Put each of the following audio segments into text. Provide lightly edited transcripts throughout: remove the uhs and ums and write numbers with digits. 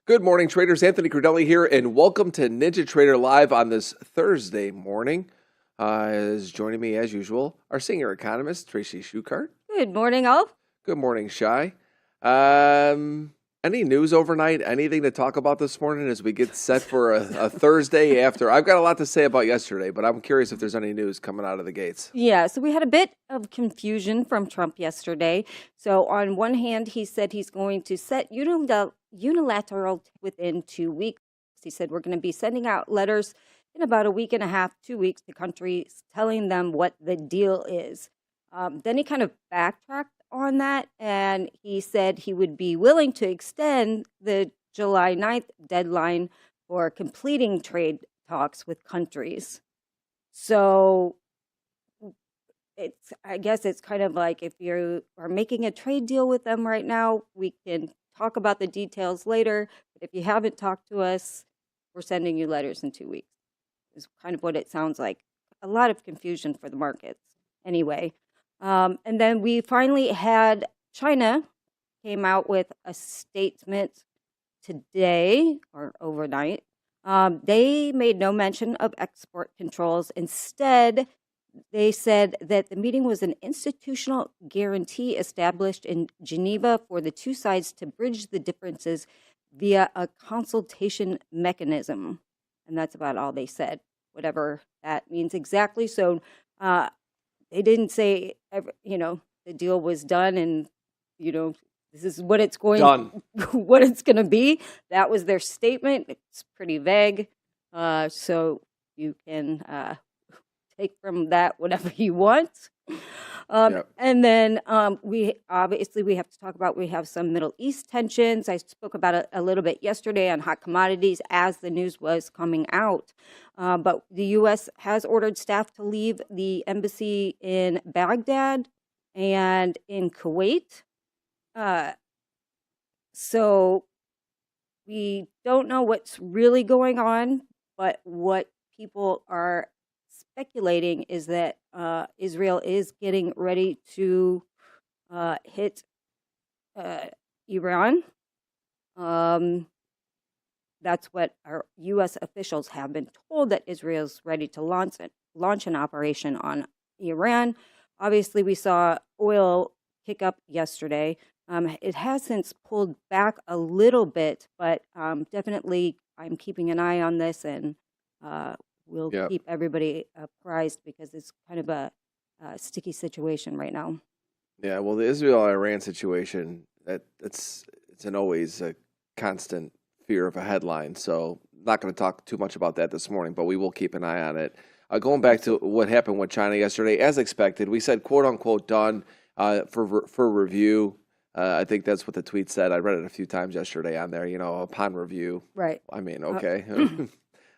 Good morning, traders. Anthony Crudele here, and welcome to NinjaTrader Live on this Thursday morning. Is joining me, as usual, our senior economist, Tracy Shuchart. Good morning, all. Good morning, Shai. Any news overnight? Anything to talk about this morning as we get set for a Thursday after? I've got a lot to say about yesterday, but I'm curious if there's any news coming out of the gates. Yeah, so we had a bit of confusion from Trump yesterday. So on one hand, he said he's going to set unilateral within 2 weeks. He said we're going to be sending out letters in about a week and a half, 2 weeks to countries telling them what the deal is. Then he kind of backtracked on that, and he said he would be willing to extend the July 9th deadline for completing trade talks with countries. So I guess it's kind of like if you are making a trade deal with them right now, we can talk about the details later. But if you haven't talked to us, we're sending you letters in 2 weeks. Is kind of what it sounds like. A lot of confusion for the markets anyway. And then we finally had China came out with a statement today or overnight. They made no mention of export controls. Instead, they said that the meeting was an institutional guarantee established in Geneva for the two sides to bridge the differences via a consultation mechanism. And that's about all they said, whatever that means exactly. So they didn't say, the deal was done and, this is what it's going to be. That was their statement. It's pretty vague. So you can take from that whatever you want. And then we have to talk about, we have some Middle East tensions. I spoke about it a little bit yesterday on hot commodities as the news was coming out. But the U.S. has ordered staff to leave the embassy in Baghdad and in Kuwait. So we don't know what's really going on, but what people are speculating is that Israel is getting ready to hit Iran. That's what our U.S. officials have been told, that Israel's ready to launch an operation on Iran. Obviously, we saw oil kick up yesterday. It has since pulled back a little bit, but definitely I'm keeping an eye on this, and we'll keep everybody apprised because it's kind of a sticky situation right now. Yeah, well, the Israel-Iran situation, it's always a constant fear of a headline. So not going to talk too much about that this morning, but we will keep an eye on it. Going back to what happened with China yesterday, as expected, we said quote unquote done for review. I think that's what the tweet said. I read it a few times yesterday on there. Upon review. Right. I mean, okay.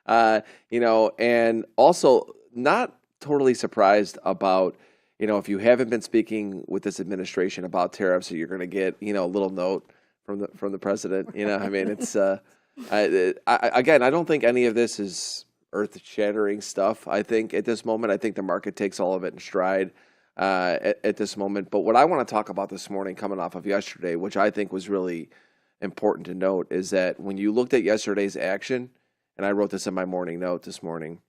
And also not totally surprised about, if you haven't been speaking with this administration about tariffs, you're going to get, a little note from the president. I mean, it's again, I don't think any of this is earth-shattering stuff. I think at this moment, I think the market takes all of it in stride at this moment. But what I want to talk about this morning, coming off of yesterday, which I think was really important to note, is that when you looked at yesterday's action, and I wrote this in my morning note this morning,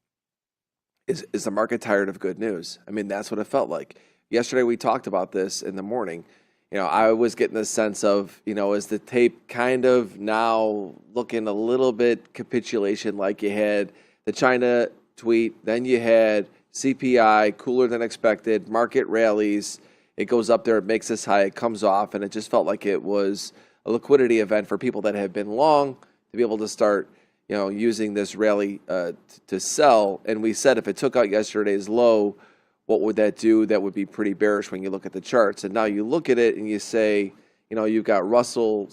is the market tired of good news? I mean, that's what it felt like. Yesterday we talked about this in the morning. I was getting the sense of, is the tape kind of now looking a little bit capitulation, like you had the China tweet, then you had CPI, cooler than expected, market rallies, it goes up there, it makes this high, it comes off, and it just felt like it was a liquidity event for people that have been long to be able to start using this rally to sell. And we said if it took out yesterday's low, what would that do? That would be pretty bearish when you look at the charts. And now you look at it and you say, you've got Russell,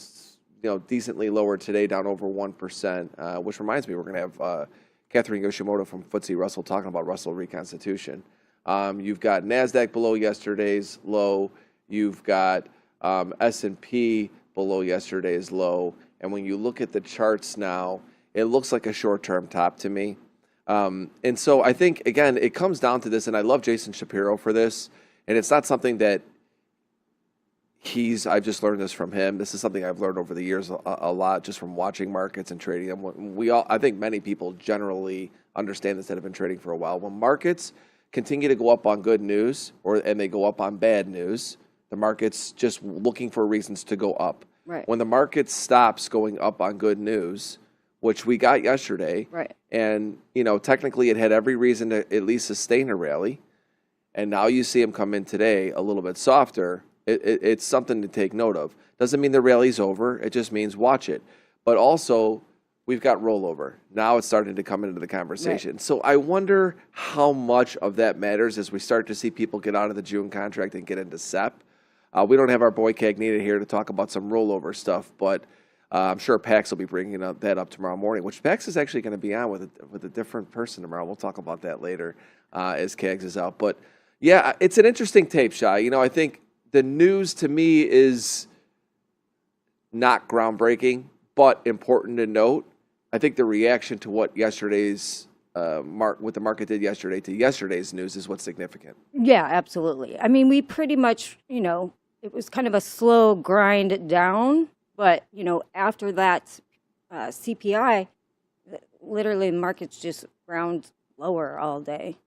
decently lower today, down over 1%, which reminds me, we're going to have Catherine Yoshimoto from FTSE Russell talking about Russell reconstitution. You've got NASDAQ below yesterday's low. You've got S&P below yesterday's low. And when you look at the charts now, it looks like a short-term top to me. And so I think, again, it comes down to this, and I love Jason Shapiro for this, and it's not something that keys, I've just learned this from him. This is something I've learned over the years a lot, just from watching markets and trading them. I think many people generally understand this that have been trading for a while. When markets continue to go up on good news, and they go up on bad news, the market's just looking for reasons to go up. Right. When the market stops going up on good news, which we got yesterday, Right. and technically it had every reason to at least sustain a rally, and now you see them come in today a little bit softer. It's something to take note of. Doesn't mean the rally's over. It just means watch it. But also, we've got rollover. Now it's starting to come into the conversation. Right. So I wonder how much of that matters as we start to see people get out of the June contract and get into SEP. We don't have our boy Cagnina here to talk about some rollover stuff, but I'm sure Pax will be bringing that up tomorrow morning, which Pax is actually going to be on with a different person tomorrow. We'll talk about that later as Cags is out. But, yeah, it's an interesting tape, Shai. I think the news to me is not groundbreaking, but important to note. I think the reaction to what yesterday's what the market did yesterday to yesterday's news is what's significant. Yeah, absolutely. I mean, we pretty much, it was kind of a slow grind down, but, after that CPI, literally the market's just ground lower all day.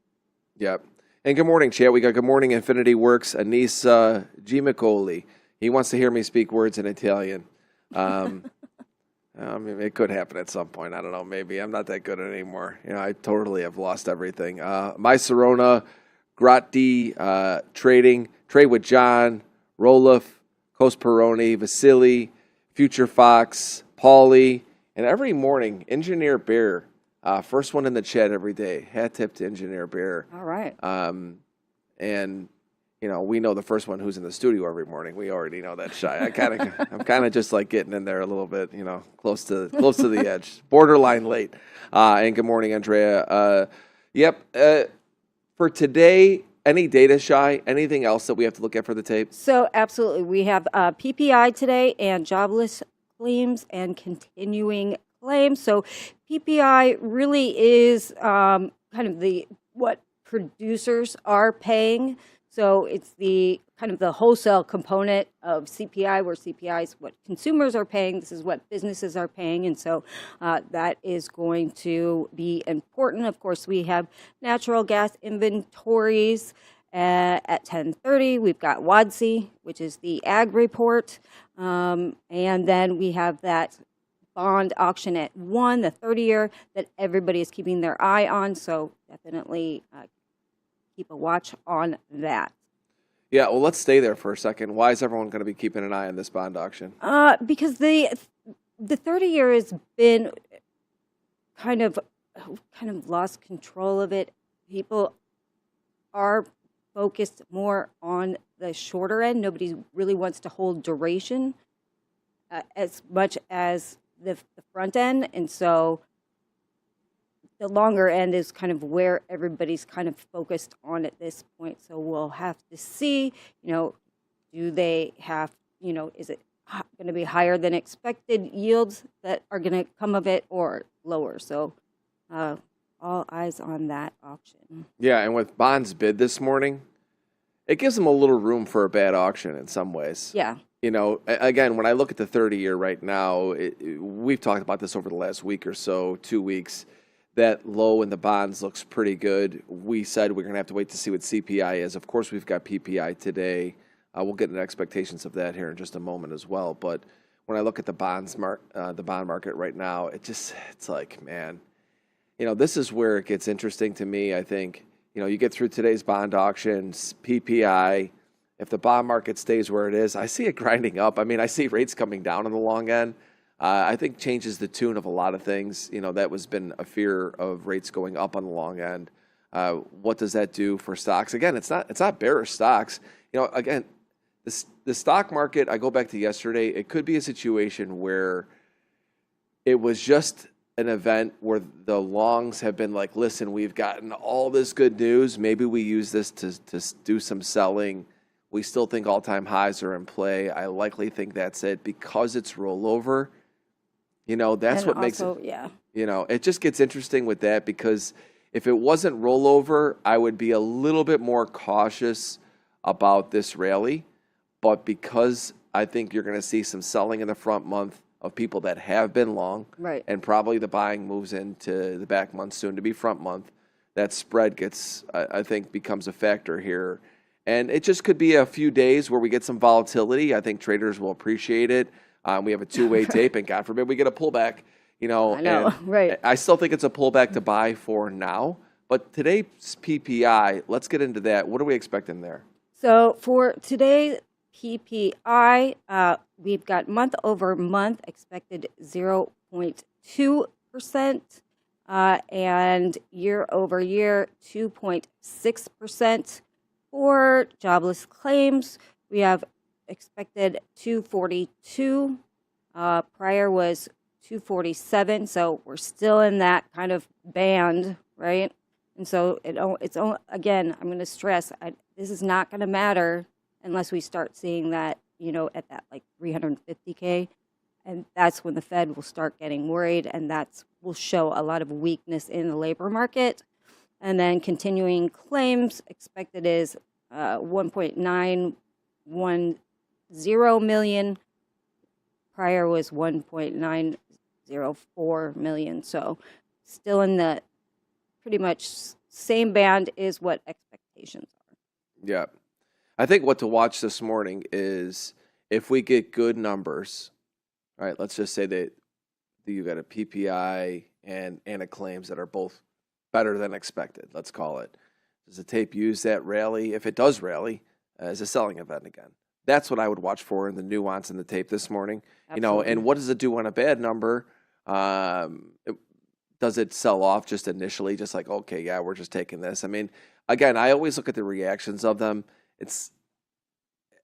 Yep. And good morning, chat. We got good morning, Infinity Works, Anissa Gimicoli. He wants to hear me speak words in Italian. I mean, it could happen at some point. I don't know. Maybe I'm not that good at it anymore. I totally have lost everything. My Serona, Gratti, trading, trade with John, Roloff, Cosperoni, Vasily, Future Fox, Paulie, and every morning, Engineer Bear. First one in the chat every day. Hat tip to Engineer Bear. All right. And we know the first one who's in the studio every morning. We already know that, Shy. I'm kind of just like getting in there a little bit, close to the edge, borderline late. And good morning, Andrea. For today, any data, Shy? Anything else that we have to look at for the tape? So absolutely, we have PPI today and jobless claims and continuing claims. So PPI really is kind of what producers are paying. So it's the kind of the wholesale component of CPI, where CPI is what consumers are paying. This is what businesses are paying. And so that is going to be important. Of course, we have natural gas inventories at 10:30. We've got WADC, which is the ag report. And then we have that bond auction at 1, the 30-year, that everybody is keeping their eye on. So definitely keep a watch on that. Yeah, well, let's stay there for a second. Why is everyone going to be keeping an eye on this bond auction? Because the 30-year has been kind of lost control of it. People are focused more on the shorter end. Nobody really wants to hold duration as much as the front end, and so the longer end is kind of where everybody's kind of focused on at this point. So we'll have to see, do they have, is it going to be higher than expected yields that are going to come of it, or lower? So all eyes on that auction. Yeah, and with bonds bid this morning, it gives them a little room for a bad auction in some ways. Yeah. Again, when I look at the 30-year right now, we've talked about this over the last week or so, 2 weeks. That low in the bonds looks pretty good. We said we're going to have to wait to see what CPI is. Of course, we've got PPI today. We'll get into expectations of that here in just a moment as well. But when I look at the bond market right now, it's like, man, this is where it gets interesting to me. I think, you get through today's bond auctions, PPI. If the bond market stays where it is, I see it grinding up. I mean, I see rates coming down on the long end. I think changes the tune of a lot of things. That was been a fear of rates going up on the long end. What does that do for stocks? Again, it's not bearish stocks. Again, the stock market, I go back to yesterday, it could be a situation where it was just an event where the longs have been like, listen, we've gotten all this good news. Maybe we use this to do some selling. We still think all-time highs are in play. I likely think that's it because it's rollover. That's what makes it. Yeah. It just gets interesting with that because if it wasn't rollover, I would be a little bit more cautious about this rally. But because I think you're going to see some selling in the front month of people that have been long. Right. And probably the buying moves into the back month, soon to be front month. That spread gets, I think, becomes a factor here. And it just could be a few days where we get some volatility. I think traders will appreciate it. We have a two-way tape, and God forbid we get a pullback. I know, right. I still think it's a pullback to buy for now. But today's PPI, let's get into that. What are we expecting there? So for today's PPI, we've got month over month expected 0.2%, and year over year 2.6%. For jobless claims, we have expected 242. Prior was 247, so we're still in that kind of band, right? And so it's again, I'm going to stress, this is not going to matter unless we start seeing that, at that like 350K. And that's when the Fed will start getting worried, and that will show a lot of weakness in the labor market. And then continuing claims expected is 1.910 million. Prior was 1.904 million. So still in the pretty much same band is what expectations are. Yeah. I think what to watch this morning is if we get good numbers, all right, let's just say that you got a PPI and a claims that are both better than expected, let's call it. Does the tape use that rally, if it does rally, as a selling event again? That's what I would watch for in the nuance in the tape this morning. Absolutely. And what does it do on a bad number? Does it sell off just initially, just like, okay, yeah, we're just taking this? I mean, again, I always look at the reactions of them. It's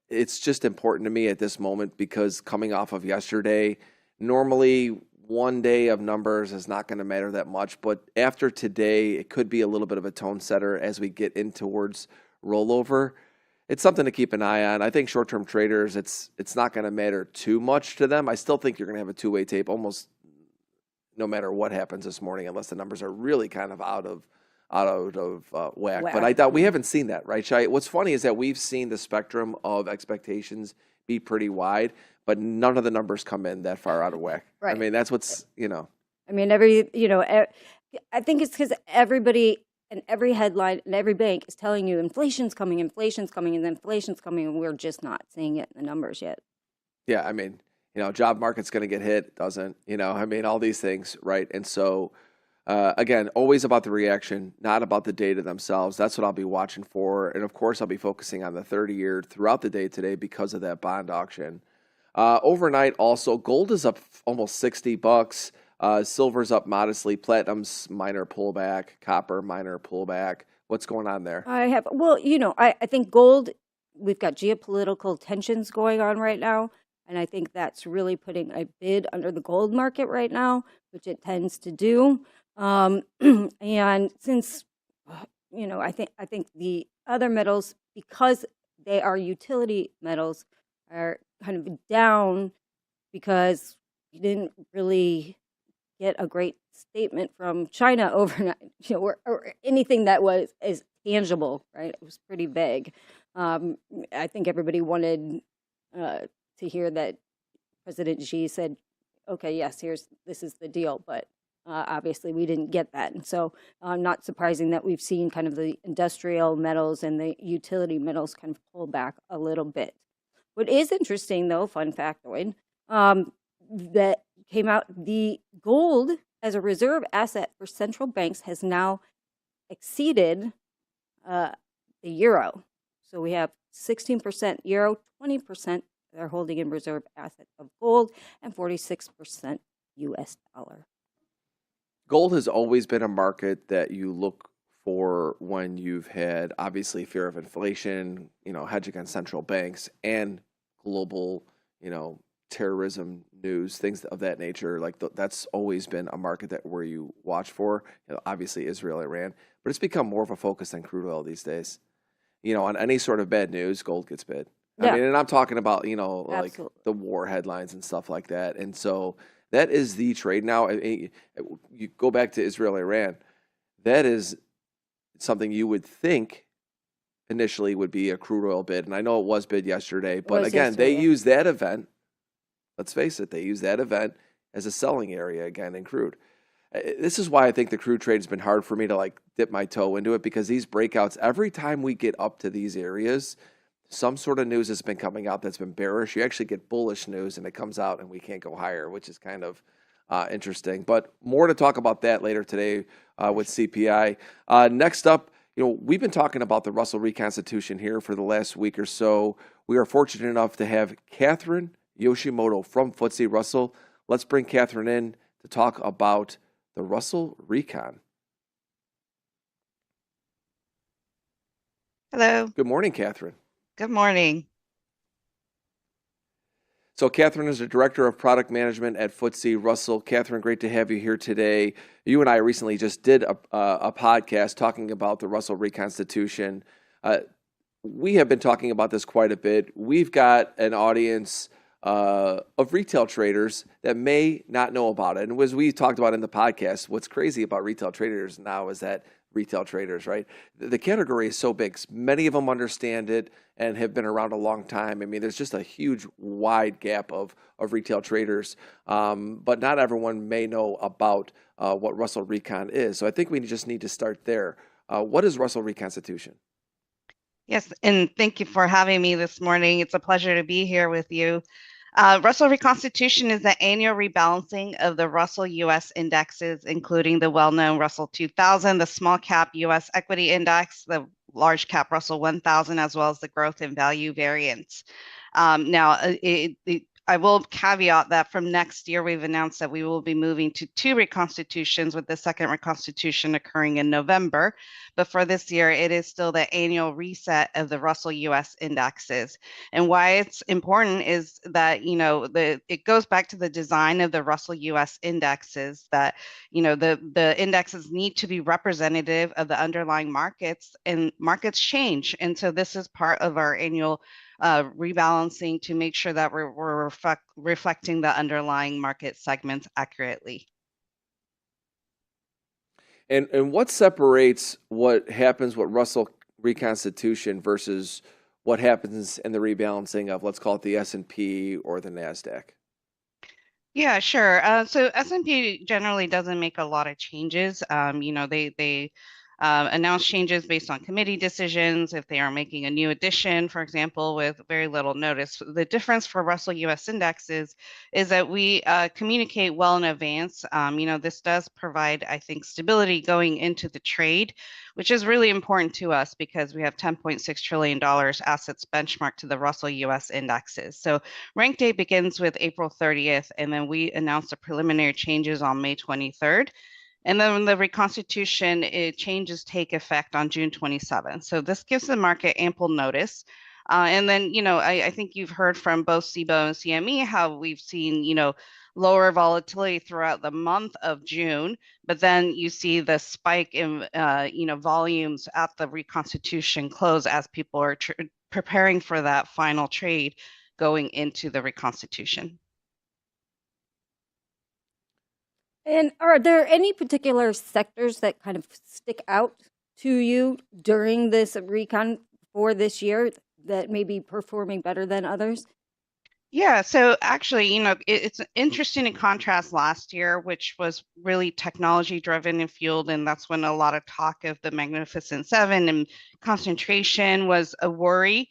just important to me at this moment because coming off of yesterday, normally one day of numbers is not going to matter that much. But after today, it could be a little bit of a tone setter as we get in towards rollover. It's something to keep an eye on. I think short-term traders, it's not going to matter too much to them. I still think you're going to have a two-way tape almost no matter what happens this morning, unless the numbers are really kind of out of whack. But I thought we haven't seen that, right, Shai? What's funny is that we've seen the spectrum of expectations be pretty wide, but none of the numbers come in that far out of whack. Right. I mean, that's what's, I mean, I think it's because everybody and every headline and every bank is telling you inflation's coming, and inflation's coming, and we're just not seeing it in the numbers yet. Yeah, I mean, job market's going to get hit, doesn't, I mean, all these things, right? And so, again, always about the reaction, not about the data themselves. That's what I'll be watching for. And of course, I'll be focusing on the 30-year throughout the day today because of that bond auction. Overnight, also, gold is up almost $60. Silver's up modestly. Platinum's minor pullback. Copper, minor pullback. What's going on there? I think gold, we've got geopolitical tensions going on right now. And I think that's really putting a bid under the gold market right now, which it tends to do. And since, I think the other metals, because they are utility metals, are kind of down because you didn't really get a great statement from China overnight, or anything that is tangible, right? It was pretty vague. I think everybody wanted to hear that President Xi said, okay, yes, this is the deal, but obviously we didn't get that. And so not surprising that we've seen kind of the industrial metals and the utility metals kind of pull back a little bit. What is interesting, though, fun factoid, that came out, the gold as a reserve asset for central banks has now exceeded the euro. So we have 16% euro, 20% they're holding in reserve asset of gold, and 46% U.S. dollar. Gold has always been a market that you look for when you've had, obviously, fear of inflation, hedge against central banks, and global, terrorism news, things of that nature. Like that's always been a market where you watch for. Obviously, Israel, Iran, but it's become more of a focus than crude oil these days. On any sort of bad news, gold gets bid. Yeah. I mean, and I'm talking about, like Absolutely. the war headlines and stuff like that. And so that is the trade now. You go back to Israel, Iran, that is something you would think initially would be a crude oil bid, and I know it was bid yesterday, but was again, they yesterday. use that event, let's face it, they use that event as a selling area again in crude. This is why I think the crude trade has been hard for me to like dip my toe into it, because these breakouts, every time we get up to these areas, some sort of news has been coming out that's been bearish. You actually get bullish news and it comes out and we can't go higher, which is kind of interesting. But more to talk about that later today with CPI. Next up, we've been talking about the Russell reconstitution here for the last week or so. We are fortunate enough to have Catherine Yoshimoto from FTSE Russell. Let's bring Catherine in to talk about the Russell Recon. Hello. Good morning, Catherine. Good morning. So Catherine is the Director of Product Management at FTSE Russell. Catherine, great to have you here today. You and I recently just did a podcast talking about the Russell reconstitution. We have been talking about this quite a bit. We've got an audience of retail traders that may not know about it. And as we talked about in the podcast, what's crazy about retail traders now is that retail traders, right? The category is so big. Many of them understand it and have been around a long time. I mean, there's just a huge, wide gap of retail traders, but not everyone may know about what Russell Recon is. So I think we just need to start there. What is Russell Reconstitution? Yes, and thank you for having me this morning. It's a pleasure to be here with you. Russell Reconstitution is the annual rebalancing of the Russell U.S. indexes, including the well-known Russell 2000, the small cap U.S. equity index, the large cap Russell 1000, as well as the growth and value variants. I will caveat that from next year, we've announced that we will be moving to 2 reconstitutions, with the second reconstitution occurring in November. But for this year, it is still the annual reset of the Russell U.S. indexes. And why it's important is that, it goes back to the design of the Russell U.S. indexes, that, the indexes need to be representative of the underlying markets, and markets change. And so this is part of our annual rebalancing to make sure that we're reflecting the underlying market segments accurately. And what separates what happens with Russell reconstitution versus what happens in the rebalancing of, let's call it, the S&P or the NASDAQ? Yeah, sure. So S&P generally doesn't make a lot of changes. They announce changes based on committee decisions if they are making a new addition, for example, with very little notice. The difference for Russell U.S. indexes is that we communicate well in advance. This does provide, I think, stability going into the trade, which is really important to us because we have $10.6 trillion assets benchmarked to the Russell U.S. indexes. So rank day begins with April 30th, and then we announce the preliminary changes on May 23rd. And then the reconstitution changes take effect on June 27th. So this gives the market ample notice. And then, I think you've heard from both CBOE and CME how we've seen, lower volatility throughout the month of June, but then you see the spike in, volumes at the reconstitution close as people are preparing for that final trade going into the reconstitution. And are there any particular sectors that kind of stick out to you during this recon for this year that may be performing better than others? Yeah, so actually, it's interesting in contrast last year, which was really technology driven and fueled, and that's when a lot of talk of the Magnificent Seven and concentration was a worry.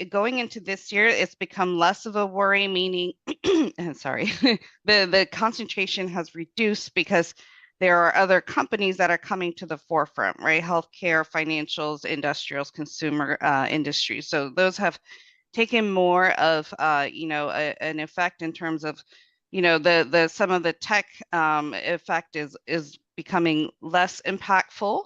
Going into this year, it's become less of a worry, meaning, sorry, the concentration has reduced because there are other companies that are coming to the forefront, right? Healthcare, financials, industrials, consumer industries. So those have taken more of an effect in terms of the some of the tech effect is becoming less impactful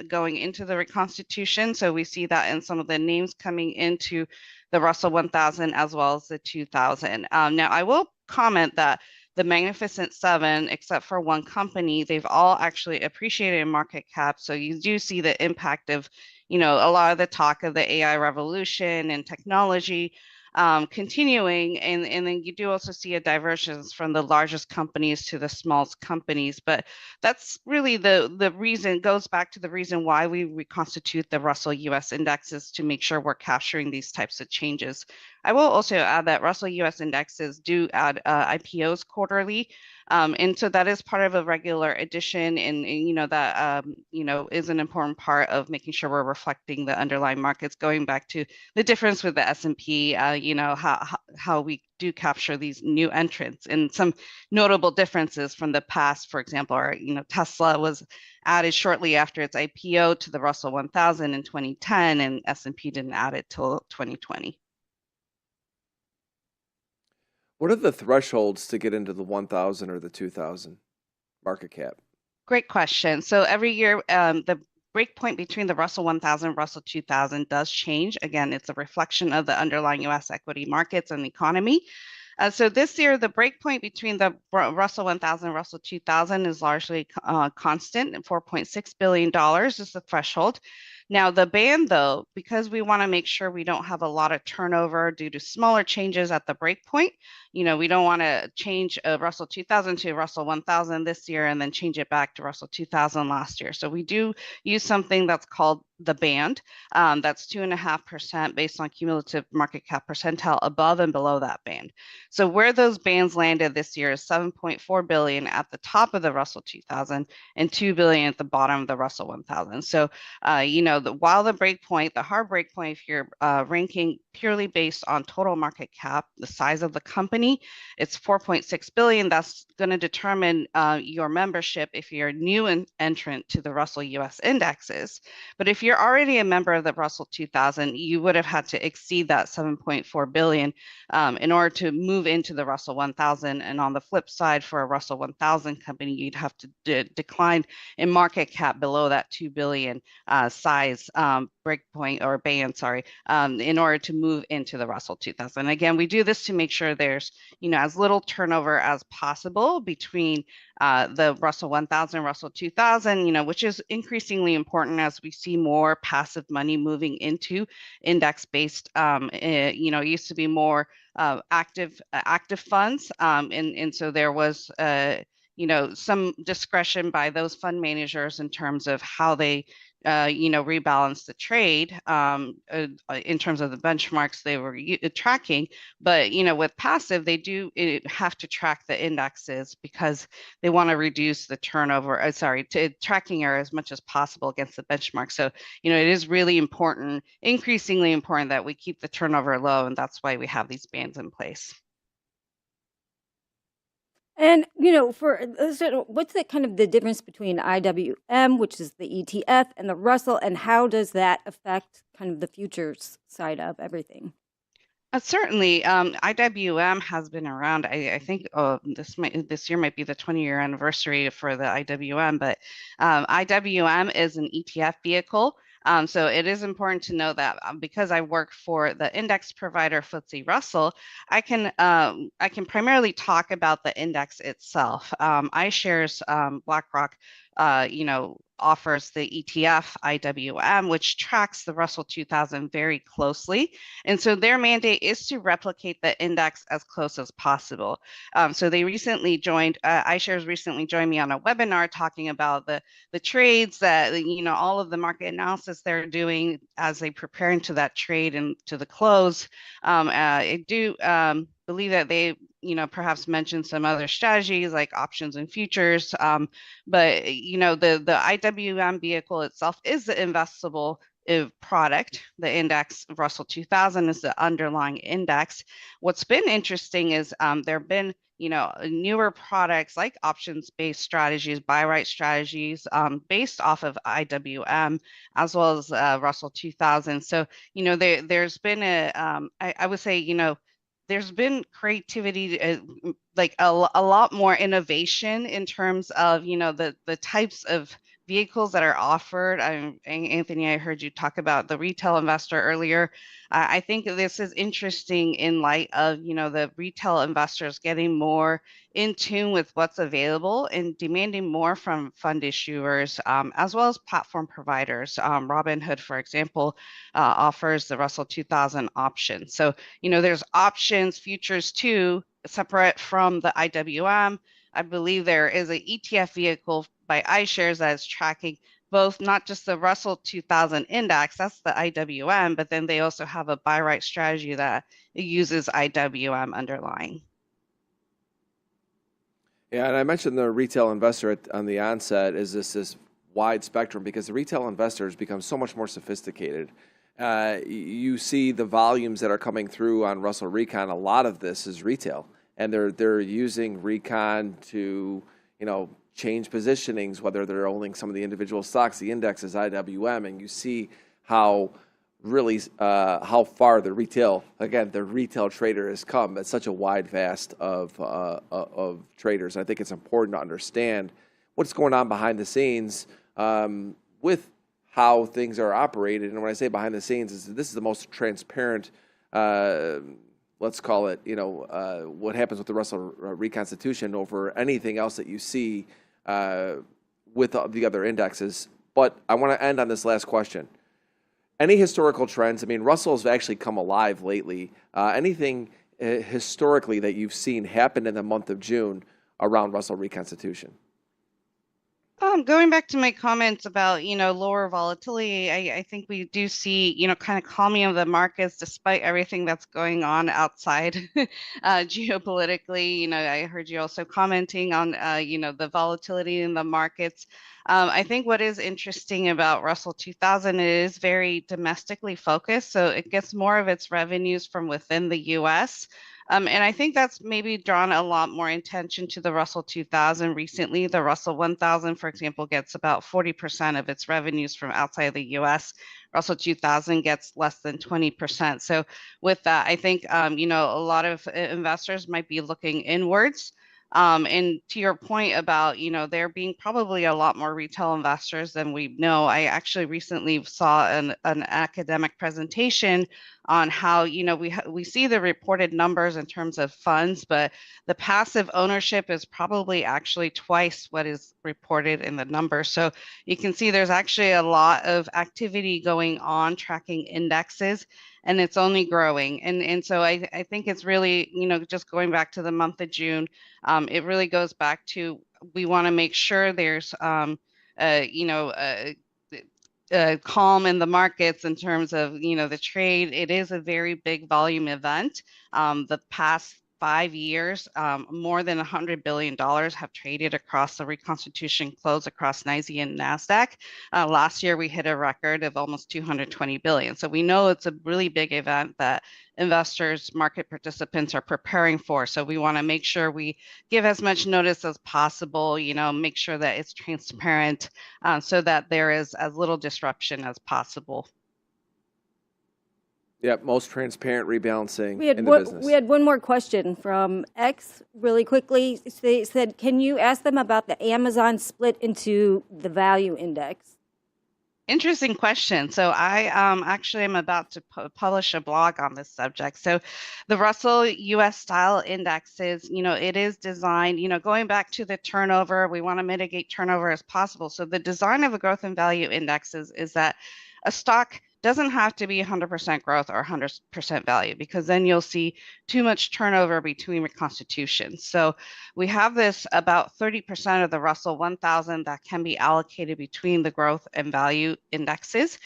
going into the reconstitution. So we see that in some of the names coming into the Russell 1000 as well as the 2000. Now I will comment that the Magnificent Seven, except for one company, they've all actually appreciated in market cap. So you do see the impact of a lot of the talk of the AI revolution and technology. continuing, and then you do also see a divergence from the largest companies to the smallest companies. But that's really the reason, goes back to the reason why we reconstitute the Russell US indexes, to make sure we're capturing these types of changes. I will also add that Russell US indexes do add IPOs quarterly. And so that is part of a regular edition, and that is an important part of making sure we're reflecting the underlying markets. Going back to the difference with the S&P, how we do capture these new entrants, and some notable differences from the past. For example, Tesla was added shortly after its IPO to the Russell 1000 in 2010, and S&P didn't add it till 2020. What are the thresholds to get into the 1,000 or the 2,000 market cap? Great question. So every year, the breakpoint between the Russell 1000 and Russell 2000 does change. Again, it's a reflection of the underlying US equity markets and economy. So this year, the breakpoint between the Russell 1000 and Russell 2000 is largely constant, and $4.6 billion is the threshold. Now, the band, though, because we want to make sure we don't have a lot of turnover due to smaller changes at the breakpoint, we don't want to change a Russell 2000 to Russell 1000 this year and then change it back to Russell 2000 last year. So we do use something that's called the band. That's 2.5% based on cumulative market cap percentile above and below that band. So where those bands landed this year is 7.4 billion at the top of the Russell 2000 and 2 billion at the bottom of the Russell 1000. So, while the breakpoint, the hard breakpoint, if you're ranking purely based on total market cap, the size of the company, it's 4.6 billion. That's going to determine your membership if you're a new entrant to the Russell US indexes. But if you're already a member of the Russell 2000, you would have had to exceed that 7.4 billion in order to move into the Russell 1000. And on the flip side, for a Russell 1000 company, you'd have to decline in market cap below that 2 billion size breakpoint or band, in order to move into the Russell 2000. Again, we do this to make sure there's as little turnover as possible between the Russell 1000 and Russell 2000, which is increasingly important as we see more passive money moving into index-based. It used to be more active funds, and so there was some discretion by those fund managers in terms of how they rebalance the trade in terms of the benchmarks they were tracking. But with passive, they do have to track the indexes because they want to reduce the turnover, tracking error as much as possible against the benchmark. So it is really important, increasingly important, that we keep the turnover low, and that's why we have these bands in place. And, what's the kind of the difference between IWM, which is the ETF, and the Russell, and how does that affect kind of the futures side of everything? Certainly, IWM has been around. I think this year might be the 20-year anniversary for the IWM, but IWM is an ETF vehicle. So it is important to know that because I work for the index provider FTSE Russell, I can primarily talk about the index itself. iShares BlackRock, offers the ETF IWM, which tracks the Russell 2000 very closely. And so their mandate is to replicate the index as close as possible. So they recently joined, iShares recently joined me on a webinar talking about the trades that, all of the market analysis they're doing as they prepare into that trade and to the close. I do believe that they perhaps mentioned some other strategies like options and futures, but the IWM vehicle itself is the investable product. The index Russell 2000 is the underlying index. What's been interesting is there have been newer products like options-based strategies, buy-right strategies based off of IWM as well as Russell 2000. So there's been I would say there's been creativity, like a lot more innovation in terms of the types of vehicles that are offered. Anthony, I heard you talk about the retail investor earlier. I think this is interesting in light of, the retail investors getting more in tune with what's available and demanding more from fund issuers, as well as platform providers. Robinhood, for example, offers the Russell 2000 option. So, there's options, futures too, separate from the IWM. I believe there is an ETF vehicle by iShares that is tracking both, not just the Russell 2000 index, that's the IWM, but then they also have a buy right strategy that uses IWM underlying. Yeah, and I mentioned the retail investor on the onset is this wide spectrum because the retail investor has become so much more sophisticated. You see the volumes that are coming through on Russell Recon. A lot of this is retail, and they're using Recon to change positionings, whether they're owning some of the individual stocks, the indexes, IWM, and you see how really how far the retail trader has come. It's such a wide vast of traders. I think it's important to understand what's going on behind the scenes with how things are operated. And when I say behind the scenes, this is the most transparent, let's call it, what happens with the Russell reconstitution over anything else that you see with the other indexes. But I want to end on this last question. Any historical trends? I mean, Russell's actually come alive lately. Anything historically that you've seen happen in the month of June around Russell reconstitution? Going back to my comments about, lower volatility, I think we do see, kind of calming of the markets despite everything that's going on outside geopolitically. I heard you also commenting on, the volatility in the markets. I think what is interesting about Russell 2000 is very domestically focused, so it gets more of its revenues from within the U.S., and I think that's maybe drawn a lot more attention to the Russell 2000 recently. The Russell 1000, for example, gets about 40% of its revenues from outside the US. Russell 2000 gets less than 20%. So with that, I think, a lot of investors might be looking inwards. And to your point about, there being probably a lot more retail investors than we know, I actually recently saw an academic presentation on how, we see the reported numbers in terms of funds, but the passive ownership is probably actually twice what is reported in the numbers. So you can see there's actually a lot of activity going on tracking indexes, and it's only growing. And so I think it's really, just going back to the month of June, it really goes back to, we want to make sure there's, calm in the markets in terms of, the trade. It is a very big volume event. The past 5 years, more than $100 billion have traded across the reconstitution close across NYSE and NASDAQ. Last year, we hit a record of almost $220 billion. So we know it's a really big event that investors, market participants are preparing for. So we want to make sure we give as much notice as possible, make sure that it's transparent so that there is as little disruption as possible. Yep, most transparent rebalancing in the business. We had one more question from X really quickly. They said, can you ask them about the Amazon split into the value index? Interesting question. So I actually am about to publish a blog on this subject. So the Russell US style indexes, it is designed, going back to the turnover, we want to mitigate turnover as possible. So the design of a growth and value indexes is that a stock doesn't have to be 100% growth or 100% value, because then you'll see too much turnover between reconstitutions. So we have this about 30% of the Russell 1000 that can be allocated between the growth and value indexes.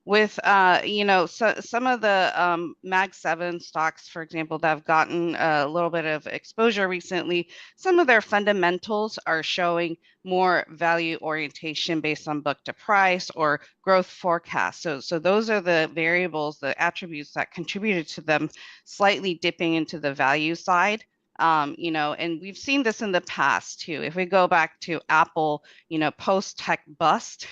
With, some of the Mag 7 stocks, for example, that have gotten a little bit of exposure recently, some of their fundamentals are showing more value orientation based on book to price or growth forecast. So those are the variables, the attributes that contributed to them slightly dipping into the value side. And we've seen this in the past too. If we go back to Apple, post-tech bust,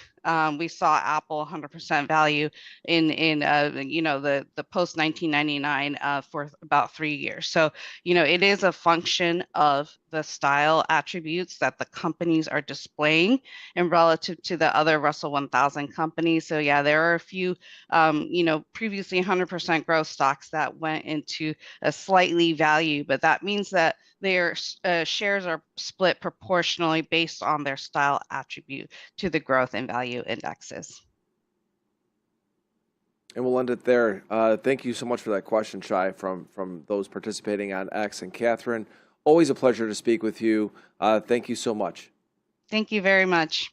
we saw Apple 100% value in the post 1999 for about 3 years. So, it is a function of the style attributes that the companies are displaying and relative to the other Russell 1000 companies. So yeah, there are a few, previously 100% growth stocks that went into a slightly value, but that means that their shares are split proportionally based on their style attribute to the growth and value indexes. And we'll end it there. Thank you so much for that question, Shai, from those participating on X. And Catherine, always a pleasure to speak with you. Thank you so much. Thank you very much.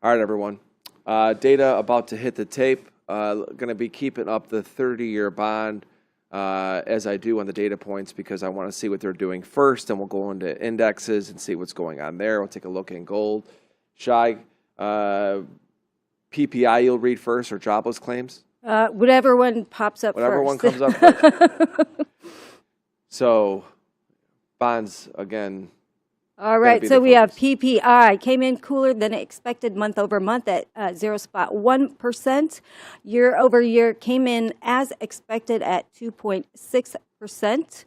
All right, everyone. Data about to hit the tape. Going to be keeping up the 30-year bond as I do on the data points because I want to see what they're doing first, and we'll go into indexes and see what's going on there. We'll take a look in gold. Shai, PPI you'll read first or jobless claims? Whatever one pops up Whatever first. one comes up first. So bonds, again. All right, so we have PPI came in cooler than expected month over month at 0.1%. Year over year came in as expected at 2.6%.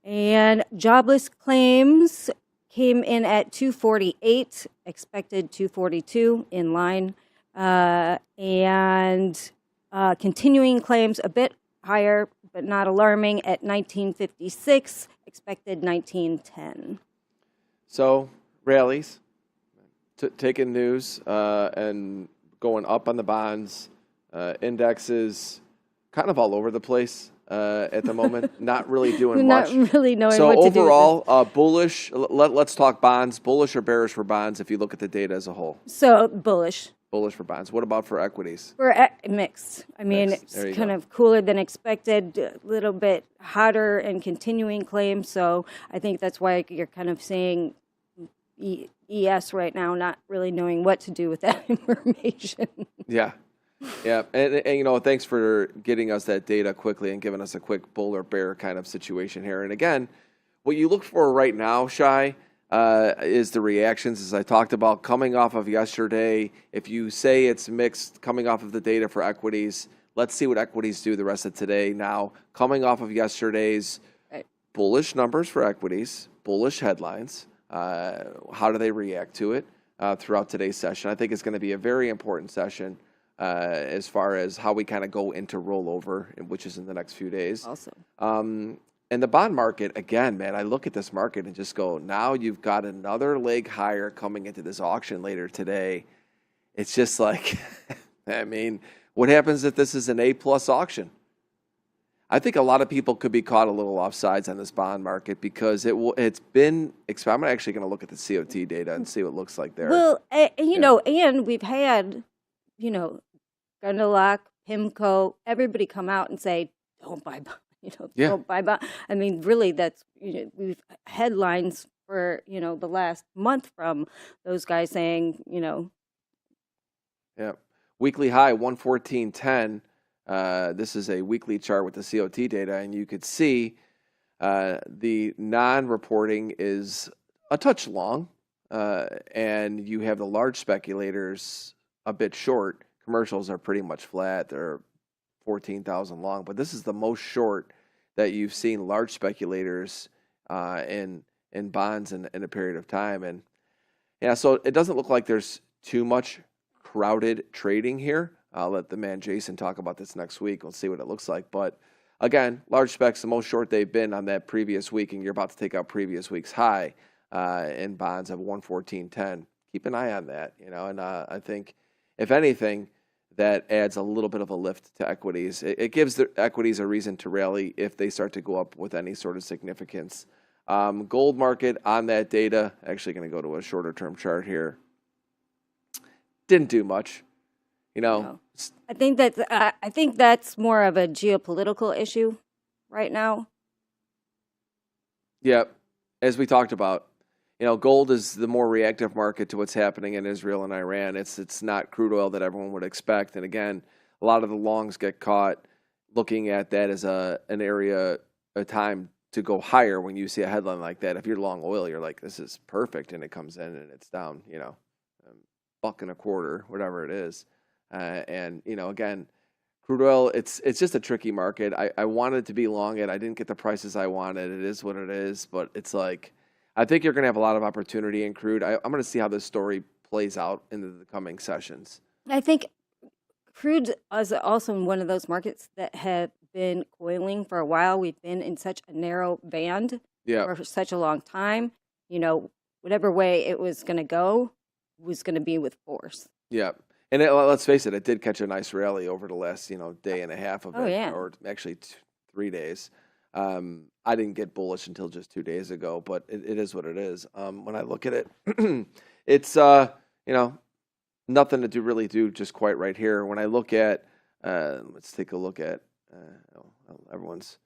And jobless claims came in at 248, expected 242, in line. And continuing claims a bit higher, but not alarming, at 1956, expected 1910. So rallies, taking news and going up on the bonds, indexes, kind of all over the place at the moment. Not really doing much. Not really knowing so what to do. So overall, bullish. Let's talk bonds. Bullish or bearish for bonds if you look at the data as a whole? So bullish. Bullish for bonds. What about for equities? For mixed. I mean, it's kind of cooler than expected, a little bit hotter and continuing claims. So I think that's why you're kind of seeing ES right now, not really knowing what to do with that information. Yeah. Yeah. And thanks for getting us that data quickly and giving us a quick bull or bear kind of situation here. And again, what you look for right now, Shai, is the reactions, as I talked about, coming off of yesterday. If you say it's mixed coming off of the data for equities, let's see what equities do the rest of today. Now, coming off of yesterday's bullish numbers for equities, bullish headlines, how do they react to it throughout today's session? I think it's going to be a very important session as far as how we kind of go into rollover, which is in the next few days. Awesome. And the bond market, again, man, I look at this market and just go, now you've got another leg higher coming into this auction later today. It's just like, I mean, what happens if this is an A-plus auction? I think a lot of people could be caught a little offsides on this bond market because it's been, I'm actually going to look at the COT data and see what it looks like there. Well, and we've had, Gundelock, PIMCO, everybody come out and say, don't buy bonds. Don't buy bonds. I mean, really, that's, we've headlines for, the last month from those guys saying, Yeah. Weekly high, 114.10. This is a weekly chart with the COT data, and you could see the non-reporting is a touch long, and you have the large speculators a bit short. Commercials are pretty much flat. They're 14,000 long, but this is the most short that you've seen large speculators in bonds in a period of time. And yeah, so it doesn't look like there's too much crowded trading here. I'll let the man Jason talk about this next week. We'll see what it looks like. But again, large specs, the most short they've been on that previous week, and you're about to take out previous week's high in bonds of 114.10. Keep an eye on that, and I think, if anything, that adds a little bit of a lift to equities. It gives the equities a reason to rally if they start to go up with any sort of significance. Gold market on that data, actually going to go to a shorter term chart here. Didn't do much. No. I think that's more of a geopolitical issue right now. Yep. As we talked about, gold is the more reactive market to what's happening in Israel and Iran. It's not crude oil that everyone would expect. And again, a lot of the longs get caught looking at that as an area, a time to go higher when you see a headline like that. If you're long oil, you're like, this is perfect. And it comes in and it's down, $1.25, whatever it is. And, again, Crude oil, it's just a tricky market. I wanted to be long it. I didn't get the prices I wanted. It is what it is. But it's like, I think you're going to have a lot of opportunity in crude. I'm going to see how this story plays out in the coming sessions. I think crude is also one of those markets that have been coiling for a while. We've been in such a narrow band Yeah. for such a long time. Whatever way it was going to go was going to be with force. Yeah. And let's face it, it did catch a nice rally over the last, day and a half of it, yeah. or actually 3 days. I didn't get bullish until just 2 days ago, but it is what it is. When I look at it, it's, nothing to really do just quite right here. When I look at, let's take a look at, everyone's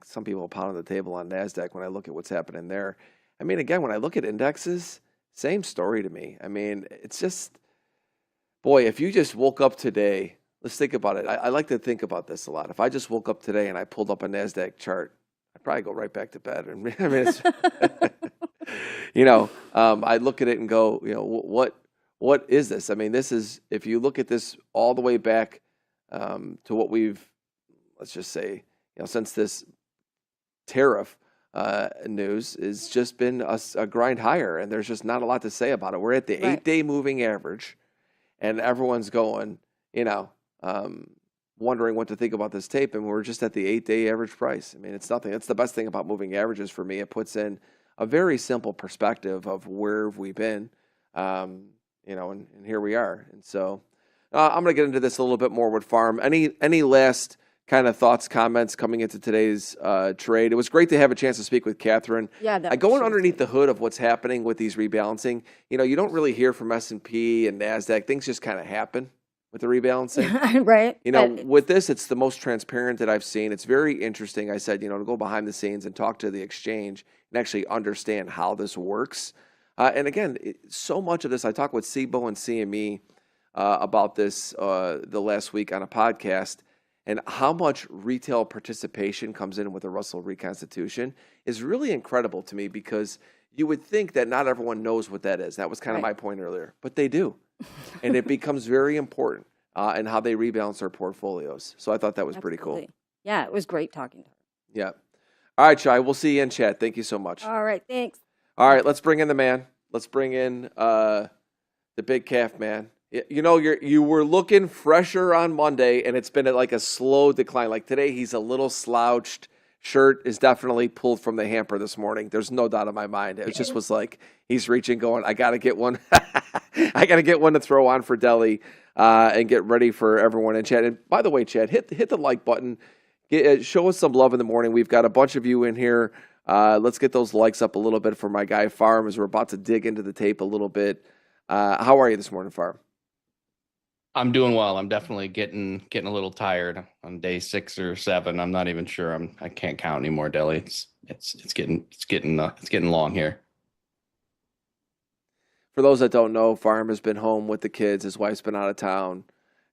some people pounding the table on NASDAQ when I look at what's happening there. I mean, again, when I look at indexes, same story to me. I mean, it's just, boy, if you just woke up today, let's think about it. I like to think about this a lot. If I just woke up today and I pulled up a NASDAQ chart, I'd probably go right back to bed. I mean, it's, I look at it and go, what is this? I mean, this is, if you look at this all the way back to what let's just say, since this tariff news has just been a grind higher, and there's just not a lot to say about it. We're at the 8-day moving average, and everyone's going, wondering what to think about this tape, and we're just at the 8-day average price. I mean, it's nothing. That's the best thing about moving averages for me. It puts in a very simple perspective of where we've been, and here we are. And so I'm going to get into this a little bit more with Pharm. Any last kind of thoughts, comments coming into today's trade? It was great to have a chance to speak with Catherine. Yeah, Going underneath the hood of what's happening with these rebalancing, you don't really hear from S&P and NASDAQ. Things just kind of happen with the rebalancing. Right. With this, it's the most transparent that I've seen. It's very interesting. I said, to go behind the scenes and talk to the exchange and actually understand how this works. And again, so much of this, I talked with SIBO and CME about this the last week on a podcast, and how much retail participation comes in with the Russell reconstitution is really incredible to me, because you would think that not everyone knows what that is. That was kind of my point earlier, but they do. And it becomes very important in how they rebalance their portfolios. So I thought that was pretty cool. Yeah, it was great talking to her. Yeah. All right, Shai, we'll see you in chat. Thank you so much. All right, thanks. All right, let's bring in the man. Let's bring in the big calf man. You were looking fresher on Monday, and it's been like a slow decline. Like today, he's a little slouched. Shirt is definitely pulled from the hamper this morning. There's no doubt in my mind. It just was like he's reaching, going, I got to get one. I got to get one to throw on for Deli and get ready for everyone in chat. And by the way, Chad, hit the like button. Show us some love in the morning. We've got a bunch of you in here. Let's get those likes up a little bit for my guy Pharm as we're about to dig into the tape a little bit. How are you this morning, Pharm? I'm doing well. I'm definitely getting a little tired on day 6 or 7. I'm not even sure. I can't count anymore, Deli. It's getting long here. For those that don't know, Pharm has been home with the kids. His wife's been out of town,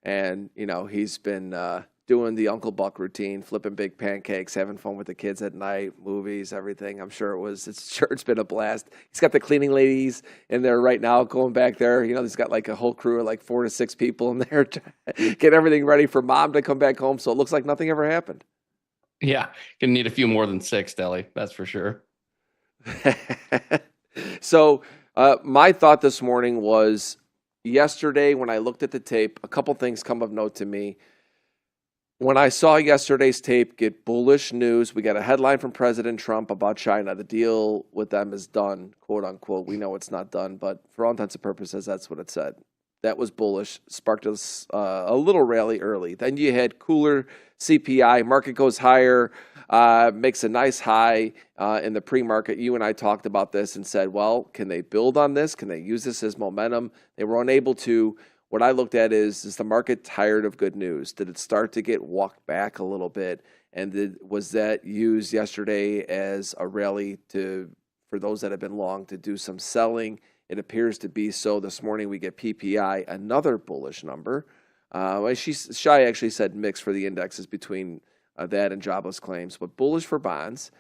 and he's been doing the Uncle Buck routine, flipping big pancakes, having fun with the kids at night, movies, everything. I'm sure it's been a blast. He's got the cleaning ladies in there right now, going back there. He's got like a whole crew of like 4 to 6 people in there to get everything ready for mom to come back home. So it looks like nothing ever happened. Yeah, gonna need a few more than 6, Deli. That's for sure. So my thought this morning was, yesterday when I looked at the tape, a couple things come of note to me. When I saw yesterday's tape get bullish news, we got a headline from President Trump about China. The deal with them is done, quote unquote. We know it's not done, but for all intents and purposes, that's what it said. That was bullish, sparked us a little rally early. Then you had cooler CPI, market goes higher, makes a nice high in the pre-market. You and I talked about this and said, well, can they build on this? Can they use this as momentum? They were unable to. What I looked at is the market tired of good news? Did it start to get walked back a little bit? And was that used yesterday as a rally for those that have been long to do some selling? It appears to be so. This morning we get PPI, another bullish number. Shai actually said mixed for the indexes between that and jobless claims, but bullish for bonds.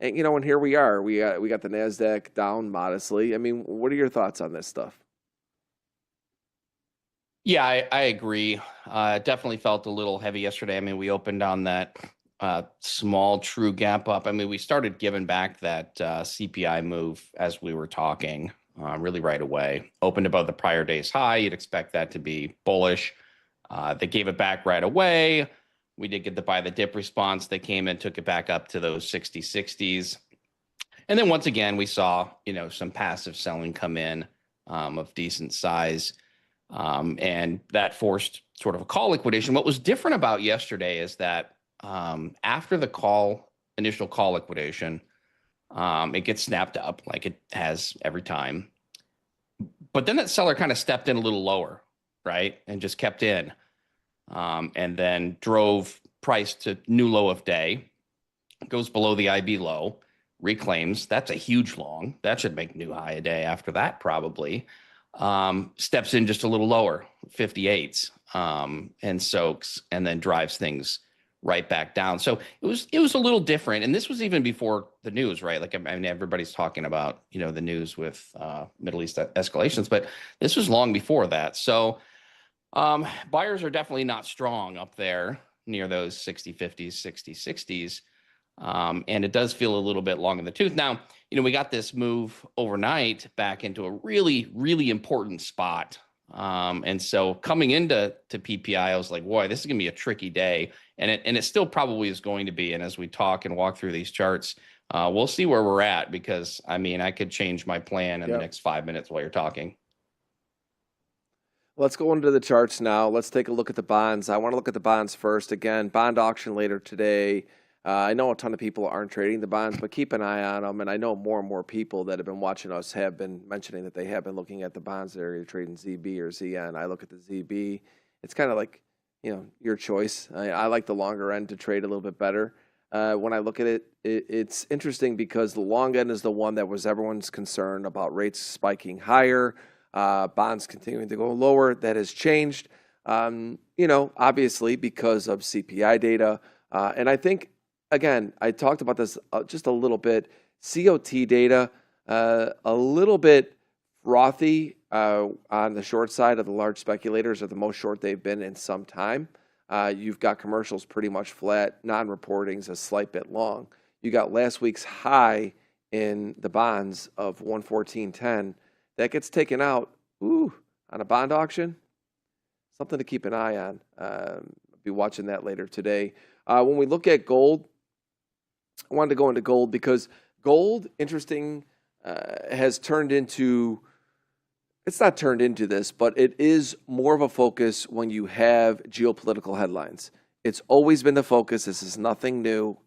And and here we are. We got the NASDAQ down modestly. I mean, what are your thoughts on this stuff? Yeah, I agree. It definitely felt a little heavy yesterday. I mean, we opened on that small true gap up. I mean, we started giving back that CPI move as we were talking really right away. Opened above the prior day's high. You'd expect that to be bullish. They gave it back right away. We did get the buy the dip response. They came and took it back up to those 60-60s. And then once again, we saw, some passive selling come in of decent size. And that forced sort of a call liquidation. What was different about yesterday is that after the initial call liquidation, it gets snapped up like it has every time. But then that seller kind of stepped in a little lower, right? And just kept in and then drove price to new low of day, goes below the IB low, reclaims. That's a huge long. That should make new high a day after that, probably. Steps in just a little lower, 58s, and soaks, and then drives things right back down. So it was a little different, and this was even before the news, right? Like, I mean, everybody's talking about the news with Middle East escalations, but this was long before that. So buyers are definitely not strong up there near those 60-50s, 60-60s. And it does feel a little bit long in the tooth. Now, we got this move overnight back into a really, really important spot. And so coming into PPI, I was like, boy, this is going to be a tricky day. And it still probably is going to be. And as we talk and walk through these charts, we'll see where we're at, because I could change my plan in the next 5 minutes while you're talking. Let's go into the charts now. Let's take a look at the bonds. I want to look at the bonds first. Again, bond auction later today. I know a ton of people aren't trading the bonds, but keep an eye on them. And I know more and more people that have been watching us have been mentioning that they have been looking at the bonds that are trading ZB or ZN. I look at the ZB. It's kind of like, your choice. I like the longer end to trade a little bit better. When I look at it, it's interesting because the long end is the one that was everyone's concern about rates spiking higher, bonds continuing to go lower. That has changed, obviously because of CPI data. And I think, again, I talked about this just a little bit. COT data, a little bit frothy on the short side of the large speculators, are the most short they've been in some time. You've got commercials pretty much flat, non-reporting's a slight bit long. You got last week's high in the bonds of 114.10. That gets taken out on a bond auction. Something to keep an eye on. I'll be watching that later today. When we look at gold, I wanted to go into gold because gold, interesting, has turned into, it's not turned into this, but it is more of a focus when you have geopolitical headlines. It's always been the focus. This is nothing new.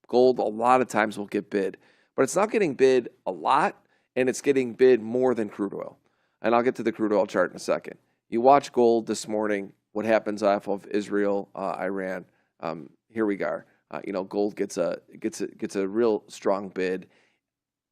Gold a lot of times will get bid, but it's not getting bid a lot, and it's getting bid more than crude oil. And I'll get to the crude oil chart in a second. You watch gold this morning, what happens off of Israel, Iran. Here we are. Gold gets a real strong bid.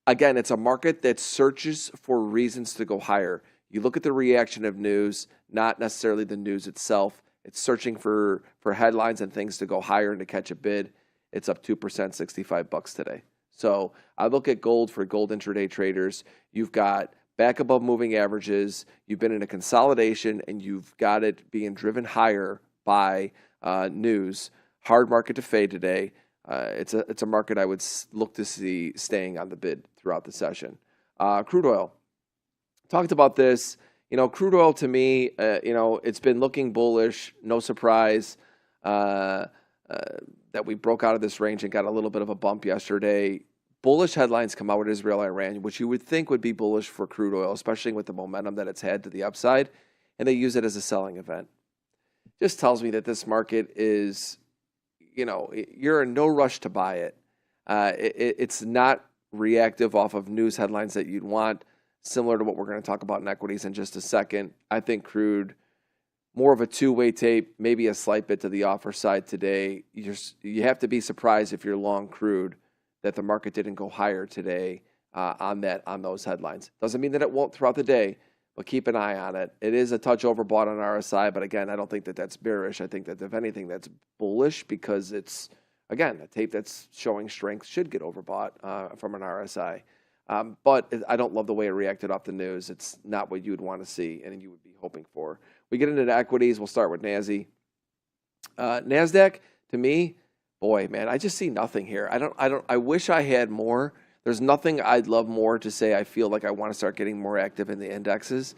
Again, it's a market that searches for reasons to go higher. You look at the reaction of news, not necessarily the news itself. It's searching for headlines and things to go higher and to catch a bid. It's up 2%, $65 today. So I look at gold for gold intraday traders. You've got back above moving averages. You've been in a consolidation, and you've got it being driven higher by news. Hard market to fade today. It's a market I would look to see staying on the bid throughout the session. Crude oil. Talked about this. Crude oil to me, it's been looking bullish. No surprise that we broke out of this range and got a little bit of a bump yesterday. Bullish headlines come out with Israel, Iran, which you would think would be bullish for crude oil, especially with the momentum that it's had to the upside, and they use it as a selling event. Just tells me that this market is, you're in no rush to buy it. It's not reactive off of news headlines that you'd want, similar to what we're going to talk about in equities in just a second. I think crude, more of a two-way tape, maybe a slight bit to the offer side today. You have to be surprised if you're long crude that the market didn't go higher today on those headlines. Doesn't mean that it won't throughout the day, but keep an eye on it. It is a touch overbought on RSI, but again, I don't think that that's bearish. I think that if anything, that's bullish because it's, again, a tape that's showing strength should get overbought from an RSI. But I don't love the way it reacted off the news. It's not what you would want to see and you would be hoping for. We get into the equities. We'll start with NASI. NASDAQ, to me, boy, man, I just see nothing here. I wish I had more. There's nothing I'd love more to say. I feel like I want to start getting more active in the indexes.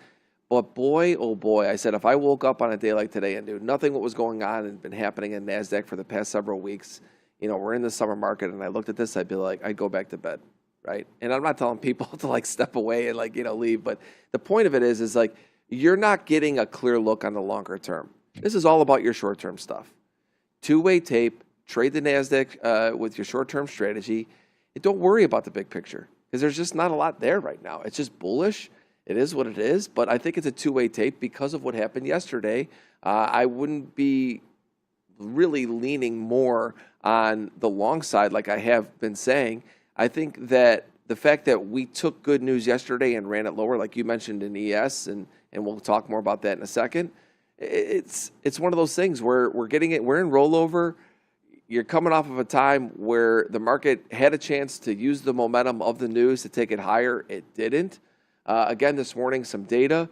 But boy, oh boy, I said if I woke up on a day like today and knew nothing what was going on and been happening in NASDAQ for the past several weeks, we're in the summer market, and I looked at this, I'd be like, I'd go back to bed, right? And I'm not telling people to like step away and like, leave. But the point of it is like, you're not getting a clear look on the longer term. This is all about your short-term stuff. Two-way tape, trade the NASDAQ with your short-term strategy. And don't worry about the big picture because there's just not a lot there right now. It's just bullish. It is what it is, but I think it's a two-way tape because of what happened yesterday. I wouldn't be really leaning more on the long side like I have been saying. I think that the fact that we took good news yesterday and ran it lower, like you mentioned in ES, and we'll talk more about that in a second, it's one of those things where we're getting it. We're in rollover. You're coming off of a time where the market had a chance to use the momentum of the news to take it higher. It didn't. Again, this morning, some data,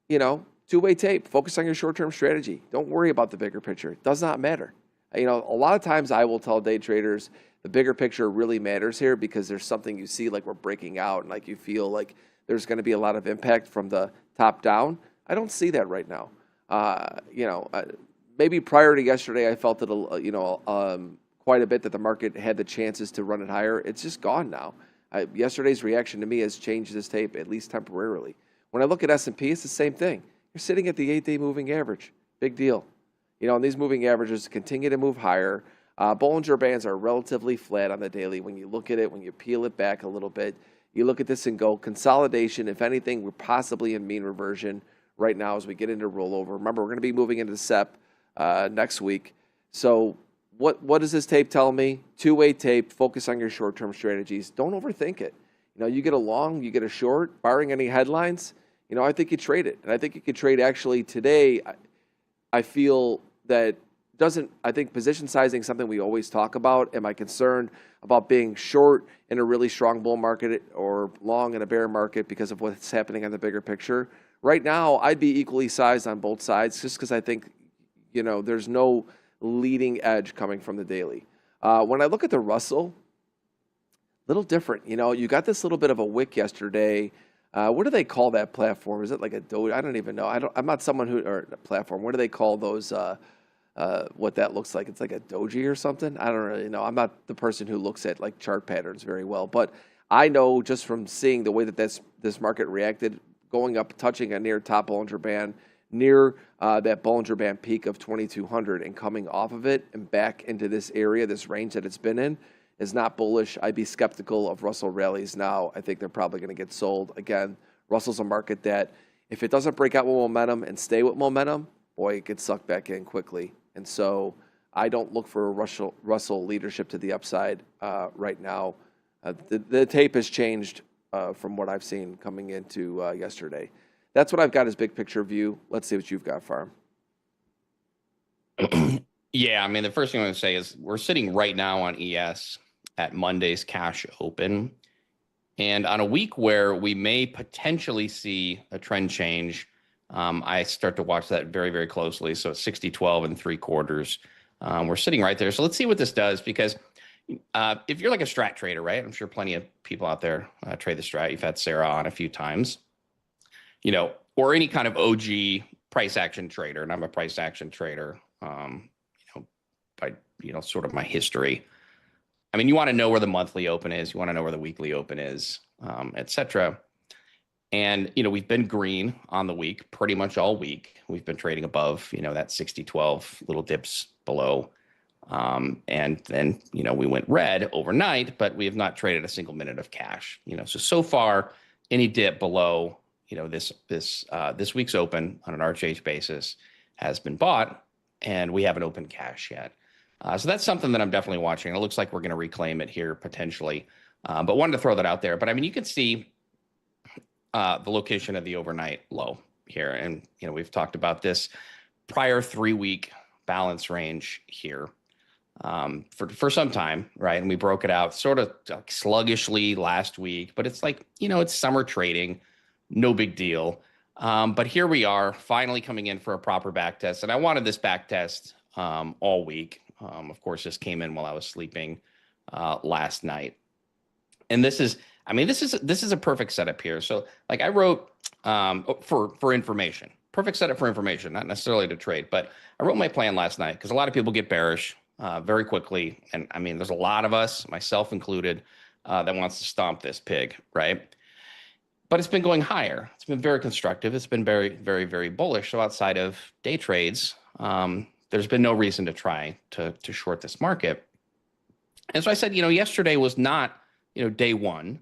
two-way tape. Focus on your short-term strategy. Don't worry about the bigger picture. It does not matter. A lot of times I will tell day traders the bigger picture really matters here because there's something you see like we're breaking out and like you feel like there's going to be a lot of impact from the top down. I don't see that right now. Maybe prior to yesterday, I felt it, quite a bit that the market had the chances to run it higher. It's just gone now. Yesterday's reaction to me has changed this tape, at least temporarily. When I look at S&P, it's the same thing. You're sitting at the 8-day moving average. Big deal. And these moving averages continue to move higher. Bollinger Bands are relatively flat on the daily. When you look at it, when you peel it back a little bit, you look at this and go, consolidation. If anything, we're possibly in mean reversion right now as we get into rollover. Remember, we're going to be moving into SEP next week. So what does this tape tell me? Two-way tape. Focus on your short-term strategies. Don't overthink it. You get a long, you get a short, barring any headlines. I think you trade it. And I think you could trade actually today. I feel that I think position sizing is something we always talk about. Am I concerned about being short in a really strong bull market or long in a bear market because of what's happening on the bigger picture? Right now, I'd be equally sized on both sides just because I think, there's no leading edge coming from the daily. When I look at the Russell, a little different. You got this little bit of a wick yesterday. What do they call that platform? Is it like a doji? I don't even know. I'm not someone or a platform. What do they call those? What that looks like? It's like a doji or something. I don't really know. I'm not the person who looks at like chart patterns very well, but I know just from seeing the way that this market reacted, going up, touching a near top Bollinger Band, near that Bollinger Band peak of 2,200 and coming off of it and back into this area, this range that it's been in, is not bullish. I'd be skeptical of Russell rallies now. I think they're probably going to get sold. Again, Russell's a market that if it doesn't break out with momentum and stay with momentum, boy, it gets sucked back in quickly. And so I don't look for Russell leadership to the upside right now. The tape has changed from what I've seen coming into yesterday. That's what I've got as big picture view. Let's see what you've got, Pharm. Yeah, the first thing I'm going to say is we're sitting right now on ES at Monday's cash open. And on a week where we may potentially see a trend change, I start to watch that very, very closely. So it's 60-12 and 3/4. We're sitting right there. So let's see what this does, because if you're like a strat trader, right? I'm sure plenty of people out there trade the strat. You've had Sarah on a few times, or any kind of OG price action trader. And I'm a price action trader, by, sort of my history. You want to know where the monthly open is. You want to know where the weekly open is, et cetera. And, we've been green on the week pretty much all week. We've been trading above, that 60-12, little dips below. And then, we went red overnight, but we have not traded a single minute of cash. So far, any dip below, this week's open on an RHH basis has been bought, and we haven't opened cash yet. So that's something that I'm definitely watching. It looks like we're going to reclaim it here potentially, but wanted to throw that out there. But you can see the location of the overnight low here. And, we've talked about this prior 3-week balance range here for some time, right? And we broke it out sort of sluggishly last week, but it's like, it's summer trading, no big deal. But here we are, finally coming in for a proper back test. And I wanted this back test all week. Of course, this came in while I was sleeping last night. And this is a perfect setup here. So like I wrote for information, perfect setup for information, not necessarily to trade, but I wrote my plan last night because a lot of people get bearish very quickly. And I mean, there's a lot of us, myself included, that wants to stomp this pig, right? But it's been going higher. It's been very constructive. It's been very, very, very bullish. So outside of day trades, there's been no reason to try to short this market. And so I said, yesterday was not, day one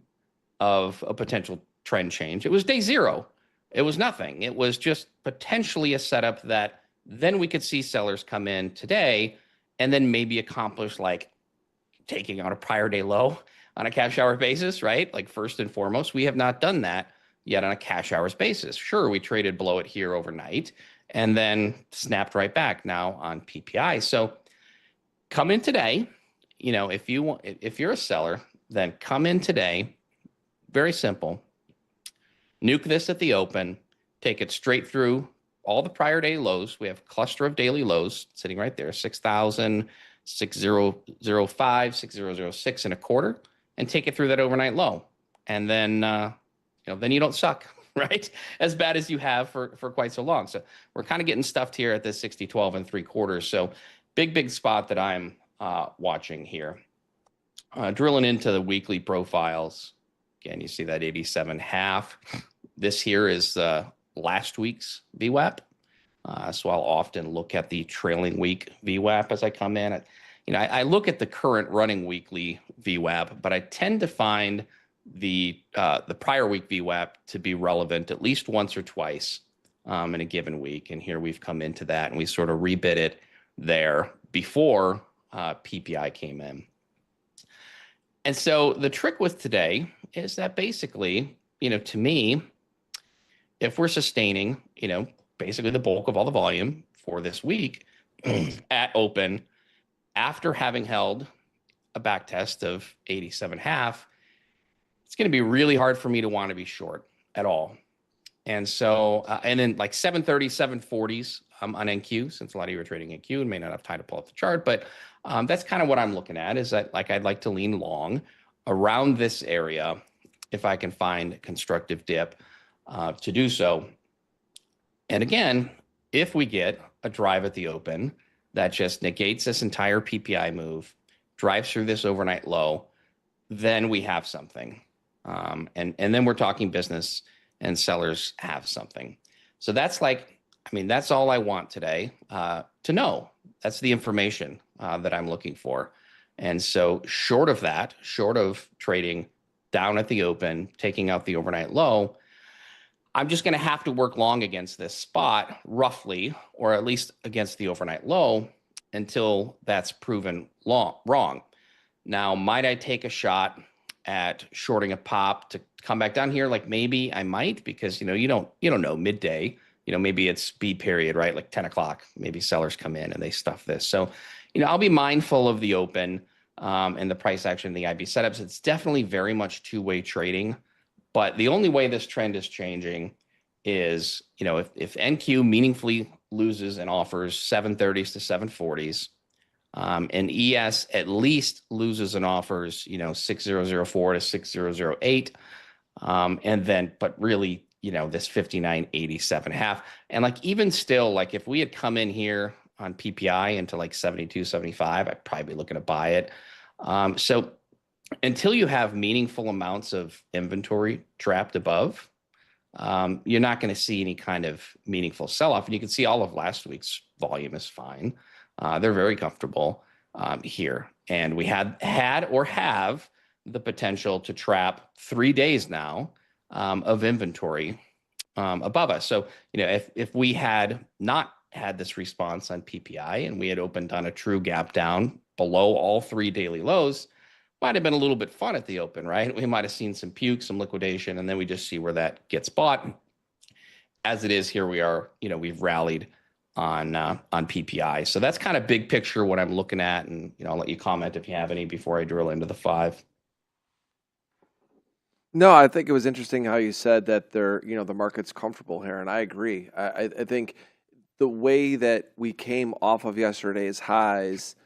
of a potential trend change. It was day zero. It was nothing. It was just potentially a setup that then we could see sellers come in today and then maybe accomplish like taking out a prior day low on a cash hour basis, right? Like first and foremost, we have not done that yet on a cash hours basis. Sure, we traded below it here overnight and then snapped right back now on PPI. So come in today, if you're a seller, then come in today. Very simple. Nuke this at the open, take it straight through all the prior day lows. We have a cluster of daily lows sitting right there, 6,000, 6005, 6006 and a quarter, and take it through that overnight low. And then, then you don't suck, right? As bad as you have for quite so long. So we're kind of getting stuffed here at this 6012 and 3/4. So big spot that I'm watching here. Drilling into the weekly profiles. Again, you see that 87.5. This here is last week's VWAP. So I'll often look at the trailing week VWAP as I come in. I look at the current running weekly VWAP, but I tend to find the prior week VWAP to be relevant at least once or twice in a given week. And here we've come into that and we sort of rebid it there before PPI came in. And so the trick with today is that basically, to me, if we're sustaining, basically the bulk of all the volume for this week at open, after having held a back test of 87.5, it's going to be really hard for me to want to be short at all. And so, and then like 730, 740s on NQ, since a lot of you are trading NQ and may not have time to pull up the chart, but that's kind of what I'm looking at is that like I'd like to lean long around this area if I can find a constructive dip to do so. And again, if we get a drive at the open that just negates this entire PPI move, drives through this overnight low, then we have something. And then we're talking business and sellers have something. So that's that's all I want today to know. That's the information that I'm looking for. And so short of that, short of trading down at the open, taking out the overnight low, I'm just going to have to work long against this spot roughly, or at least against the overnight low until that's proven wrong. Now, might I take a shot at shorting a pop to come back down here? Like maybe I might, because you don't know midday, maybe it's B period, right? Like 10 o'clock, maybe sellers come in and they stuff this. So, I'll be mindful of the open and the price action, the IB setups. It's definitely very much two-way trading, but the only way this trend is changing is, if NQ meaningfully loses and offers 730s to 740s, and ES at least loses and offers, 6004 to 6008. And then, but really, this 59.87.5. And like, even still, like if we had come in here on PPI into like 72.75, I'd probably be looking to buy it. So until you have meaningful amounts of inventory trapped above, you're not going to see any kind of meaningful sell-off. And you can see all of last week's volume is fine. They're very comfortable here. And we had or have the potential to trap 3 days now of inventory above us. So, if we had not had this response on PPI and we had opened on a true gap down below all 3 daily lows, might have been a little bit fun at the open, right? We might have seen some puke, some liquidation, and then we just see where that gets bought. As it is, here we are, we've rallied on PPI. So that's kind of big picture what I'm looking at. And, I'll let you comment if you have any before I drill into the 5. No, I think it was interesting how you said that the market's comfortable here, and I agree. I think the way that we came off of yesterday's highs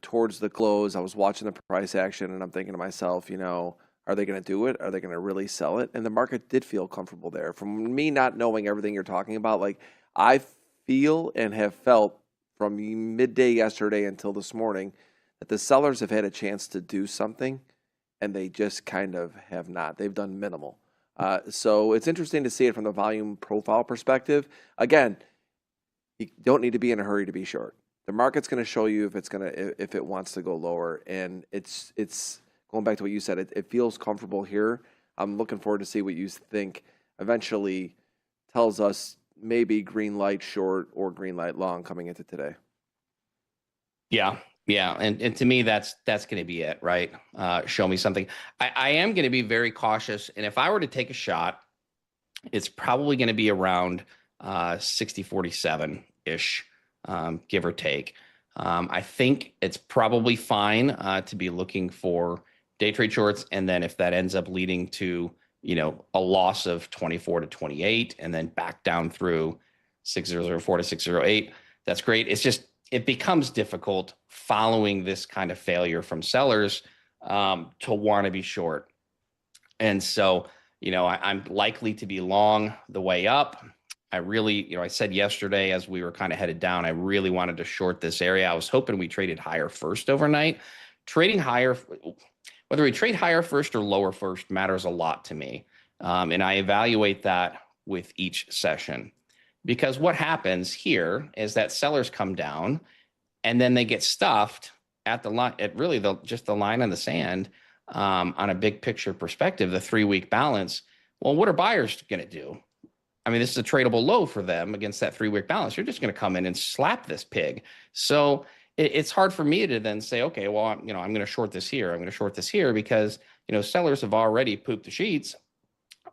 towards the close, I was watching the price action, and I'm thinking to myself, are they going to do it? Are they going to really sell it? And the market did feel comfortable there. From me not knowing everything you're talking about, like I feel and have felt from midday yesterday until this morning that the sellers have had a chance to do something, and they just kind of have not. They've done minimal. So it's interesting to see it from the volume profile perspective. Again, you don't need to be in a hurry to be short. The market's going to show you if it wants to go lower, and it's going back to what you said. It feels comfortable here. I'm looking forward to see what you think eventually tells us maybe green light short or green light long coming into today. Yeah. And to me, that's going to be it, right? Show me something. I am going to be very cautious. And if I were to take a shot, it's probably going to be around 60-47-ish, give or take. I think it's probably fine to be looking for day trade shorts. And then if that ends up leading to, a loss of 24 to 28 and then back down through 6004 to 608, that's great. It's just, it becomes difficult following this kind of failure from sellers to want to be short. And so, I'm likely to be long the way up. I really, I said yesterday as we were kind of headed down, I really wanted to short this area. I was hoping we traded higher first overnight. Trading higher, whether we trade higher first or lower first matters a lot to me. And I evaluate that with each session. Because what happens here is that sellers come down and then they get stuffed at the line, at really just the line in the sand on a big picture perspective, the 3-week balance. Well, what are buyers going to do? I mean, this is a tradable low for them against that 3-week balance. You're just going to come in and slap this pig. So it's hard for me to then say, okay, well, I'm going to short this here. I'm going to short this here because, sellers have already pooped the sheets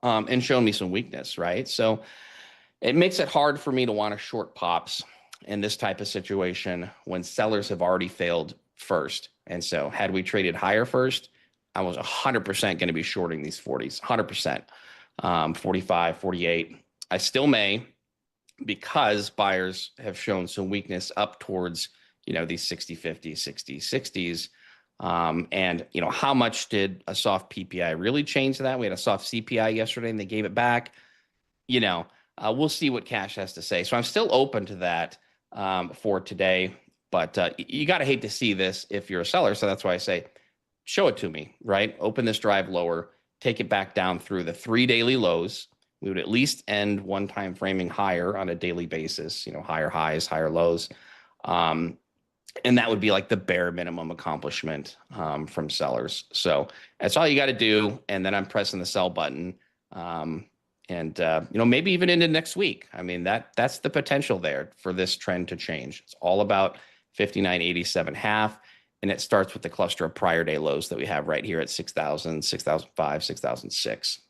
and shown me some weakness, right? So it makes it hard for me to want to short pops in this type of situation when sellers have already failed first. And so had we traded higher first, I was 100% going to be shorting these 40s, 100%, 45, 48. I still may, because buyers have shown some weakness up towards, these 60, 50, 60, 60s. And, how much did a soft PPI really change that? We had a soft CPI yesterday and they gave it back. We'll see what cash has to say. So I'm still open to that for today, but you got to hate to see this if you're a seller. So that's why I say, show it to me, right? Open this drive lower, take it back down through the 3 daily lows. We would at least end one time framing higher on a daily basis, higher highs, higher lows. And that would be like the bare minimum accomplishment from sellers. So that's all you got to do. And then I'm pressing the sell button. Maybe even into next week. I mean, that's the potential there for this trend to change. It's all about 59.87.5. And it starts with the cluster of prior day lows that we have right here at 6,000, 6,005, 6,006.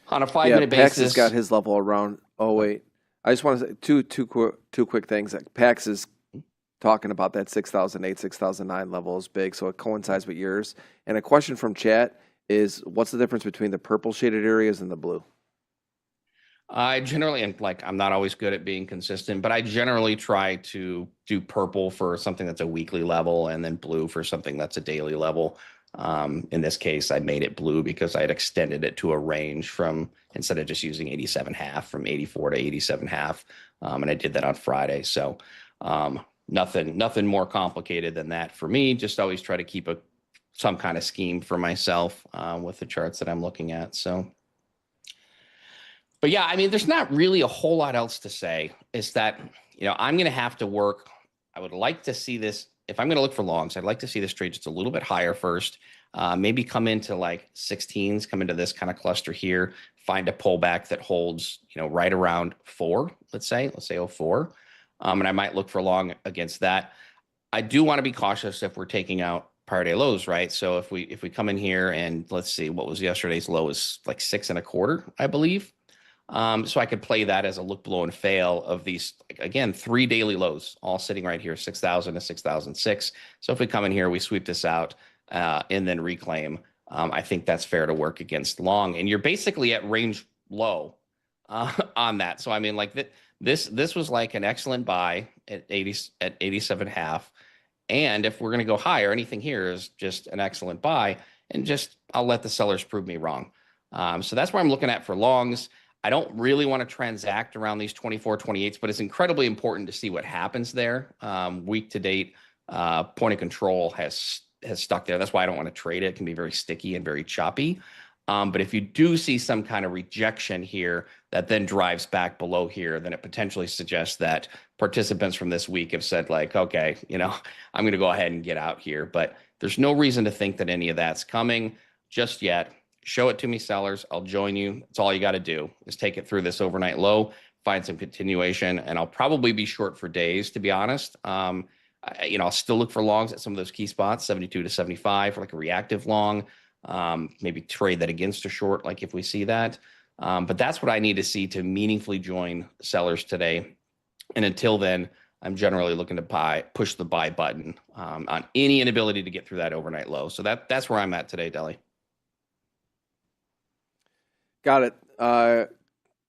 On a 5-minute basis. Pax has got his level around. Oh, wait. I just want to say two quick things. Pax is talking about that 6,008, 6,009 level is big, so it coincides with yours. And a question from chat is, what's the difference between the purple shaded areas and the blue? I generally, and I'm not always good at being consistent, but I generally try to do purple for something that's a weekly level and then blue for something that's a daily level. In this case, I made it blue because I had extended it to a range from, instead of just using 87.5, from 84 to 87.5. And I did that on Friday. So nothing more complicated than that for me. Just always try to keep some kind of scheme for myself with the charts that I'm looking at. So. But yeah, I mean, there's not really a whole lot else to say. Is that, I'm going to have to work. I would like to see this. If I'm going to look for longs, I'd like to see this trade just a little bit higher first. Maybe come into like 16s, come into this kind of cluster here, find a pullback that holds, right around 4, let's say 04. And I might look for long against that. I do want to be cautious if we're taking out prior day lows, right? So if we come in here and let's see, what was yesterday's low is like 6.25, I believe. So I could play that as a look below and fail of these, again, 3 daily lows, all sitting right here, 6,000 to 6,006. So if we come in here, we sweep this out and then reclaim I think that's fair to work against long, and you're basically at range low on that. So I mean, like this was like an excellent buy at 87.5. And if we're going to go higher, anything here is just an excellent buy. And just I'll let the sellers prove me wrong. So that's where I'm looking at for longs. I don't really want to transact around these 24, 28s, but it's incredibly important to see what happens there. Week to date, point of control has stuck there. That's why I don't want to trade it. It can be very sticky and very choppy. But if you do see some kind of rejection here that then drives back below here, then it potentially suggests that participants from this week have said like, okay, I'm going to go ahead and get out here. But there's no reason to think that any of that's coming just yet. Show it to me, sellers. I'll join you. That's all you got to do is take it through this overnight low, find some continuation, and I'll probably be short for days, to be honest. I'll still look for longs at some of those key spots, 72 to 75 for like a reactive long. Maybe trade that against a short, like if we see that. But that's what I need to see to meaningfully join sellers today. And until then, I'm generally looking to push the buy button on any inability to get through that overnight low. So that's where I'm at today, Deli. Got it.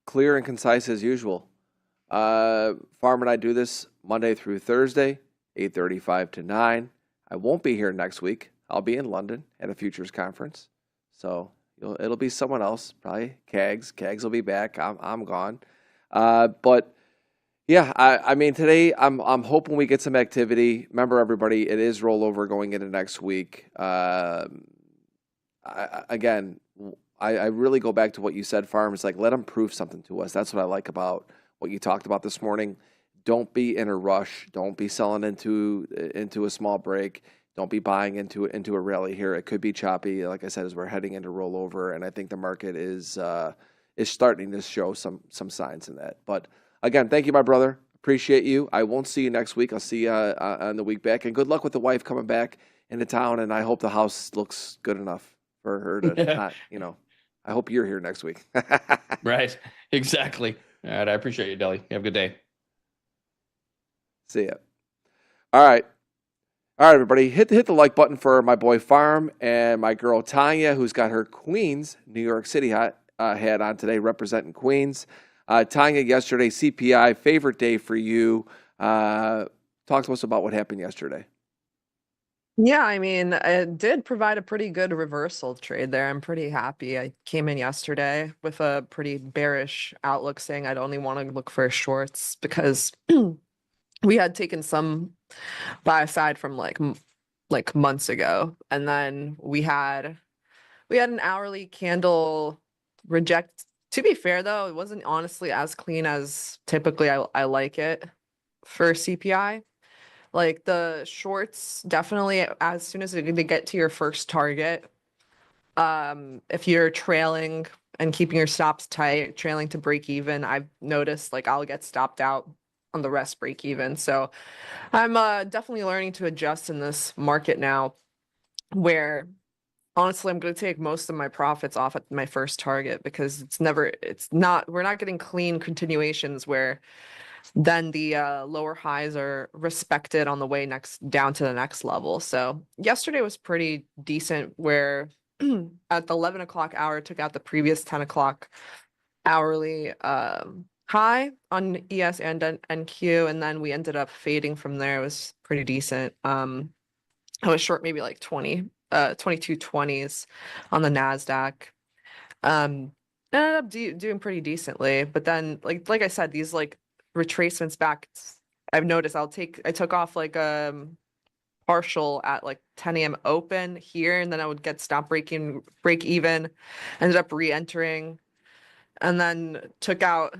Clear and concise as usual. Pharm and I do this Monday through Thursday, 8:35 to 9. I won't be here next week. I'll be in London at a futures conference. So it'll be someone else, probably Cags. Cags will be back. I'm gone. But yeah, I mean, today I'm hoping we get some activity. Remember, everybody, it is rollover going into next week. I really go back to what you said, Pharm. It's like, let them prove something to us. That's what I like about what you talked about this morning. Don't be in a rush. Don't be selling into a small break. Don't be buying into a rally here. It could be choppy, like I said, as we're heading into rollover, and I think the market is starting to show some signs in that. But again, thank you, my brother. Appreciate you. I won't see you next week. I'll see you on the week back, and good luck with the wife coming back into town. And I hope the house looks good enough for her to not, I hope you're here next week. Right. Exactly. All right. I appreciate you, Deli. Have a good day. See ya. All right, everybody. Hit the like button for my boy Pharm and my girl Tanya, who's got her Queens, New York City hat on today, representing Queens. Tanya, yesterday, CPI, favorite day for you. Talk to us about what happened yesterday. Yeah, I mean, it did provide a pretty good reversal trade there. I'm pretty happy. I came in yesterday with a pretty bearish outlook saying I'd only want to look for shorts because we had taken some buy side from like months ago, and then we had an hourly candle reject. To be fair though, it wasn't honestly as clean as typically I like it for CPI. Like the shorts, definitely as soon as they get to your first target, if you're trailing and keeping your stops tight, trailing to break even, I've noticed like I'll get stopped out on the rest break even. So I'm definitely learning to adjust in this market now, where honestly I'm going to take most of my profits off at my first target, because we're not getting clean continuations where then the lower highs are respected on the way down to the next level. So yesterday was pretty decent, where at the 11 o'clock hour took out the previous 10 o'clock hourly high on ES and NQ, and then we ended up fading from there. It was pretty decent. I was short maybe like 2220s on the NASDAQ. Ended up doing pretty decently, but then like I said, these like retracements back, I've noticed I took off like partial at like 10 a.m. open here, and then I would get break even, ended up re-entering, and then took a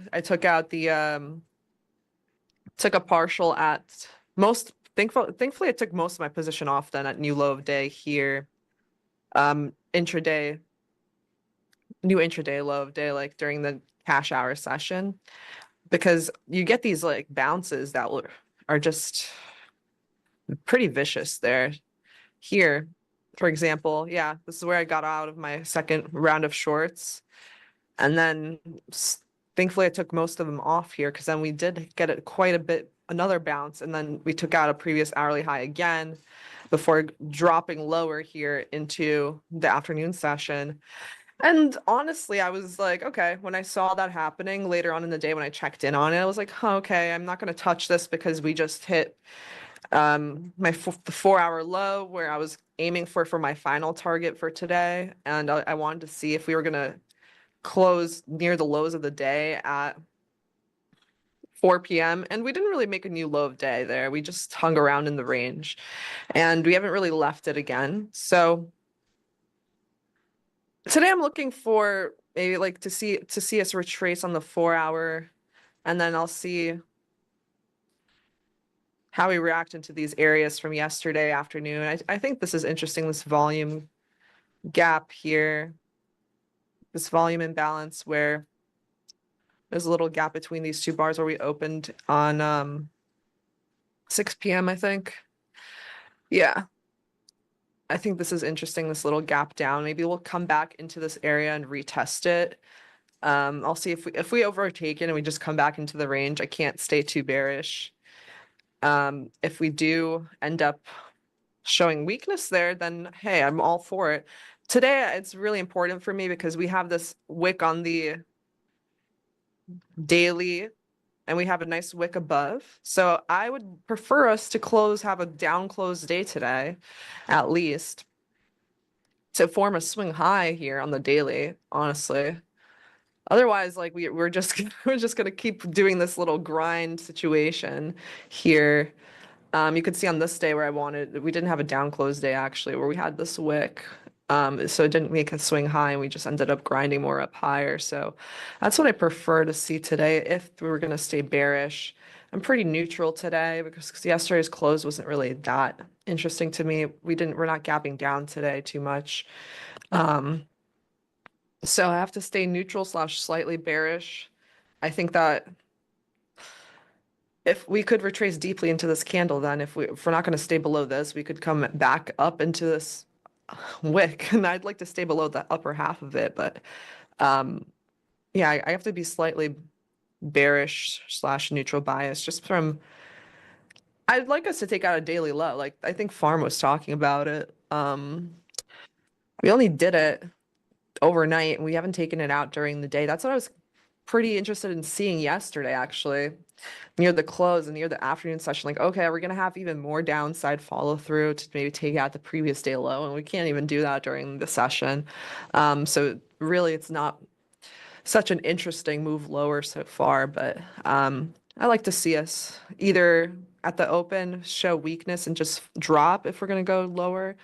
partial at most. Thankfully I took most of my position off then at new low of day here, new intraday low of day, like during the cash hour session, because you get these like bounces that are just pretty vicious there. Here, for example, yeah, this is where I got out of my second round of shorts, and then thankfully I took most of them off here, because then we did get quite a bit, another bounce, and then we took out a previous hourly high again, before dropping lower here into the afternoon session. And honestly, I was like, okay, when I saw that happening later on in the day when I checked in on it, I was like, huh, okay, I'm not going to touch this because we just hit the 4-hour low where I was aiming for my final target for today. And I wanted to see if we were going to close near the lows of the day at 4 p.m. And we didn't really make a new low of day there. We just hung around in the range and we haven't really left it again. So today I'm looking for maybe like to see us retrace on the 4-hour, and then I'll see how we react into these areas from yesterday afternoon. I think this is interesting, this volume gap here, this volume imbalance where there's a little gap between these two bars where we opened on 6 p.m. I think. Yeah. I think this is interesting, this little gap down. Maybe we'll come back into this area and retest it. I'll see if we overtake it and we just come back into the range. I can't stay too bearish. If we do end up showing weakness there, then hey, I'm all for it. Today, it's really important for me because we have this wick on the daily and we have a nice wick above. So I would prefer us to have a down close day today, at least, to form a swing high here on the daily, honestly. Otherwise, like we're just gonna keep doing this little grind situation here. You could see on this day where we didn't have a down close day actually, where we had this wick. So it didn't make a swing high and we just ended up grinding more up higher. So that's what I prefer to see today if we were going to stay bearish. I'm pretty neutral today because yesterday's close wasn't really that interesting to me. We're not gapping down today too much. So I have to stay neutral / slightly bearish. I think that if we could retrace deeply into this candle, then if we're not going to stay below this, we could come back up into this wick, and I'd like to stay below the upper half of it. But yeah, I have to be slightly bearish / neutral bias just from. I'd like us to take out a daily low. Like I think Pharm was talking about it. We only did it overnight and we haven't taken it out during the day. That's what I was pretty interested in seeing yesterday, actually, near the close and near the afternoon session. Like, okay, we're gonna have even more downside follow through to maybe take out the previous day low, and we can't even do that during the session. So really, it's not such an interesting move lower so far, but I like to see us either at the open show weakness and just drop if we're gonna go lower,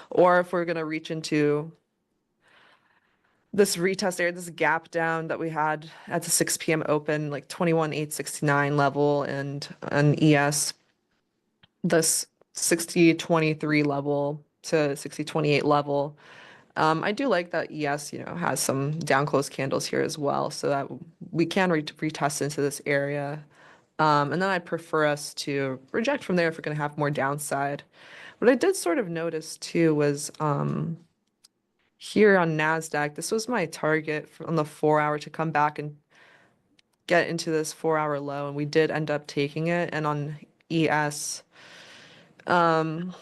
or if we're gonna reach into this retest area, this gap down that we had at the 6 p.m. open, like 21,869 level, and an ES, this 60.23 level to 60.28 level. I do like that ES, has some down close candles here as well, so that we can retest into this area. And then I'd prefer us to reject from there if we're going to have more downside. What I did sort of notice too was here on NASDAQ, this was my target on the 4-hour to come back and get into this 4-hour low, and we did end up taking it. And on ES, let's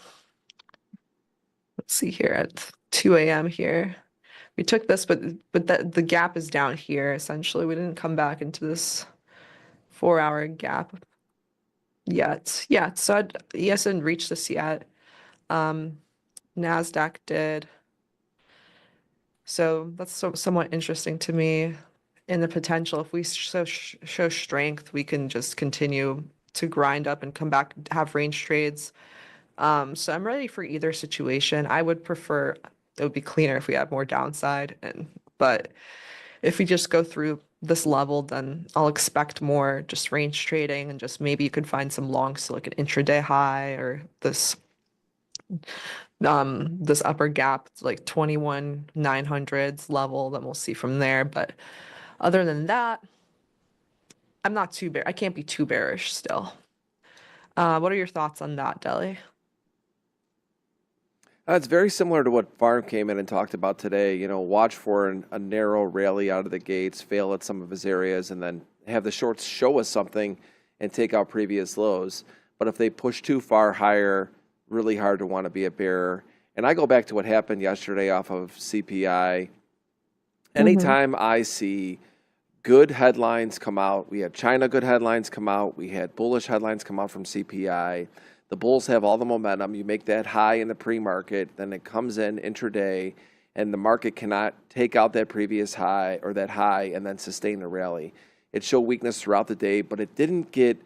see here at 2 a.m. here, we took this, but the gap is down here. Essentially, we didn't come back into this 4-hour gap yet. Yeah, so ES didn't reach this yet. NASDAQ did. So that's somewhat interesting to me in the potential. If we show strength, we can just continue to grind up and come back, have range trades. So I'm ready for either situation. I would prefer, it would be cleaner if we had more downside, but if we just go through this level, then I'll expect more just range trading, and just maybe you could find some longs to like an intraday high, or this upper gap, like 21,900s level, then we'll see from there. But other than that, I'm not too I can't be too bearish still. What are your thoughts on that, Deli? It's very similar to what Pharm came in and talked about today. Watch for a narrow rally out of the gates, fail at some of his areas, and then have the shorts show us something and take out previous lows. But if they push too far higher, really hard to want to be a bear. And I go back to what happened yesterday off of CPI. Anytime I see good headlines come out, we had China good headlines come out, we had bullish headlines come out from CPI. The bulls have all the momentum. You make that high in the pre-market, then it comes in intraday, and the market cannot take out that previous high or that high and then sustain the rally. It showed weakness throughout the day, but it didn't get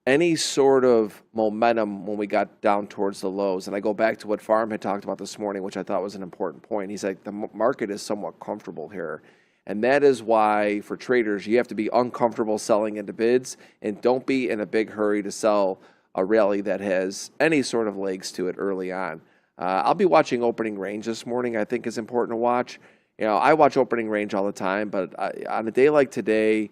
any sort of momentum when we got down towards the lows. And I go back to what Pharm had talked about this morning, which I thought was an important point. He's like, the market is somewhat comfortable here. And that is why, for traders, you have to be uncomfortable selling into bids and don't be in a big hurry to sell a rally that has any sort of legs to it early on. I'll be watching opening range this morning. I think is important to watch. You know, I watch opening range all the time, but on a day like today,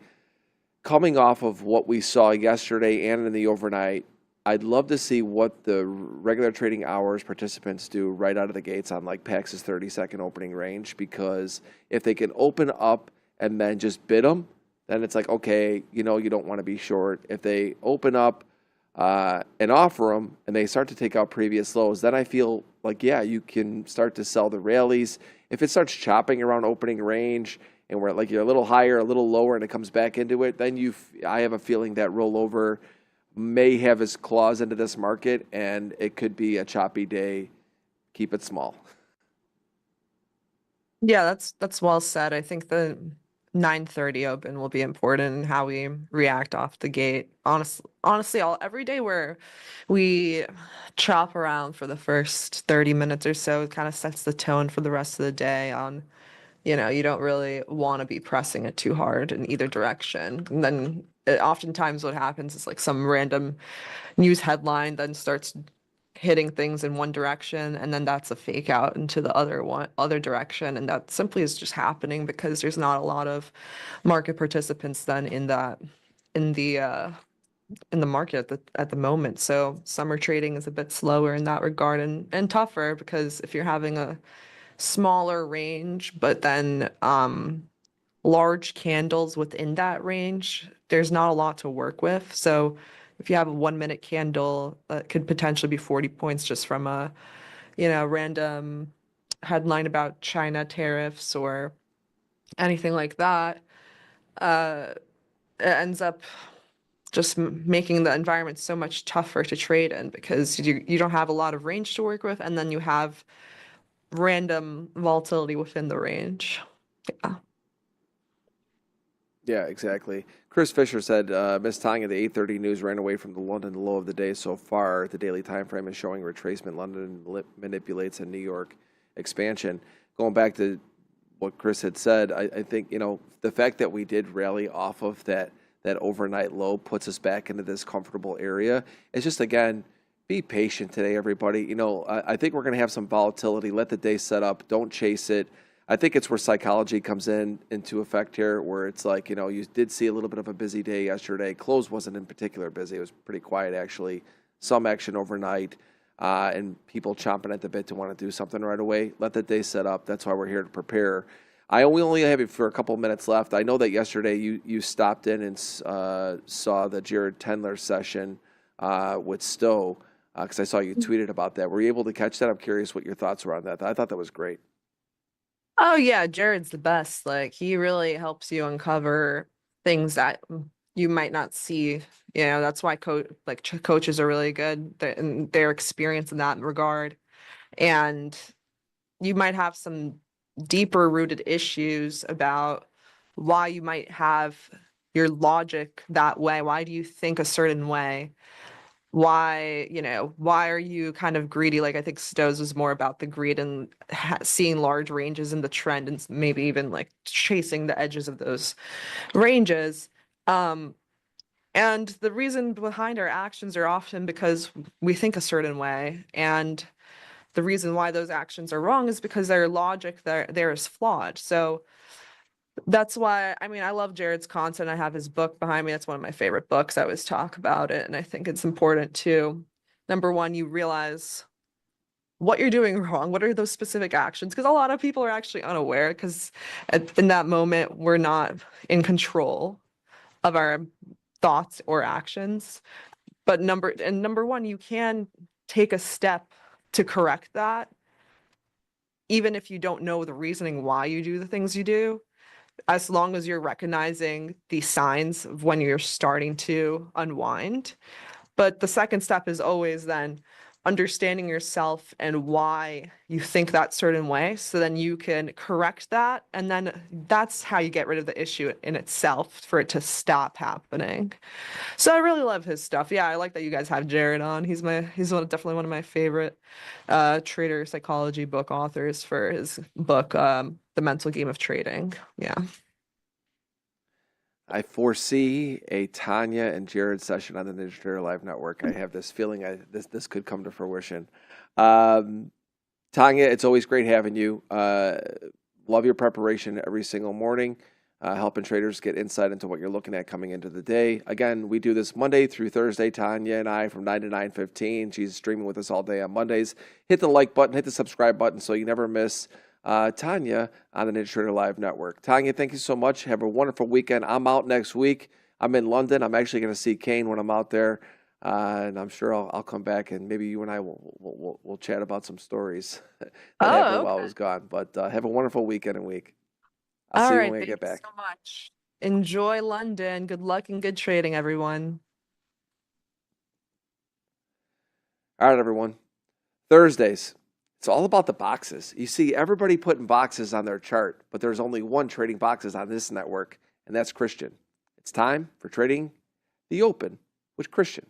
coming off of what we saw yesterday and in the overnight, I'd love to see what the regular trading hours participants do right out of the gates on like PAX's 30-second opening range, because if they can open up and then just bid them, then it's like, okay, you know, you don't want to be short. If they open up and offer them and they start to take out previous lows, then I feel like, yeah, you can start to sell the rallies. If it starts chopping around opening range and we're like you're a little higher, a little lower, and it comes back into it, then I have a feeling that rollover may have his claws into this market, and it could be a choppy day. Keep it small. Yeah, that's well said. I think the 9:30 open will be important in how we react off the gate. Honestly, every day where we chop around for the first 30 minutes or so, it kind of sets the tone for the rest of the day on, you know, you don't really want to be pressing it too hard in either direction. And then oftentimes what happens is like some random news headline then starts hitting things in one direction, and then that's a fake out into the other direction, and that simply is just happening because there's not a lot of market participants then in the market at the moment. So summer trading is a bit slower in that regard, and tougher, because if you're having a smaller range but then large candles within that range, there's not a lot to work with. So if you have a 1 minute candle that could potentially be 40 points just from a, you know, random headline about China tariffs or anything like that, it ends up just making the environment so much tougher to trade in, because you don't have a lot of range to work with, and then you have random volatility within the range. Yeah. Yeah, exactly. Chris Fisher said, Ms. Tanya, the 8:30 news ran away from the London low of the day so far. The daily time frame is showing retracement. London manipulates a New York expansion. Going back to what Chris had said, I think, you know, the fact that we did rally off of that overnight low puts us back into this comfortable area. It's just, again, be patient today, everybody. You know, I think we're going to have some volatility. Let the day set up. Don't chase it. I think it's where psychology comes into effect here, where it's like, you know, you did see a little bit of a busy day yesterday. Close wasn't in particular busy. It was pretty quiet, actually. Some action overnight, and people chomping at the bit to want to do something right away. Let the day set up. That's why we're here to prepare. We only have it for a couple minutes left. I know that yesterday you stopped in and saw the Jared Tendler session with Stowe, because I saw you tweeted about that. Were you able to catch that? I'm curious what your thoughts were on that. I thought that was great. Oh yeah, Jared's the best. Like, he really helps you uncover things that you might not see. You know, that's why coaches are really good and their experience in that regard. And you might have some deeper rooted issues about why you might have your logic that way. Why do you think a certain way? Why are you kind of greedy? Like, I think Stowe's was more about the greed and seeing large ranges in the trend, and maybe even like chasing the edges of those ranges. And the reason behind our actions are often because we think a certain way, and the reason why those actions are wrong is because their logic there is flawed. So that's why, I mean, I love Jared's content. I have his book behind me. That's one of my favorite books. I always talk about it. And I think it's important to, number one, you realize what you're doing wrong. What are those specific actions? Because a lot of people are actually unaware, because in that moment, we're not in control of our thoughts or actions. But number one, you can take a step to correct that, even if you don't know the reasoning why you do the things you do, as long as you're recognizing the signs of when you're starting to unwind. But the second step is always then understanding yourself and why you think that certain way. So then you can correct that. And then that's how you get rid of the issue in itself for it to stop happening. So I really love his stuff. Yeah, I like that you guys have Jared on. He's definitely one of my favorite trader psychology book authors for his book, The Mental Game of Trading. Yeah. I foresee a Tanya and Jared session on the NinjaTrader Live Network. I have this feeling this could come to fruition. Tanya, it's always great having you. Love your preparation every single morning, helping traders get insight into what you're looking at coming into the day. Again, we do this Monday through Thursday, Tanya and I, from 9 to 9:15. She's streaming with us all day on Mondays. Hit the like button, hit the subscribe button so you never miss Tanya on the NinjaTrader Live Network. Tanya, thank you so much. Have a wonderful weekend. I'm out next week. I'm in London. I'm actually going to see Kane when I'm out there, and I'm sure I'll come back and maybe you and I will chat about some stories that happened while I was gone. But have a wonderful weekend and week. I'll see you when we get back. Thank you so much. Enjoy London. Good luck and good trading, everyone. All right, everyone. Thursdays. It's all about the boxes. You see everybody putting boxes on their chart, but there's only one trading boxes on this network, and that's Christian. It's time for Trading the Open with Christian.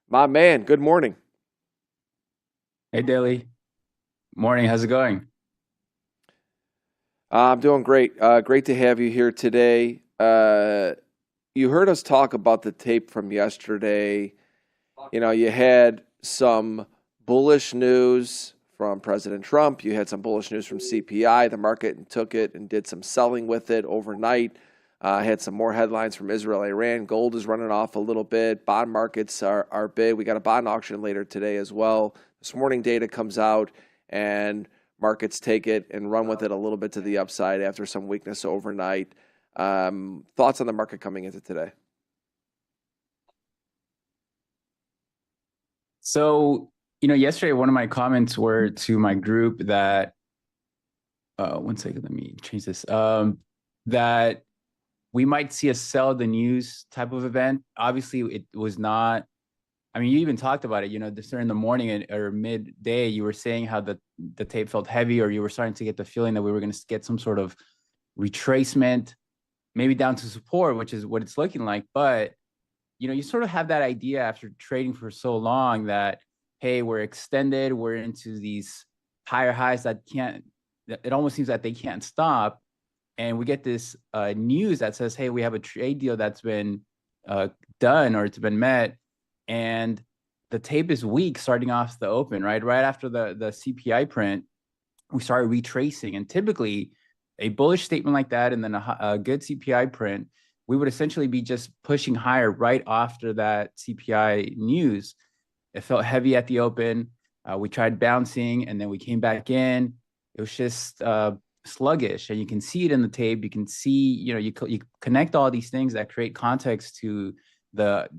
My man, good morning. Hey, Daily. Morning. How's it going? I'm doing great. Great to have you here today. You heard us talk about the tape from yesterday. You know, you had some bullish news from President Trump. You had some bullish news from CPI. The market took it and did some selling with it overnight. Had some more headlines from Israel, Iran. Gold is running off a little bit. Bond markets are big. We got a bond auction later today as well. This morning data comes out and markets take it and run with it a little bit to the upside after some weakness overnight. Thoughts on the market coming into today? So, yesterday, one of my comments were to my group that, one second, let me change this, that we might see a sell the news type of event. Obviously, it was not, you even talked about it, this during the morning or midday, you were saying how the tape felt heavy, or you were starting to get the feeling that we were going to get some sort of retracement, maybe down to support, which is what it's looking like. But, you sort of have that idea after trading for so long that, hey, we're extended, we're into these higher highs that it almost seems that they can't stop. And we get this news that says, hey, we have a trade deal that's been done or it's been met. And the tape is weak starting off the open, right? Right after the CPI print, we started retracing. And typically, a bullish statement like that and then a good CPI print, we would essentially be just pushing higher right after that CPI news. It felt heavy at the open. We tried bouncing and then we came back in. It was just sluggish, and you can see it in the tape. You can see, you connect all these things that create context to the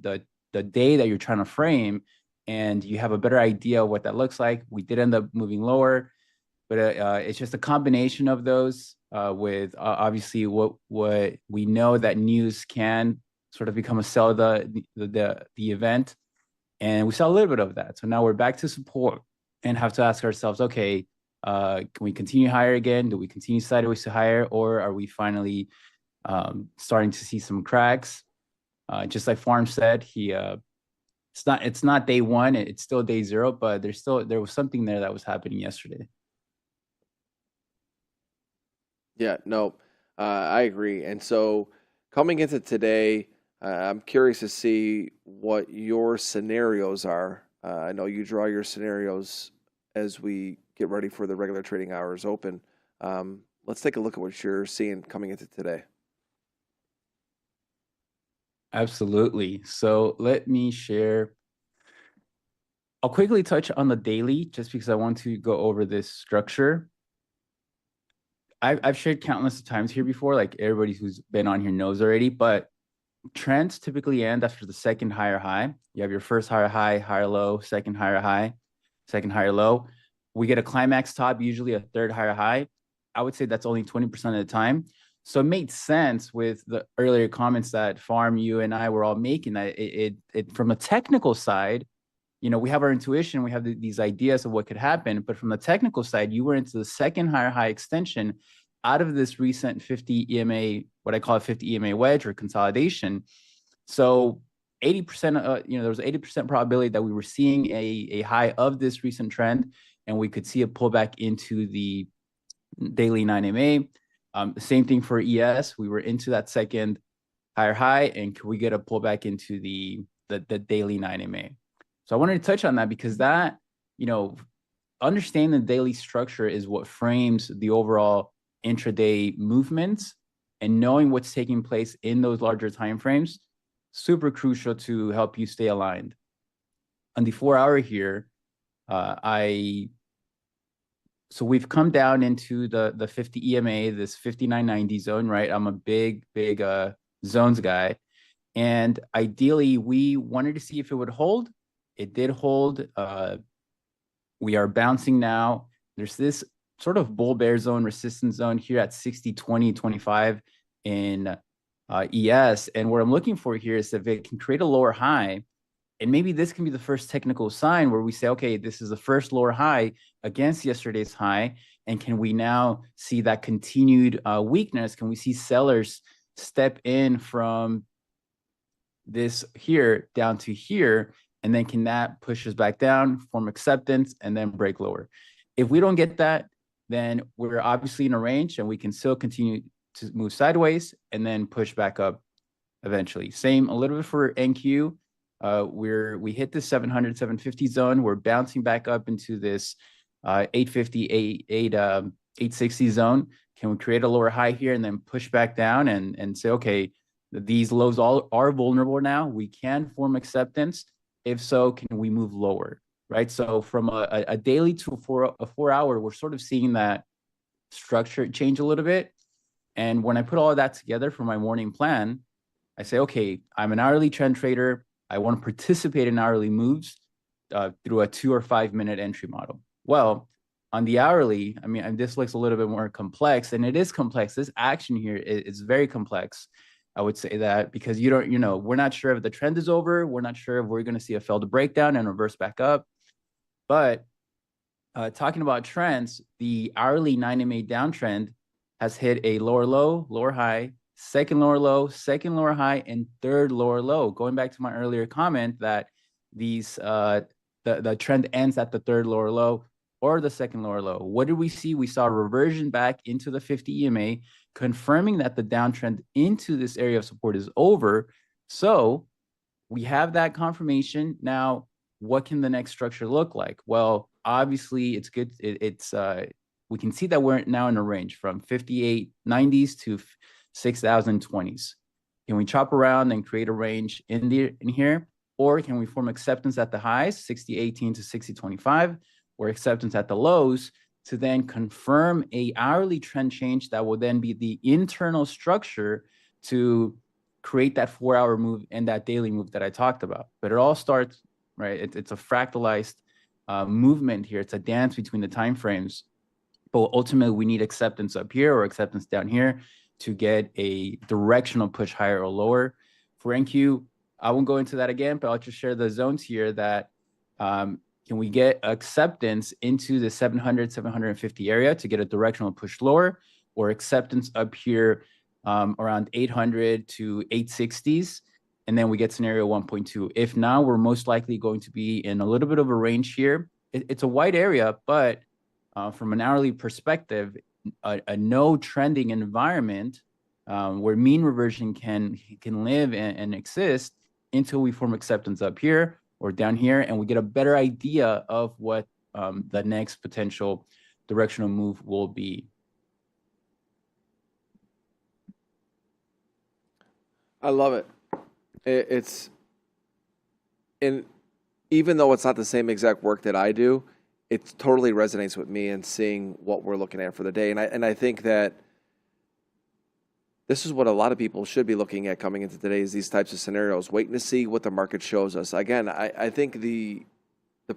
day that you're trying to frame, and you have a better idea of what that looks like. We did end up moving lower, but it's just a combination of those with obviously what we know that news can sort of become a sell the event, and we saw a little bit of that. So now we're back to support and have to ask ourselves, okay, can we continue higher again? Do we continue sideways to higher, or are we finally starting to see some cracks? Just like Pharm said, it's not day one, it's still day zero, but there was something there that was happening yesterday. Yeah, no, I agree. And so coming into today, I'm curious to see what your scenarios are. I know you draw your scenarios as we get ready for the regular trading hours open. Let's take a look at what you're seeing coming into today. Absolutely. So let me share. I'll quickly touch on the daily just because I want to go over this structure. I've shared countless times here before, like everybody who's been on here knows already, but trends typically end after the second higher high. You have your first higher high, higher low, second higher high, second higher low. We get a climax top, usually a third higher high. I would say that's only 20% of the time. So it made sense with the earlier comments that Pharm, you and I were all making, that it from a technical side, you know, we have our intuition, we have these ideas of what could happen, but from the technical side, you were into the second higher high extension out of this recent 50 EMA, what I call a 50 EMA wedge or consolidation. So 80%, you know, there was 80% probability that we were seeing a high of this recent trend, and we could see a pullback into the daily 9MA. The same thing for ES. We were into that second higher high, and could we get a pullback into the daily 9MA? So I wanted to touch on that because that, you know, understanding the daily structure is what frames the overall intraday movements, and knowing what's taking place in those larger timeframes, super crucial to help you stay aligned. On the 4-hour here, so we've come down into the 50 EMA, this 59.90 zone, right? I'm a big zones guy. And ideally, we wanted to see if it would hold. It did hold. We are bouncing now. There's this sort of bull bear zone, resistance zone here at 60, 20, 25 in ES. And what I'm looking for here is if it can create a lower high, and maybe this can be the first technical sign where we say, okay, this is the first lower high against yesterday's high. And can we now see that continued weakness? Can we see sellers step in from this here down to here? And then can that push us back down, form acceptance, and then break lower? If we don't get that, then we're obviously in a range and we can still continue to move sideways and then push back up eventually. Same a little bit for NQ. We hit the 700, 750 zone. We're bouncing back up into this 850, 860 zone. Can we create a lower high here and then push back down and say, okay, these lows all are vulnerable now. We can form acceptance. If so, can we move lower, right? So from a daily to a 4-hour, we're sort of seeing that structure change a little bit. And when I put all of that together for my morning plan, I say, okay, I'm an hourly trend trader. I want to participate in hourly moves through a 2 or 5 minute entry model. Well, on the hourly, I mean, and this looks a little bit more complex, and it is complex. This action here is very complex. I would say that because we're not sure if the trend is over. We're not sure if we're going to see a failed breakdown and reverse back up. But talking about trends, the hourly 9MA downtrend has hit a lower low, lower high, second lower low, second lower high, and third lower low. Going back to my earlier comment that these the trend ends at the third lower low or the second lower low. What did we see? We saw a reversion back into the 50 EMA, confirming that the downtrend into this area of support is over. So we have that confirmation. Now, what can the next structure look like? Well, obviously, it's good. We can see that we're now in a range from 58.90s to 6,020s. Can we chop around and create a range in here? Or can we form acceptance at the highs, 60.18 to 60.25, or acceptance at the lows to then confirm a hourly trend change that will then be the internal structure to create that 4-hour move and that daily move that I talked about. But it all starts, right? It's a fractalized movement here. It's a dance between the time frames. But ultimately, we need acceptance up here or acceptance down here to get a directional push higher or lower. For NQ, I won't go into that again, but I'll just share the zones here that can we get acceptance into the 700, 750 area to get a directional push lower, or acceptance up here around 800 to 860s, and then we get scenario 1.2. If not, we're most likely going to be in a little bit of a range here. It's a wide area, but from an hourly perspective, a no trending environment where mean reversion can live and exist until we form acceptance up here or down here, and we get a better idea of what the next potential directional move will be. I love it. It's, and even though it's not the same exact work that I do, it totally resonates with me and seeing what we're looking at for the day. And I think that this is what a lot of people should be looking at coming into today, is these types of scenarios, waiting to see what the market shows us. Again, I think the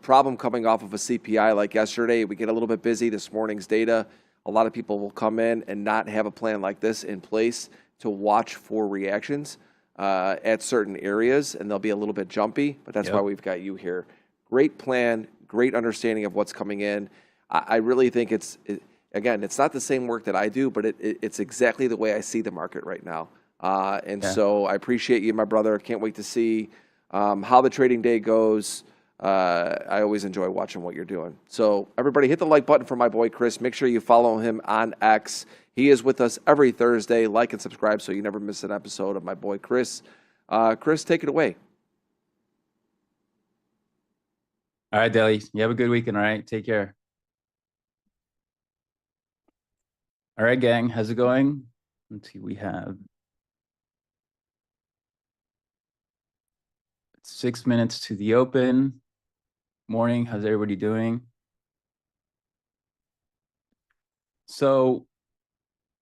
problem coming off of a CPI like yesterday, we get a little bit busy. This morning's data, a lot of people will come in and not have a plan like this in place to watch for reactions at certain areas, and they'll be a little bit jumpy, but that's why we've got you here. Great plan, great understanding of what's coming in. I really think again, it's not the same work that I do, but it's exactly the way I see the market right now. So I appreciate you, my brother. Can't wait to see how the trading day goes. I always enjoy watching what you're doing. So everybody hit the like button for my boy Chris. Make sure you follow him on X. He is with us every Thursday. Like and subscribe so you never miss an episode of my boy Chris. Chris, take it away. All right, Deli. You have a good weekend, all right? Take care. All right, gang. How's it going? Let's see. We have 6 minutes to the open. Morning. How's everybody doing? So,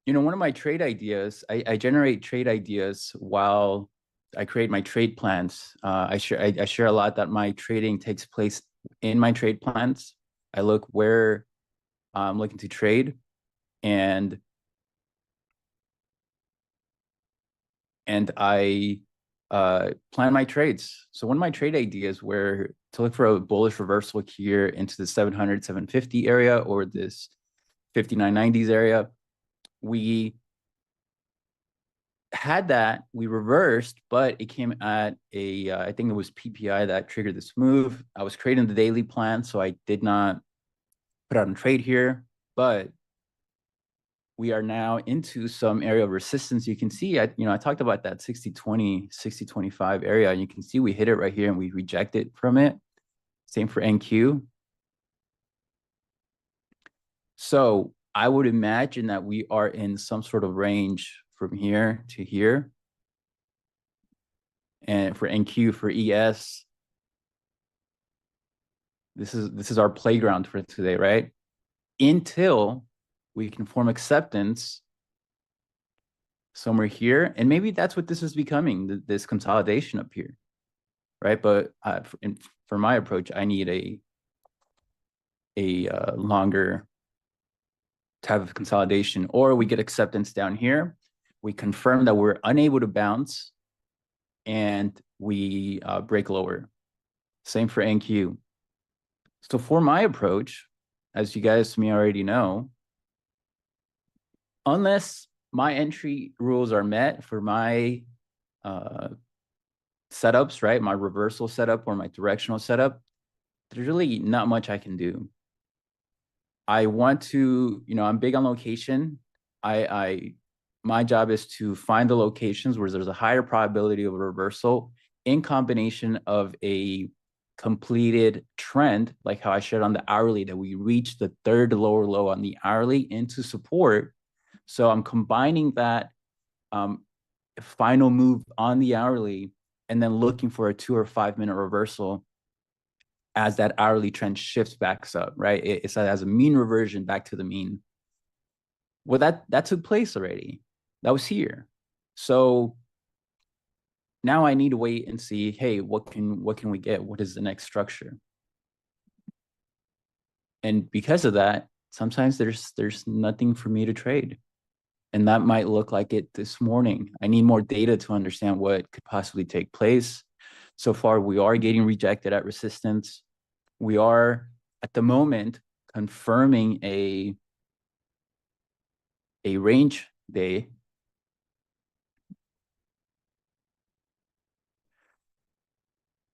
one of my trade ideas, I generate trade ideas while I create my trade plans. I share a lot that my trading takes place in my trade plans. I look where I'm looking to trade, and I plan my trades. So one of my trade ideas were to look for a bullish reversal here into the 700, 750 area, or this 59.90s area. We had that, we reversed, but it came at I think it was PPI that triggered this move. I was creating the daily plan, so I did not put out a trade here, but we are now into some area of resistance. You can see, I talked about that 60-20, 60-25 area, and you can see we hit it right here and we rejected from it. Same for NQ. So I would imagine that we are in some sort of range from here to here. And for NQ, for ES, this is our playground for today, right? Until we can form acceptance somewhere here. And maybe that's what this is becoming, this consolidation up here, right? But for my approach, I need a longer type of consolidation, or we get acceptance down here. We confirm that we're unable to bounce, and we break lower. Same for NQ. So for my approach, as you guys may already know, unless my entry rules are met for my setups, right? My reversal setup or my directional setup, there's really not much I can do. I want to, I'm big on location. My job is to find the locations where there's a higher probability of a reversal in combination of a completed trend, like how I shared on the hourly, that we reach the third lower low on the hourly into support. So I'm combining that final move on the hourly and then looking for a 2 or 5 minute reversal as that hourly trend shifts back up, right? It's as a mean reversion back to the mean. Well, that took place already. That was here. So now I need to wait and see, hey, what can we get? What is the next structure? And because of that, sometimes there's nothing for me to trade. And that might look like it this morning. I need more data to understand what could possibly take place. So far, we are getting rejected at resistance. We are, at the moment, confirming a range day.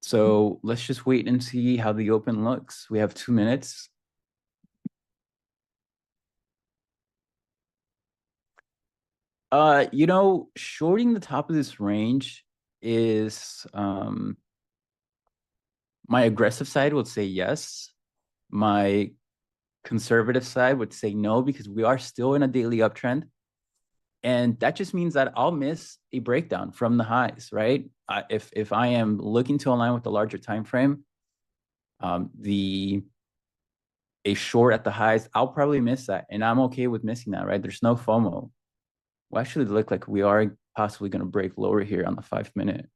So let's just wait and see how the open looks. We have 2 minutes. Shorting the top of this range is my aggressive side would say yes. My conservative side would say no, because we are still in a daily uptrend. And that just means that I'll miss a breakdown from the highs, right? If I am looking to align with the larger time frame, the a short at the highs, I'll probably miss that. And I'm okay with missing that, right? There's no FOMO. Well, actually look like we are possibly going to break lower here on the 5-minute.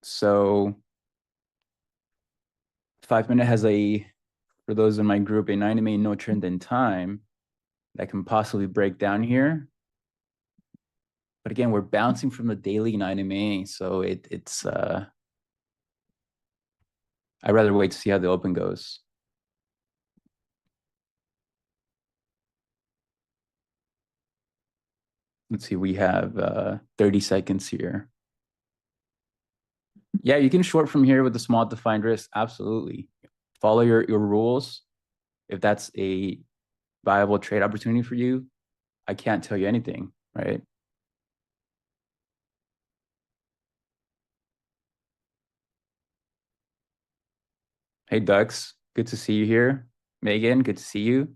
So 5-minute has for those in my group, a 9-MA no trend in time that can possibly break down here. But again, we're bouncing from the daily 9-MA, so it's I'd rather wait to see how the open goes. Let's see, we have 30 seconds here. Yeah, you can short from here with a small defined risk. Absolutely. Follow your rules. If that's a viable trade opportunity for you, I can't tell you anything, right? Hey, Ducks, good to see you here. Megan, good to see you.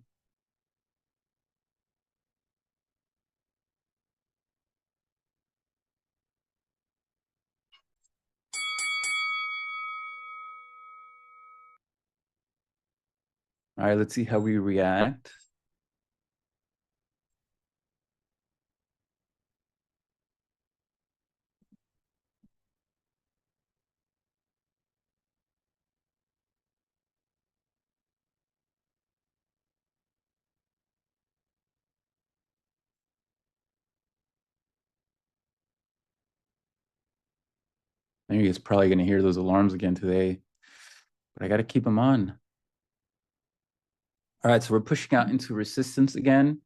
All right, let's see how we react. I think he's probably going to hear those alarms again today, but I got to keep them on. All right, so we're pushing out into resistance again.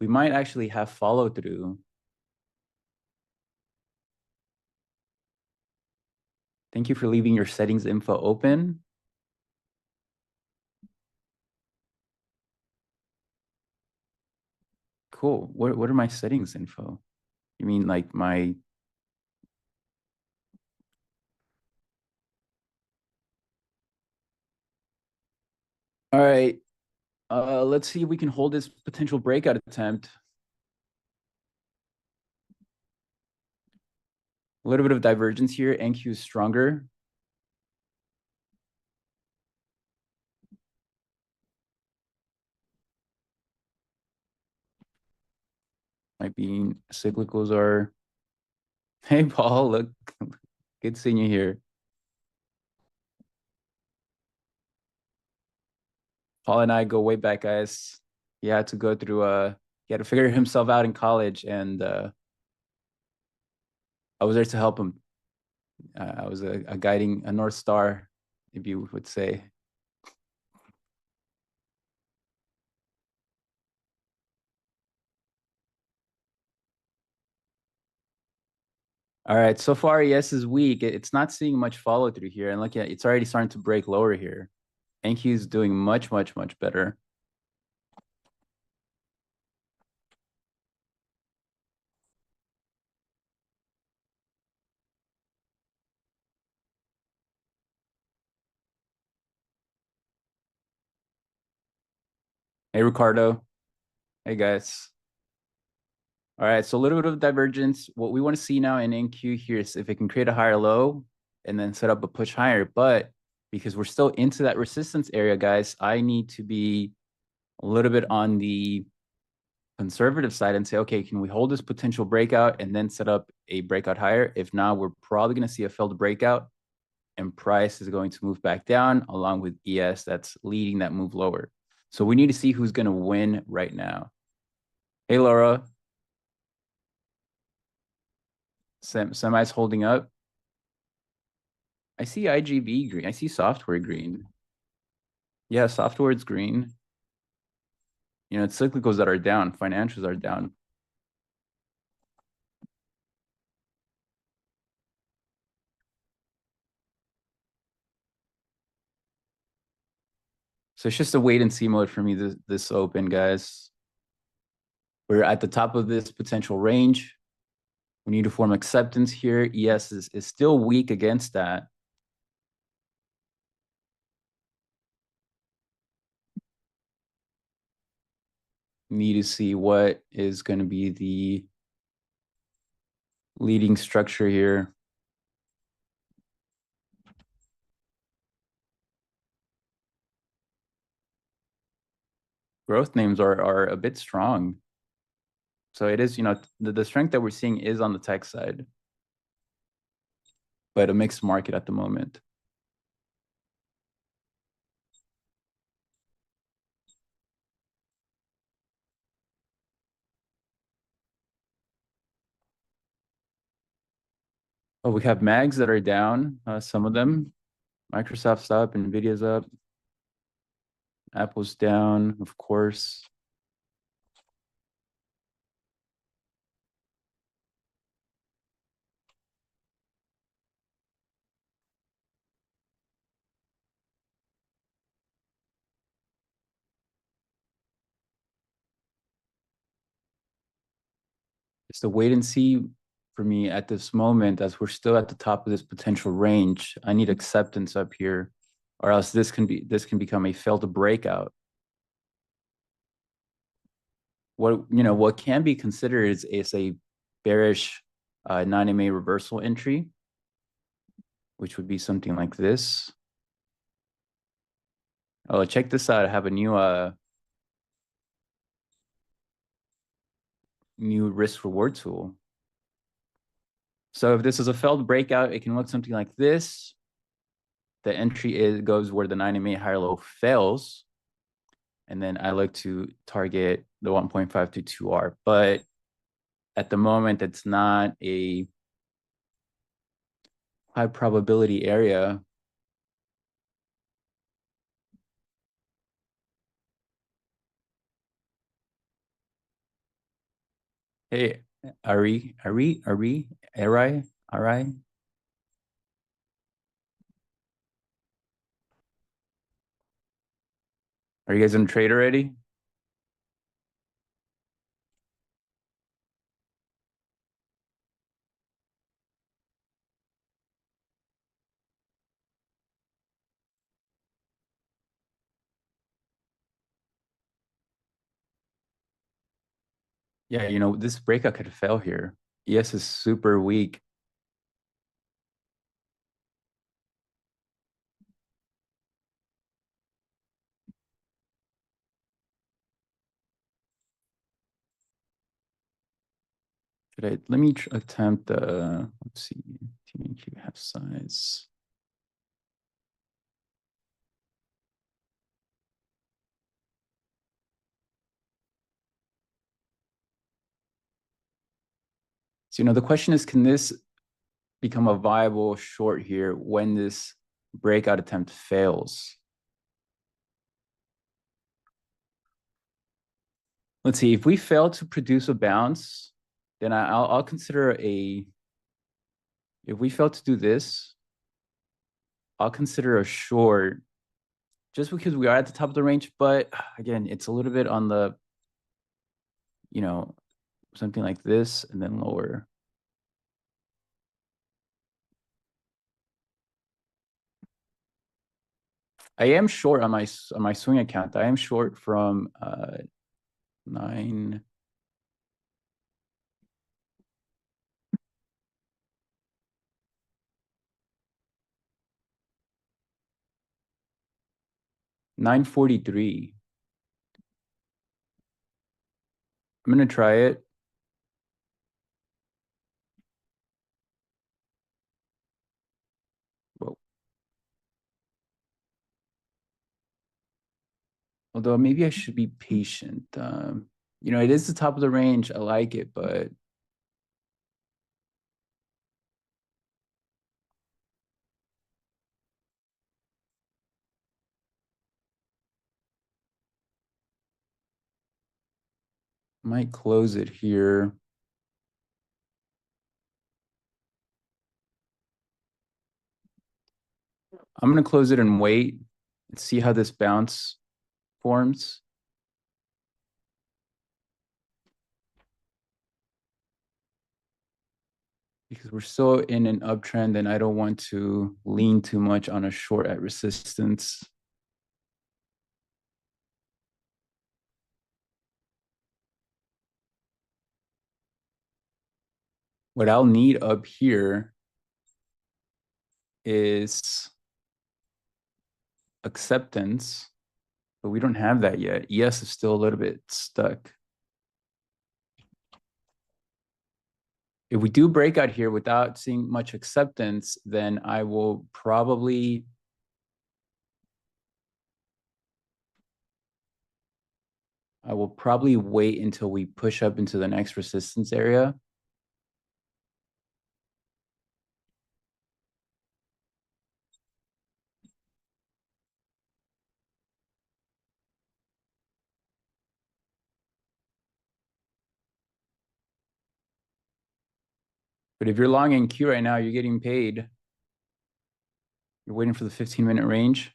We might actually have follow through. Thank you for leaving your settings info open. Cool. What are my settings info? You mean like my... All right. Let's see if we can hold this potential breakout attempt. A little bit of divergence here. NQ is stronger. Might be cyclicals are... Hey, Paul, look, good seeing you here. Paul and I go way back, guys. He had to go through, he had to figure himself out in college, and I was there to help him. I was a guiding, a North Star, if you would say. All right, so far, ES is weak. It's not seeing much follow through here. And look at it's already starting to break lower here. NQ is doing much, much, much better. Hey, Ricardo. Hey, guys. All right, so a little bit of divergence. What we want to see now in NQ here is if it can create a higher low and then set up a push higher. But because we're still into that resistance area, guys, I need to be a little bit on the conservative side and say, okay, can we hold this potential breakout and then set up a breakout higher? If not, we're probably going to see a failed breakout and price is going to move back down along with ES that's leading that move lower. So we need to see who's going to win right now. Hey, Laura. Semi's holding up. I see IGB green. I see software green. Yeah, software is green. You know, it's cyclicals that are down. Financials are down. So it's just a wait and see mode for me this open, guys. We're at the top of this potential range. We need to form acceptance here. ES is still weak against that. need to see what is going to be the leading structure here. Growth names are a bit strong. So it is, the strength that we're seeing is on the tech side, but a mixed market at the moment. Oh, we have mags that are down, some of them. Microsoft's up, Nvidia's up. Apple's down, of course. Just a wait and see for me at this moment, as we're still at the top of this potential range. I need acceptance up here, or else this can become a failed breakout. What can be considered is a bearish 9MA reversal entry, which would be something like this. Oh, check this out. I have a new risk reward tool. So if this is a failed breakout, it can look something like this. The entry goes where the 9MA higher low fails. And then I look to target the 1.5 to 2R. But at the moment, it's not a high probability area. Hey, Ari? Are you guys in trade already? Yeah, this breakout could fail here. ES is super weak. Let me attempt, let's see, TNQ half size. So, the question is, can this become a viable short here when this breakout attempt fails? Let's see, if we fail to produce a bounce, then I'll consider if we fail to do this, I'll consider a short just because we are at the top of the range. But again, it's a little bit on the, something like this and then lower. I am short on my swing account. I am short from 9. $9.43. I'm gonna try it. Whoa. Although maybe I should be patient. It is the top of the range. I like it, but might close it here. I'm gonna close it and wait and see how this bounce forms. Because we're still in an uptrend and I don't want to lean too much on a short at resistance. what I'll need up here is acceptance, but we don't have that yet. ES is still a little bit stuck. If we do break out here without seeing much acceptance, then I will probably wait until we push up into the next resistance area. But if you're long NQ right now, you're getting paid. You're waiting for the 15-minute range.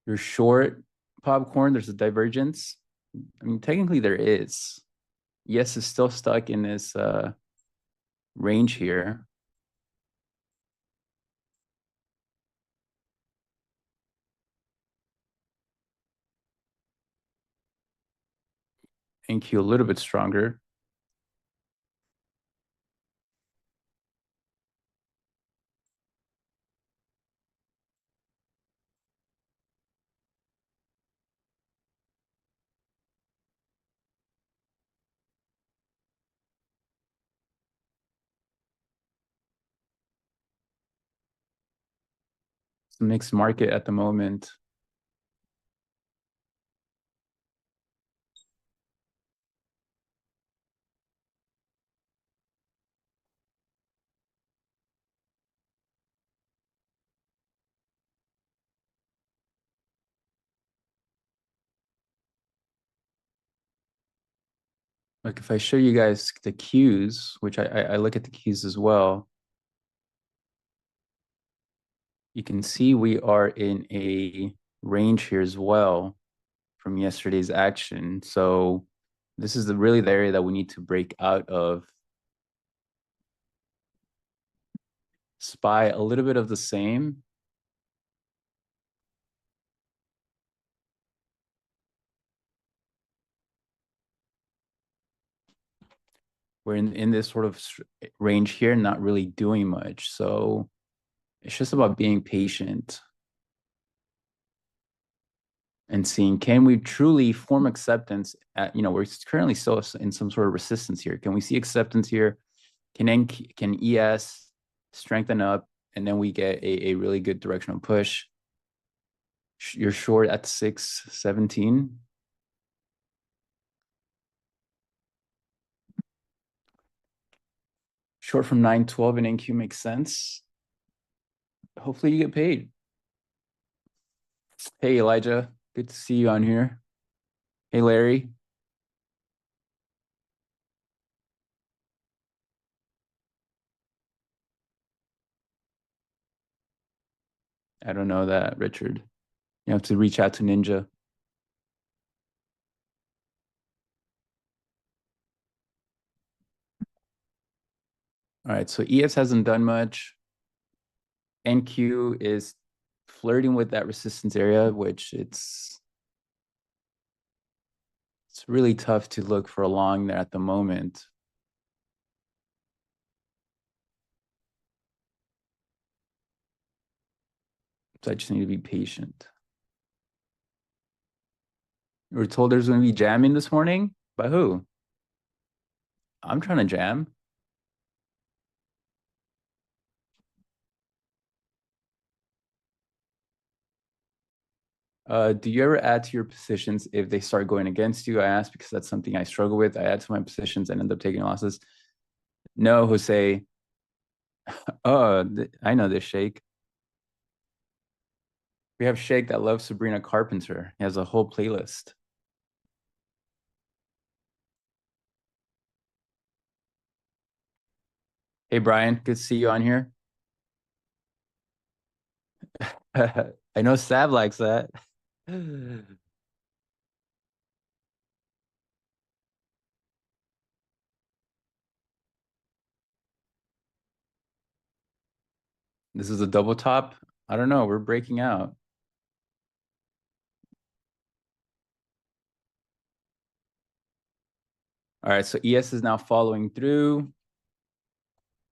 You're short popcorn. There's a divergence. I mean, technically there is. Yes, it's still stuck in this range here. NQ a little bit stronger. It's a mixed market at the moment. Like if I show you guys the cues, which I look at the cues as well, you can see we are in a range here as well from yesterday's action. So this is really the area that we need to break out of. SPY, a little bit of the same. We're in this sort of range here, not really doing much. So it's just about being patient and seeing, can we truly form acceptance at, we're currently still in some sort of resistance here. Can we see acceptance here? Can ES strengthen up? And then we get a really good directional push. You're short at 617. Short from 912 and NQ makes sense. Hopefully you get paid. Hey, Elijah. Good to see you on here. Hey, Larry. I don't know that, Richard. You have to reach out to Ninja. All right, so ES hasn't done much. NQ is flirting with that resistance area, which it's really tough to look for a long there at the moment. So I just need to be patient. We were told there's going to be jamming this morning. By who? I'm trying to jam. Do you ever add to your positions if they start going against you? I ask because that's something I struggle with. I add to my positions and end up taking losses. No, Jose. Oh, I know this Shake. We have Shake that loves Sabrina Carpenter. He has a whole playlist. Hey, Brian. Good to see you on here. I know Sav likes that. This is a double top. I don't know. We're breaking out. All All right, so ES is now following through.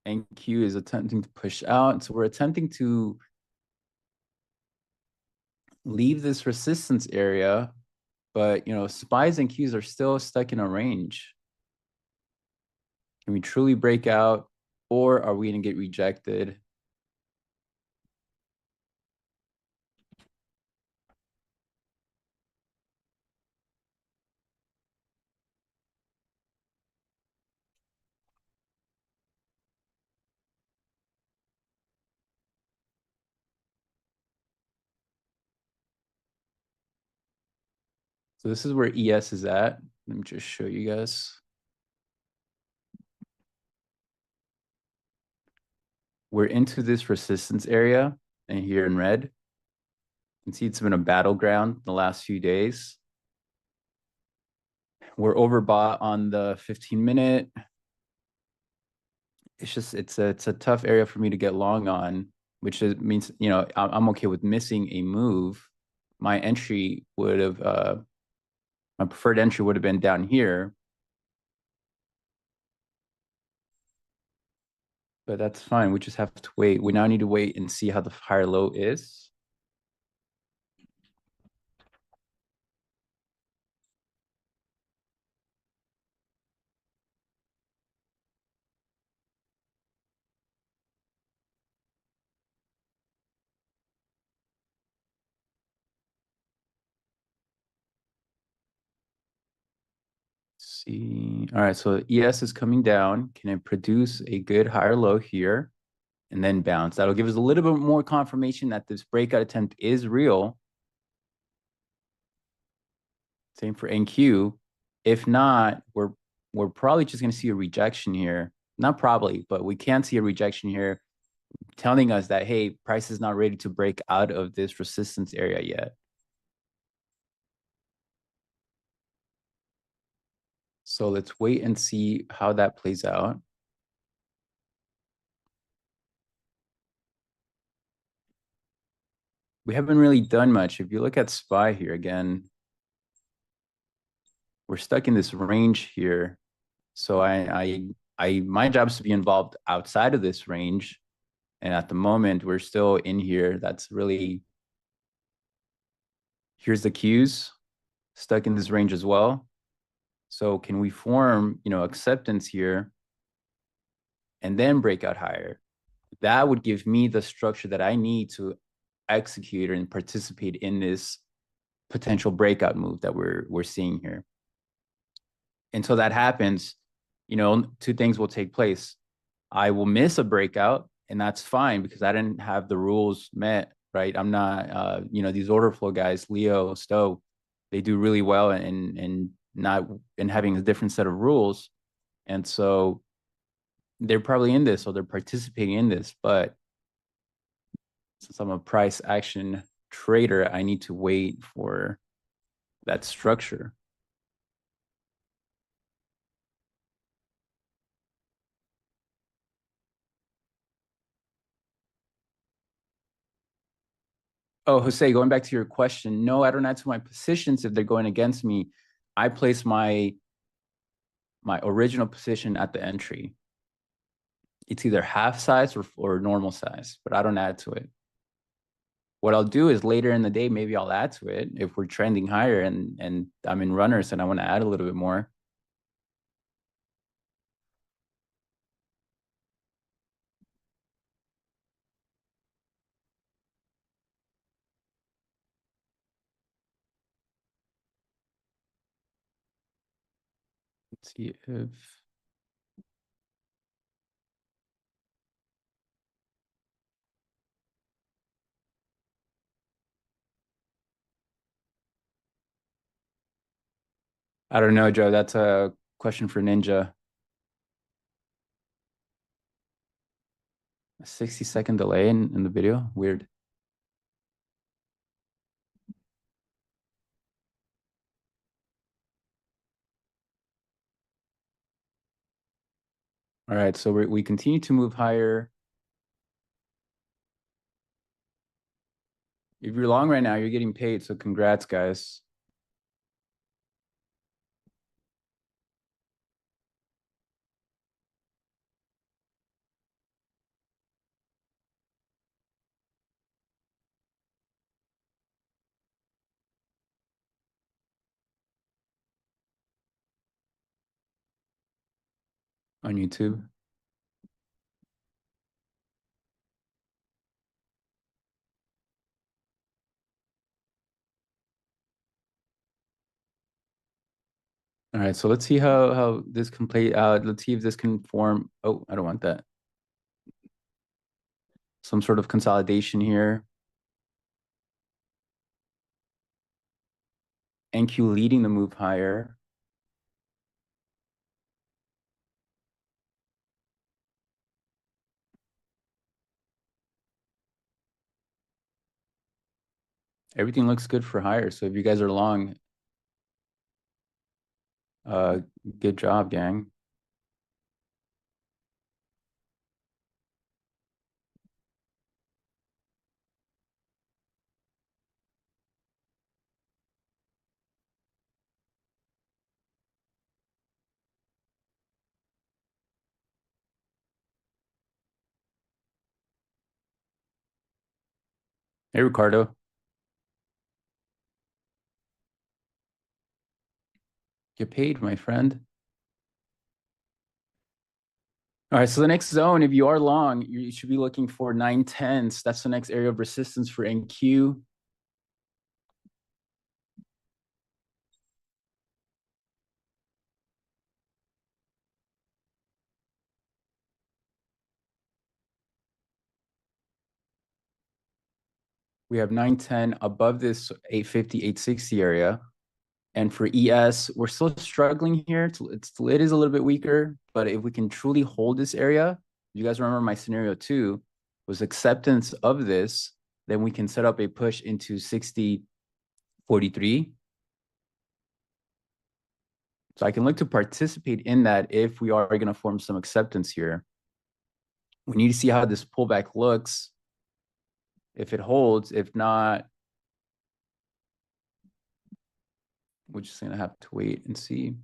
NQ is attempting to push out. So we're attempting to leave this resistance area, but SPYs and Qs are still stuck in a range. Can we truly break out, or are we going to get rejected? So this is where ES is at. Let me just show you guys. We're into this resistance area, and here in red, you can see it's been a battleground the last few days. We're overbought on the 15-minute. It's just it's a tough area for me to get long on, which means I'm okay with missing a move. My entry would have my preferred entry would have been down here, but that's fine. We just have to wait. We now need to wait and see how the higher low is. See. All right, so ES is coming down. Can it produce a good higher low here and then bounce? That'll give us a little bit more confirmation that this breakout attempt is real. Same for NQ. If not, we're probably just going to see a rejection here. Not probably, but we can see a rejection here telling us that, hey, price is not ready to break out of this resistance area yet. So let's wait and see how that plays out. We haven't really done much. If you look at SPY here again, we're stuck in this range here. So my job is to be involved outside of this range. And at the moment, we're still in here. That's really, here's the Qs stuck in this range as well. So can we form, acceptance here and then break out higher? That would give me the structure that I need to execute and participate in this potential breakout move that we're seeing here. Until that happens, two things will take place. I will miss a breakout, and that's fine because I didn't have the rules met, right? I'm not, these order flow guys, Leo, Stowe, they do really well and having a different set of rules. And so they're probably in this, or they're participating in this. But since I'm a price action trader, I need to wait for that structure. Oh, Jose, going back to your question, no, I don't add to my positions if they're going against me. I place my original position at the entry. It's either half size or normal size, but I don't add to it. What I'll do is later in the day, maybe I'll add to it if we're trending higher and I'm in runners and I want to add a little bit more. Let's see if I don't know, Joe. That's a question for Ninja. A 60-second delay in the video. Weird. All right, so we continue to move higher. If you're long right now, you're getting paid. So congrats, guys. on YouTube. All right, so let's see how this can play out. Let's see if this can form. Oh, I don't want that. Some sort of consolidation here. NQ leading the move higher. Everything looks good for higher. So if you guys are long, good job, gang. Hey, Ricardo. Get paid, my friend. All right, so the next zone, if you are long, you should be looking for 9/10. That's the next area of resistance for NQ. We have 9/10 above this 850, 860 area. And for ES, we're still struggling here. It is a little bit weaker, but if we can truly hold this area, you guys remember my scenario two was acceptance of this, then we can set up a push into 60.43. So I can look to participate in that if we are going to form some acceptance here. We need to see how this pullback looks. If it holds, if not, we're just going to have to wait and see.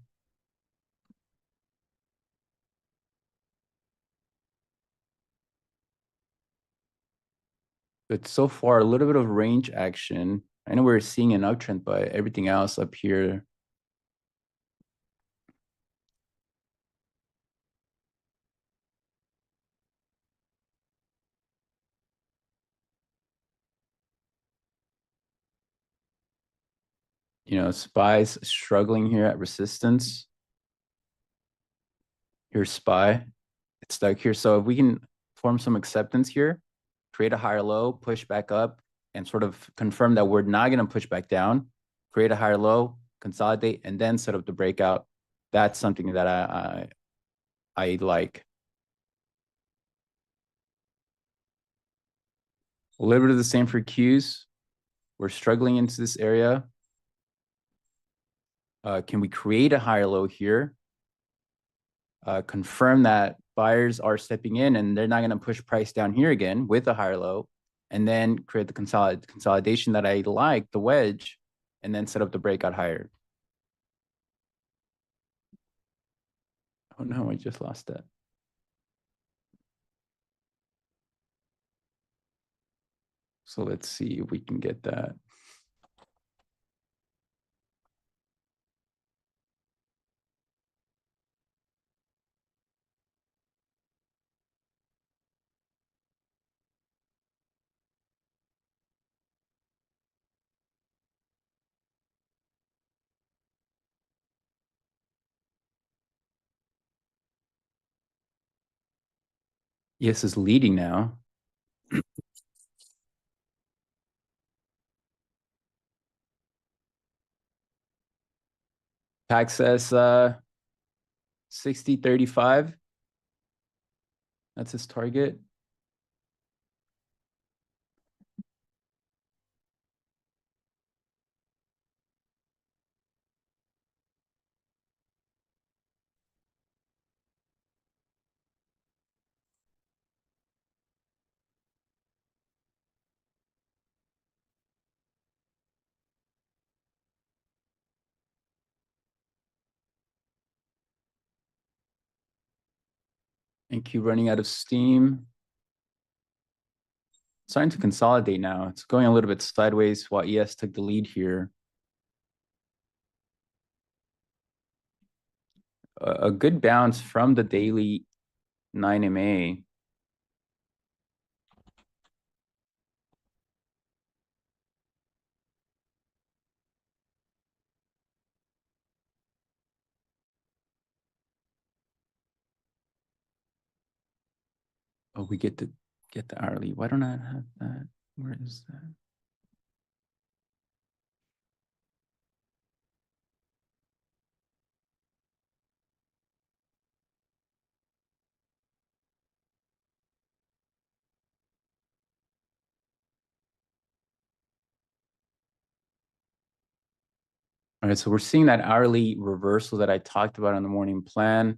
But so far, a little bit of range action. I know we're seeing an uptrend, but everything else up here. You know, SPY's struggling here at resistance. Here's SPY. It's stuck here. So if we can form some acceptance here, create a higher low, push back up, and sort of confirm that we're not going to push back down, create a higher low, consolidate, and then set up the breakout. That's something that I like. A little bit of the same for Qs. We're struggling into this area. Can we create a higher low here? Confirm that buyers are stepping in and they're not going to push price down here again with a higher low, and then create the consolidation that I like, the wedge, and then set up the breakout higher. Oh no, I just lost that. So let's see if we can get that. Yes, is leading now. Pack says 60.35. That's his target. NQ running out of steam. Starting to consolidate now. It's going a little bit sideways while ES took the lead here. a good bounce from the daily 9MA. Oh, we get the hourly. Why don't I have that? Where is that? All right, so we're seeing that hourly reversal that I talked about on the morning plan.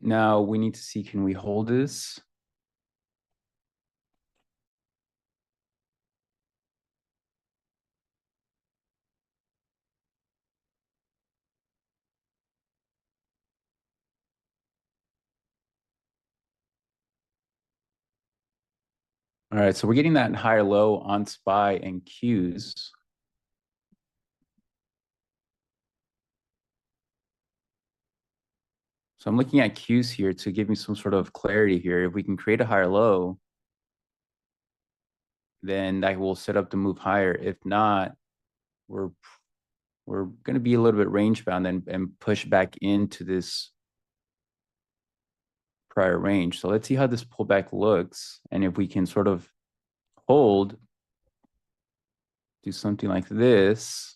Now we need to see, can we hold this? All right, so we're getting that higher low on SPY and Qs. So I'm looking at Qs here to give me some sort of clarity here. If we can create a higher low, then that will set up the move higher. If not, we're going to be a little bit range bound and push back into this prior range. So let's see how this pullback looks. And if we can sort of hold, do something like this,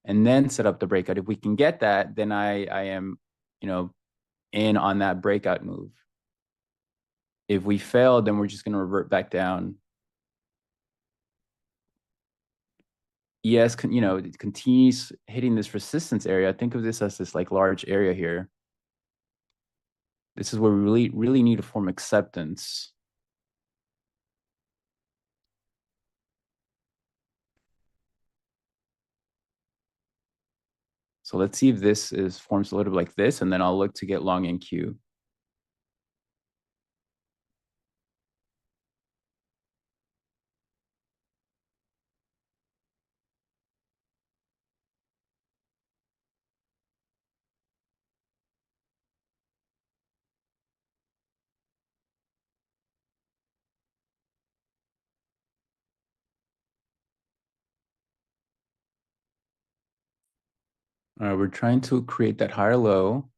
and then set up the breakout. If we can get that, then I am, in on that breakout move. If we fail, then we're just going to revert back down. Yes, it continues hitting this resistance area. Think of this as this like large area here. This is where we really, really need to form acceptance. So let's see if this forms a little bit like this, and then I'll look to get long in Q. All right, we're trying to create that higher low.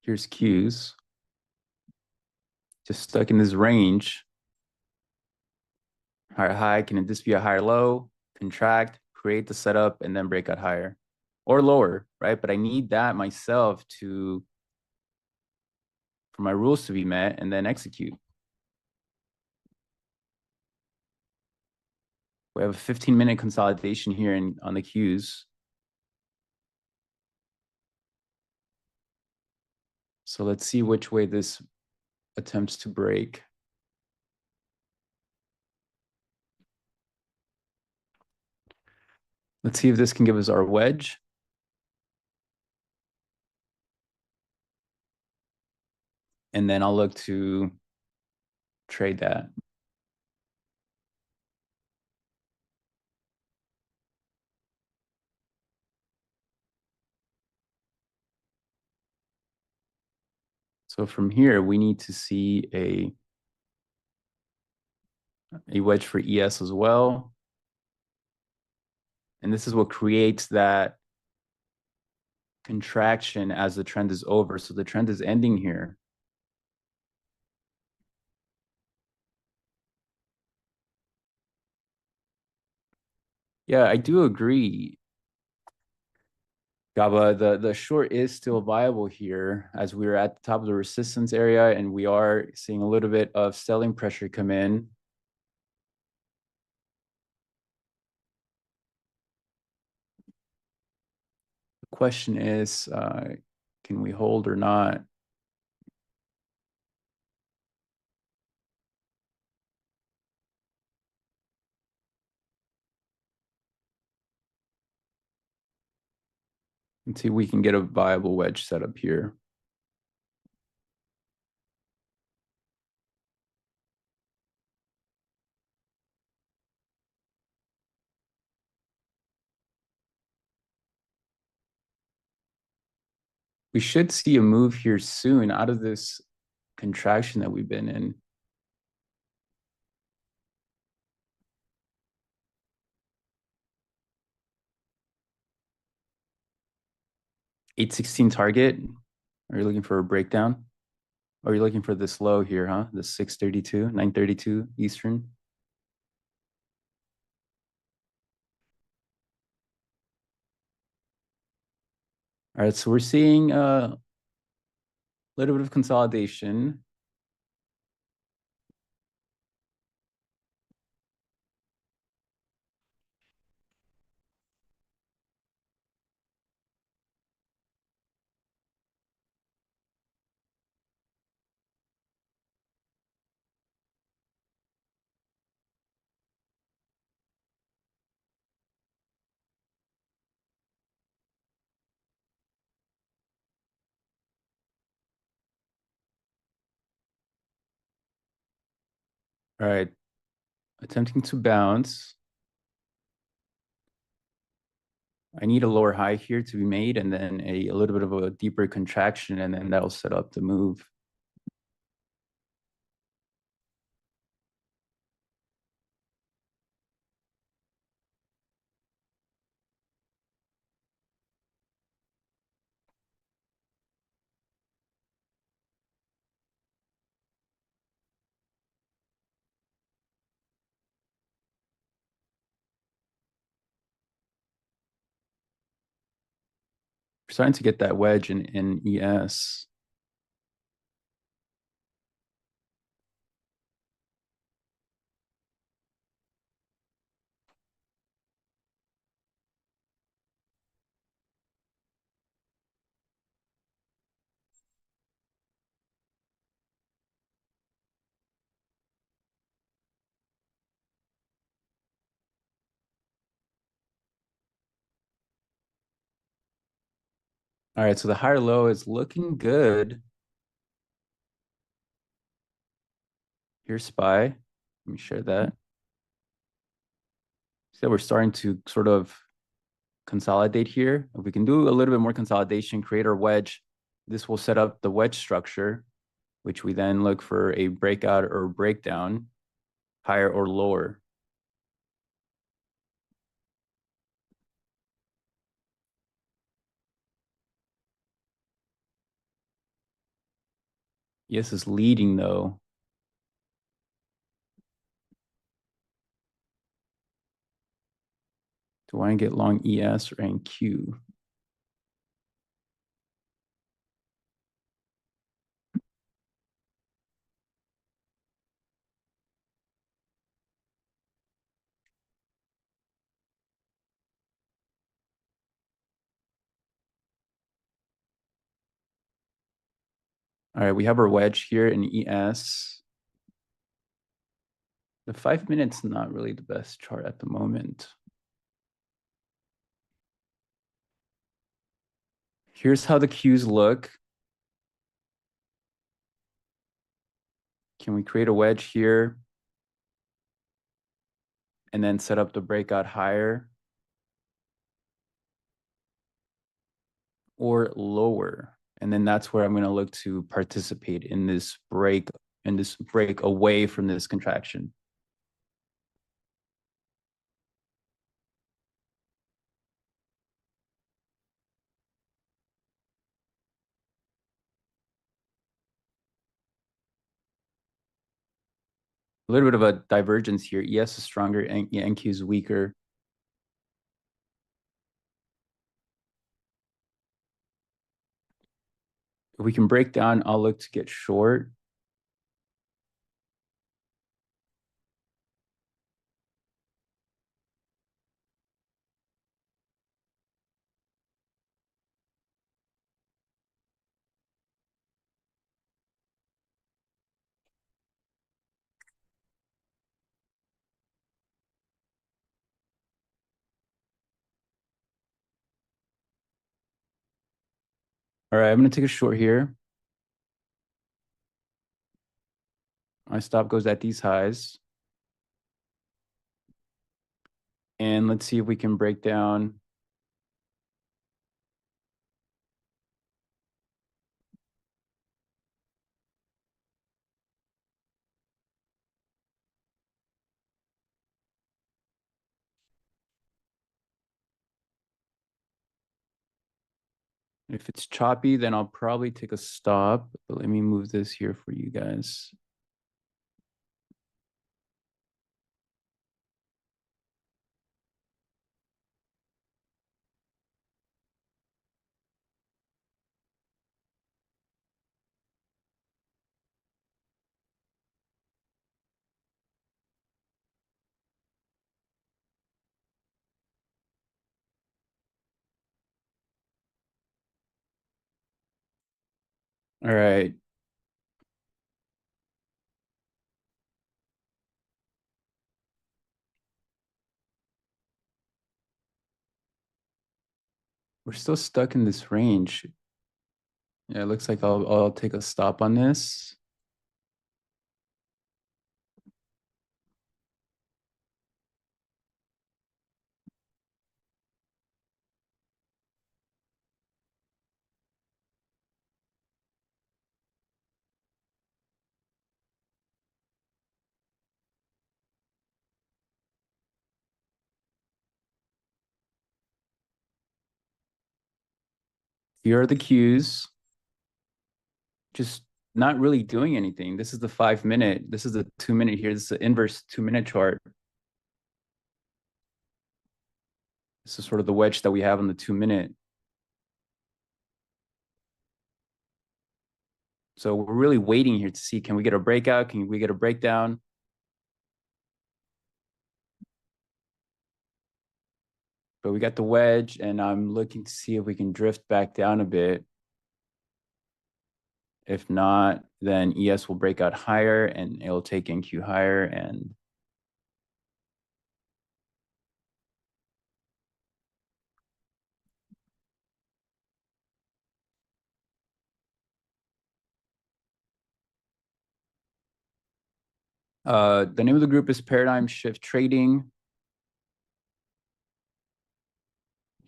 Here's Qs. Just stuck in this range. Higher high, can this be a higher low? Contract, create the setup, and then break out higher or lower, right? But I need that myself for my rules to be met and then execute. We have a 15-minute consolidation here on the Qs. So let's see which way this attempts to break. Let's see if this can give us our wedge. And then I'll look to trade that. So from here, we need to see a wedge for ES as well. And this is what creates that contraction as the trend is over. So the trend is ending here. Yeah, I do agree, Gaba. The short is still viable here as we're at the top of the resistance area and we are seeing a little bit of selling pressure come in. The question is, can we hold or not? Let's see if we can get a viable wedge set up here. we should see a move here soon out of this contraction that we've been in. $816 target. Are you looking for a breakdown? Or are you looking for this low here, huh? The 632, 932 Eastern. All right, so we're seeing a little bit of consolidation. All right, attempting to bounce. I need a lower high here to be made, and then a little bit of a deeper contraction, and then that'll set up the move. We're starting to get that wedge in ES. All right, so the higher low is looking good. Here's SPY. Let me share that. So we're starting to sort of consolidate here. If we can do a little bit more consolidation, create our wedge, this will set up the wedge structure, which we then look for a breakout or breakdown, higher or lower. ES is leading though. Do I get long ES or NQ? All right, we have our wedge here in ES. The 5 minutes not really the best chart at the moment. Here's how the Qs look. Can we create a wedge here and then set up the breakout higher or lower? And then that's where I'm going to look to participate in this break away from this contraction. A little bit of a divergence here. ES is stronger and NQ is weaker. If we can break down, I'll look to get short. All right, I'm going to take a short here. My stop goes at these highs. And let's see if we can break down. If it's choppy, then I'll probably take a stop. But let me move this here for you guys. All right. We're still stuck in this range. Yeah, it looks like I'll take a stop on this. Here are the cues. Just not really doing anything. This is the 5 minute. This is the 2 minute here. This is the inverse 2 minute chart. This is sort of the wedge that we have on the 2 minute. So we're really waiting here to see, can we get a breakout? Can we get a breakdown? But we got the wedge, and I'm looking to see if we can drift back down a bit. If not, then ES will break out higher and it'll take NQ higher. And the name of the group is Paradigm Shift Trading.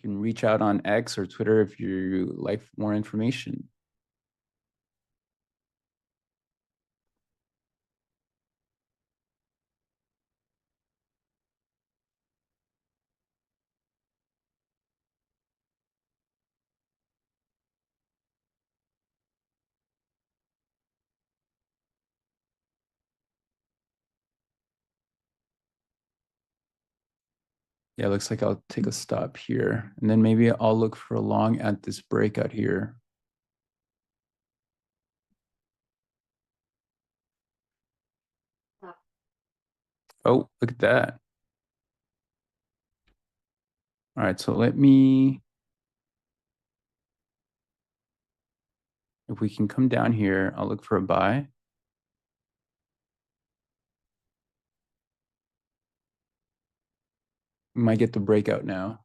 You can reach out on X or Twitter if you like more information. Yeah, it looks like I'll take a stop here. And then maybe I'll look for a long at this breakout here. Oh, look at that. All right, so let me, if we can come down here, I'll look for a buy. We might get the breakout now.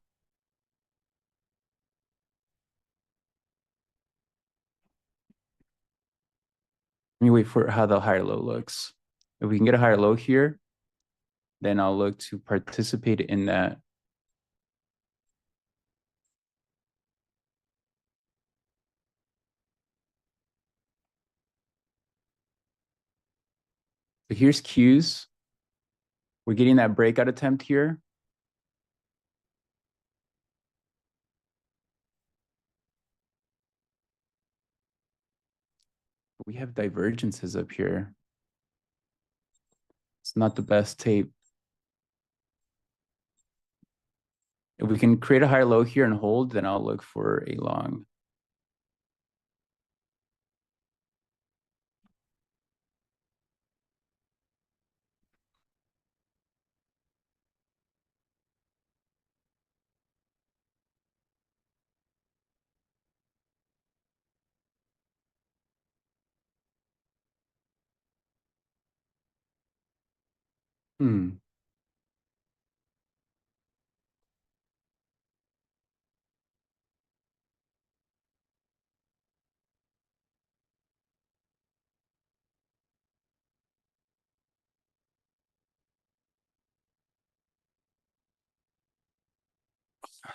Let me wait for how the higher low looks. If we can get a higher low here, then I'll look to participate in that. So here's Q's. We're getting that breakout attempt here. We have divergences up here. It's not the best tape. If we can create a higher low here and hold, then I'll look for a long. Hmm.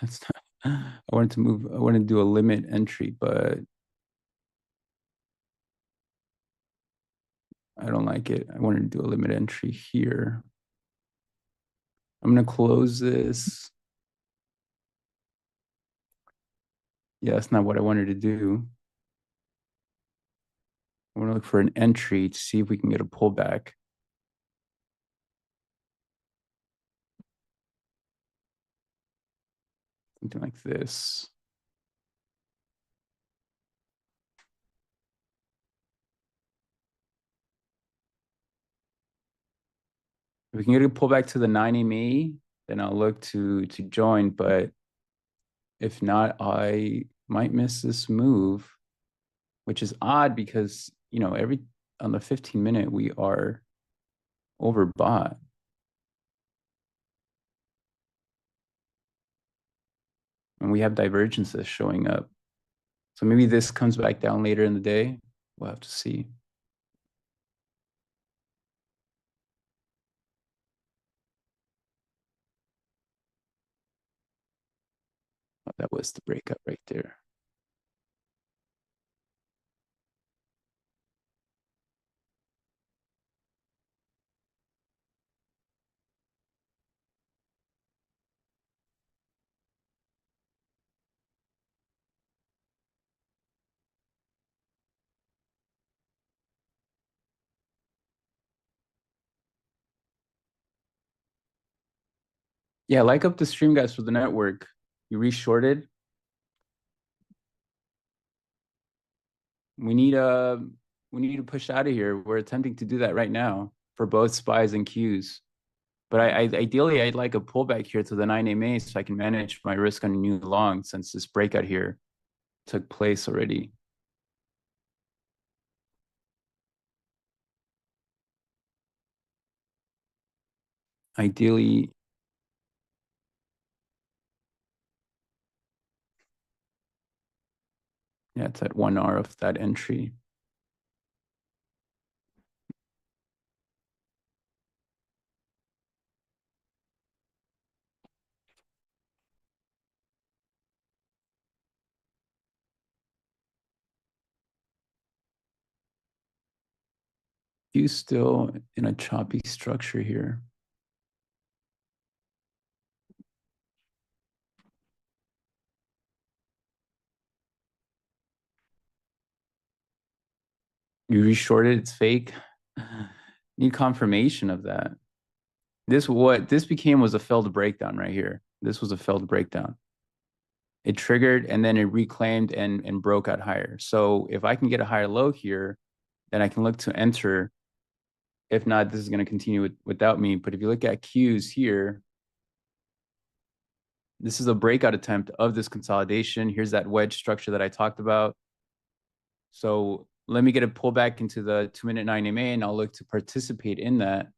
That's not, I wanted to move, I wanted to do a limit entry, but I don't like it. I wanted to do a limit entry here. I'm going to close this. Yeah, that's not what I wanted to do. I want to look for an entry to see if we can get a pullback. Something like this. If we can get a pullback to the 9 EMA, then I'll look to join. But if not, I might miss this move, which is odd because, you know, on the 15-minute, we are overbought. And we have divergences showing up. So maybe this comes back down later in the day. We'll have to see. Oh, that was the breakup right there. Yeah, like up the stream, guys, for the network. You reshorted. We need to push out of here. We're attempting to do that right now for both spies and Qs. But ideally, I'd like a pullback here to the 9 EMA so I can manage my risk on a new long since this breakout here took place already. Ideally, yeah, it's at 1R of that entry. Q still in a choppy structure here. You reshorted, it's fake. Need confirmation of that. What this became was a failed breakdown right here. This was a failed breakdown. It triggered and then it reclaimed and broke out higher. So if I can get a higher low here, then I can look to enter. If not, this is going to continue without me. But if you look at Qs here, this is a breakout attempt of this consolidation. Here's that wedge structure that I talked about. So let me get a pullback into the 2-minute 9 EMA and I'll look to participate in that.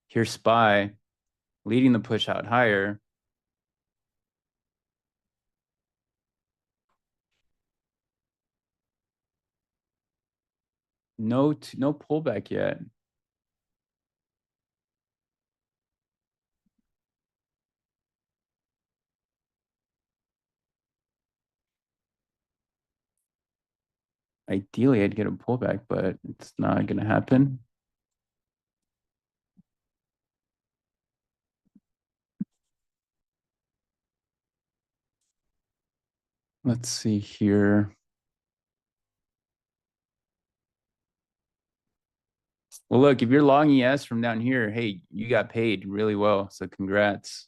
Here's SPY leading the push out higher. No pullback yet. Ideally, I'd get a pullback, but it's not going to happen. Let's see here. Well, look, if you're long ES from down here, hey, you got paid really well. So congrats.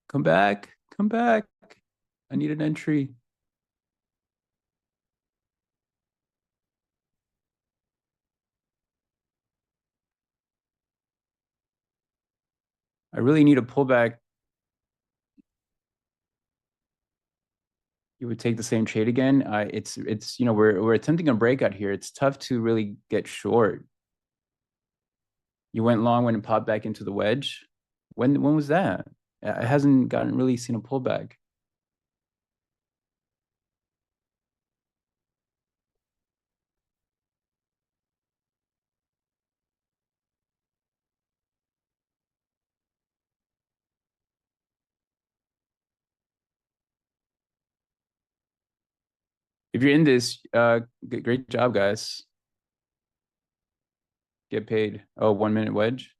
Come back. Come back. I need an entry. I really need a pullback. You would take the same trade again. It's you know, we're attempting a breakout here. It's tough to really get short. You went long when it popped back into the wedge. When was that? It hasn't gotten really seen a pullback. If you're in this, great job, guys. get paid? Oh, 1 minute wedge.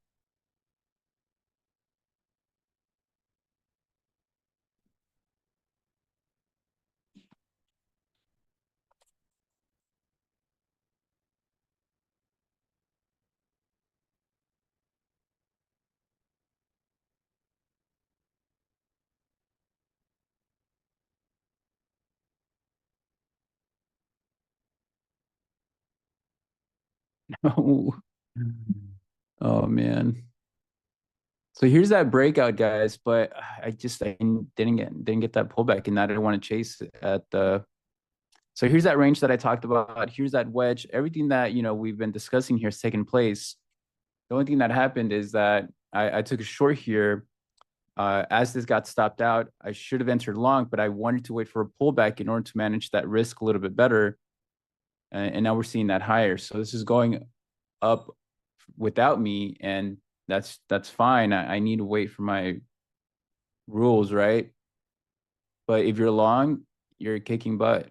Oh, oh man. So here's that breakout, guys. But I didn't get that pullback, and I didn't want to chase it at the. So here's that range that I talked about. Here's that wedge. Everything that we've been discussing here has taken place. The only thing that happened is that I took a short here. As this got stopped out, I should have entered long, but I wanted to wait for a pullback in order to manage that risk a little bit better. And now we're seeing that higher. So this is going up without me, and that's fine. I need to wait for my rules, right? But if you're long, you're kicking butt.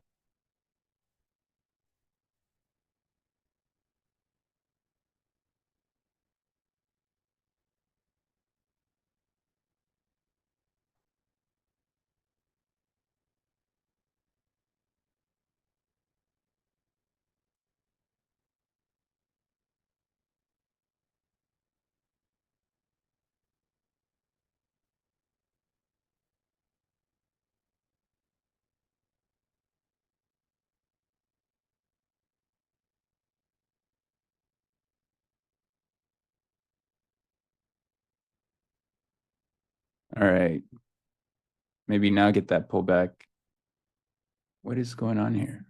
All right. Maybe now get that pullback. What is going on here?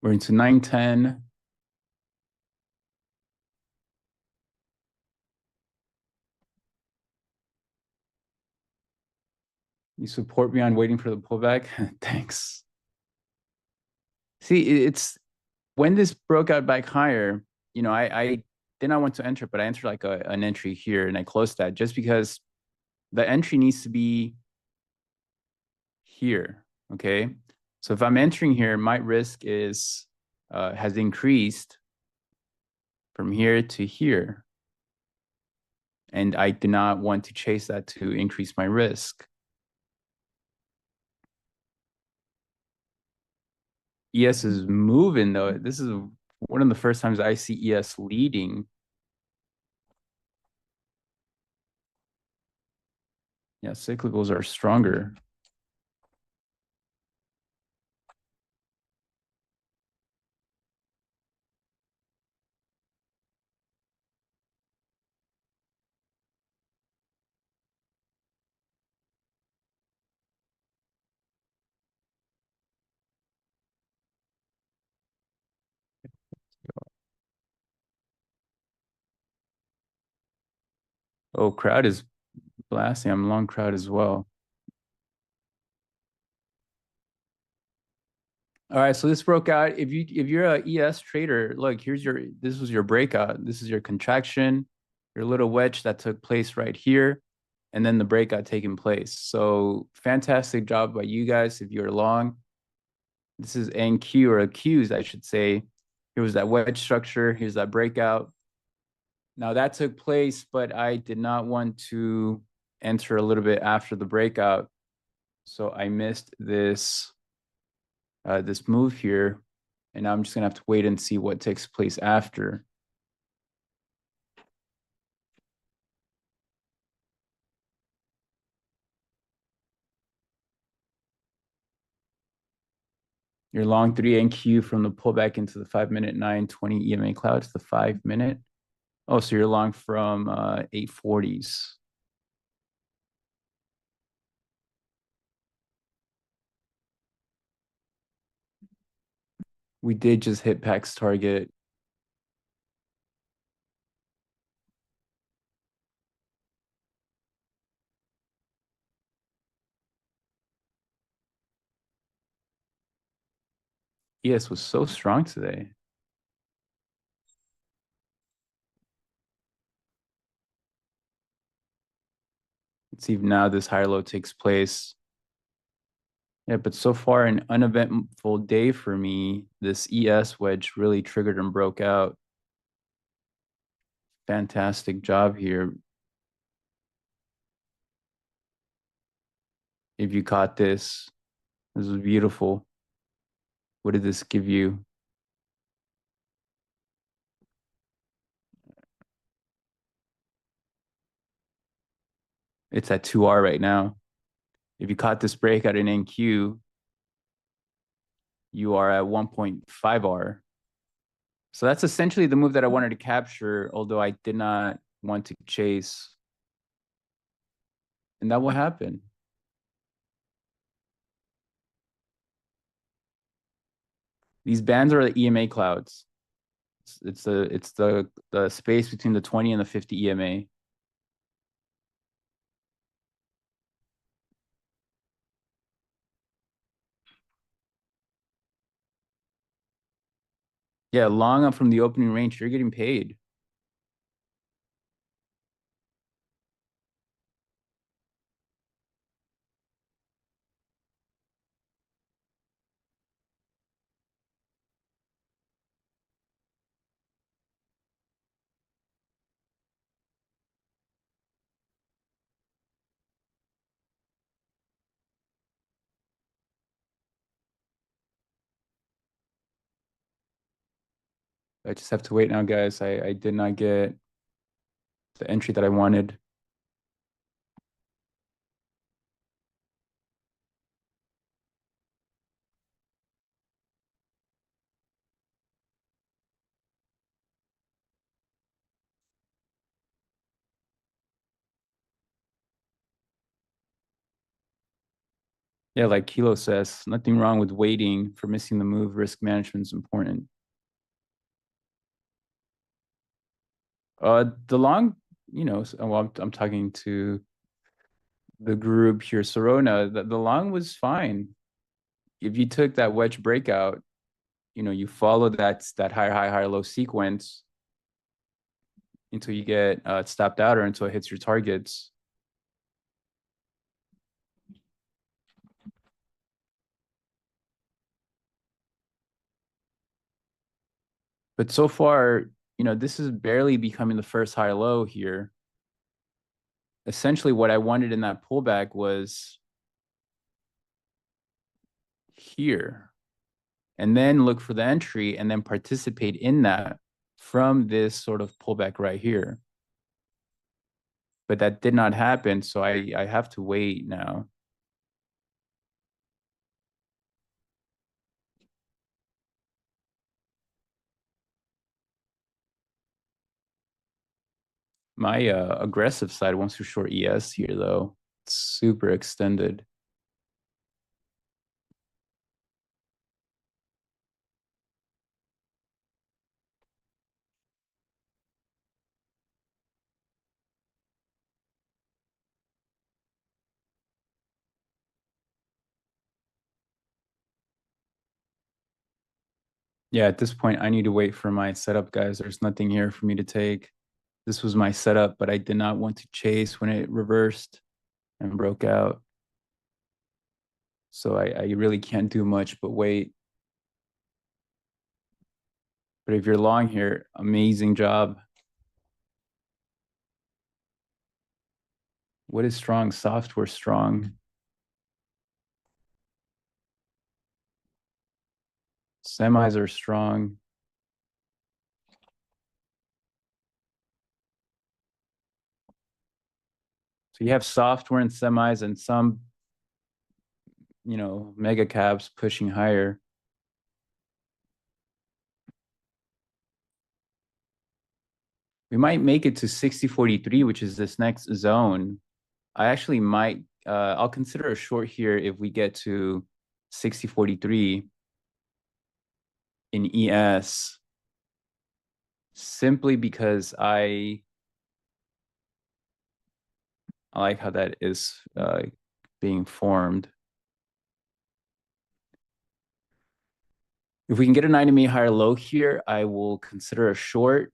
We're into 910. You support me on waiting for the pullback? Thanks. See, it's when this broke out back higher, I did not want to enter, but I entered like an entry here and I closed that just because the entry needs to be here. Okay. So if I'm entering here, my risk has increased from here to here. And I do not want to chase that to increase my risk. ES is moving though. This is one of the first times I see ES leading. Yeah, cyclicals are stronger. Oh, crowd is blasting. I'm long crowd as well. All right, so this broke out. If you're a ES trader, look, this was your breakout. This is your contraction, your little wedge that took place right here, and then the breakout taking place. So fantastic job by you guys if you're long. This is NQ or Qs, I should say. Here was that wedge structure. Here's that breakout. Now that took place, but I did not want to enter a little bit after the breakout. So I missed this move here. And now I'm just gonna have to wait and see what takes place after. Your long 3 NQ from the pullback into the 5-minute 920 EMA cloud to the 5-minute. Oh, so you're long from 840s. We did just hit PAC's target. ES was so strong today. Let's see if now this higher low takes place. Yeah, but so far an uneventful day for me. This ES wedge really triggered and broke out. Fantastic job here. If you caught this was beautiful. What did this give you? It's at 2R right now. If you caught this breakout in NQ, you are at 1.5R. So that's essentially the move that I wanted to capture, although I did not want to chase. And that will happen. These bands are the EMA clouds. It's the space between the 20 and the 50 EMA. Yeah, long up from the opening range, you're getting paid. I just have to wait now, guys. I did not get the entry that I wanted. Yeah, like Kilo says, nothing wrong with waiting for missing the move. Risk management is important. The long, well, I'm talking to the group here, Sorona. The long was fine. If you took that wedge breakout, you follow that higher high, higher low sequence until you get stopped out or until it hits your targets. But so far, this is barely becoming the first high low here. Essentially, what I wanted in that pullback was here, and then look for the entry and then participate in that from this sort of pullback right here. But that did not happen, so I have to wait now. My aggressive side wants to short ES here, though. It's super extended. Yeah, at this point, I need to wait for my setup, guys. There's nothing here for me to take. This was my setup, but I did not want to chase when it reversed and broke out. So I really can't do much but wait. But if you're long here, amazing job. What is strong? Software strong. Semis are strong. So you have software and semis and some, mega caps pushing higher. We might make it to 60.43, which is this next zone. I actually might, I'll consider a short here if we get to 60.43 in ES, simply because I like how that is being formed. If we can get a 90-minute higher low here, I will consider a short.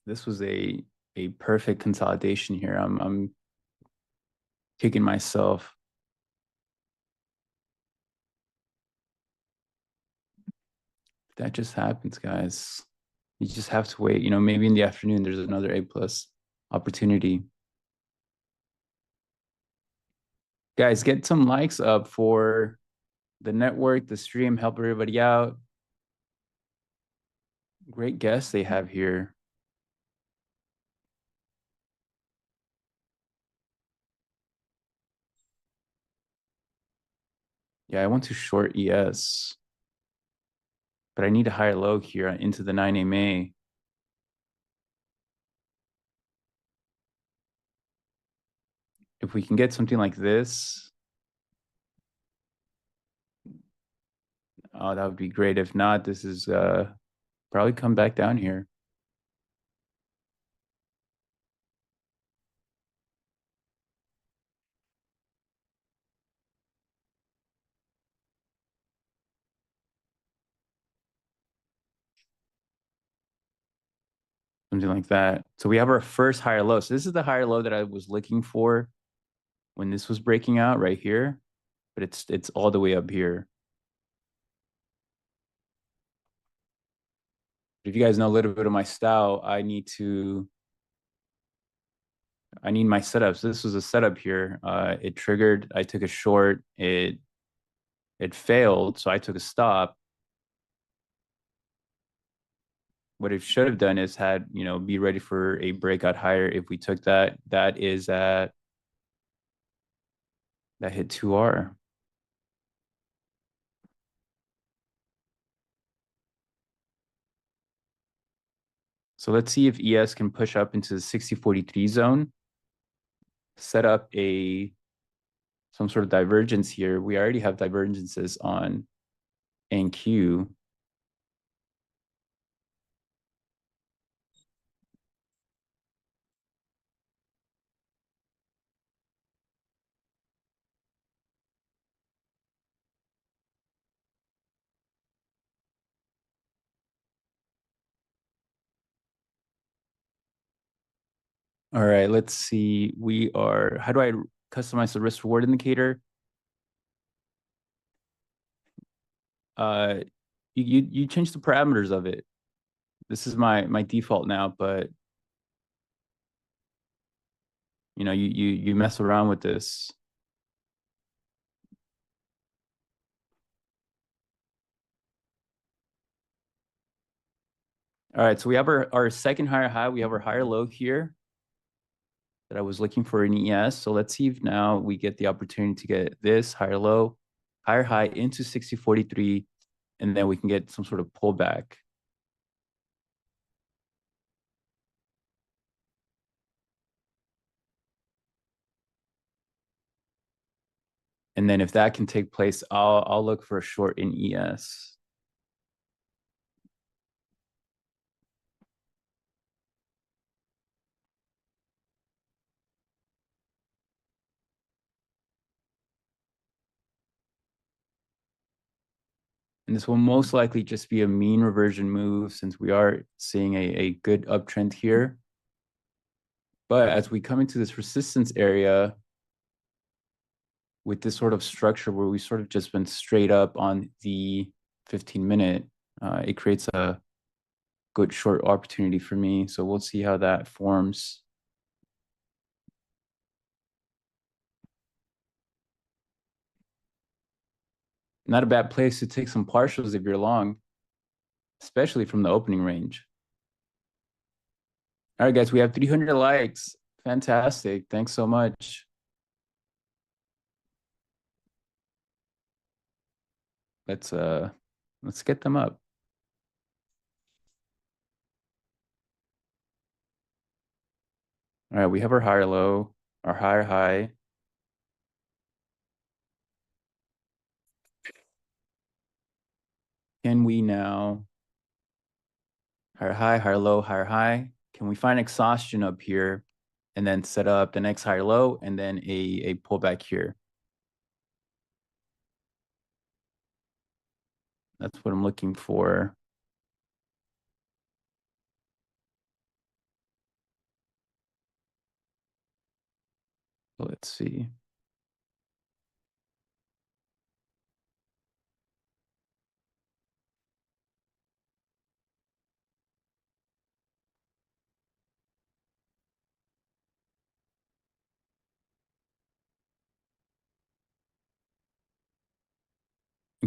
This was a perfect consolidation here. I'm kicking myself. That just happens, guys. You just have to wait. You know, maybe in the afternoon there's another A+ opportunity. Guys, get some likes up for the network, the stream, help everybody out. Great guests they have here. Yeah, I want to short ES, but I need a higher low here into the 9 MA. If we can get something like this, oh, that would be great. If not, this is probably come back down here. Something like that. So we have our first higher low. So this is the higher low that I was looking for when this was breaking out right here, but it's all the way up here. If you guys know a little bit of my style, I need my setups. This was a setup here. It triggered. I took a short. It failed, so I took a stop. What it should have done is had, you know, be ready for a breakout higher. If we took that, that is at that hit 2R. So let's see if ES can push up into the 6043 zone, set up some sort of divergence here. We already have divergences on NQ. All right, let's see. How do I customize the risk reward indicator? You change the parameters of it. This is my default now, but you know, you mess around with this. All right, so we have our second higher high. We have our higher low here that I was looking for in ES. So let's see if now we get the opportunity to get this higher low, higher high into 6043, and then we can get some sort of pullback. And then if that can take place, I'll look for a short in ES. And this will most likely just be a mean reversion move since we are seeing a good uptrend here. But as we come into this resistance area with this sort of structure where we sort of just been straight up on the 15-minute, it creates a good short opportunity for me. So we'll see how that forms. Not a bad place to take some partials if you're long, especially from the opening range. All right, guys, we have 300 likes. Fantastic. Thanks so much. Let's get them up. All right, we have our higher low, our higher high. Can we now higher high, higher low, higher high? Can we find exhaustion up here and then set up the next higher low and then a pullback here? That's what I'm looking for. Let's see.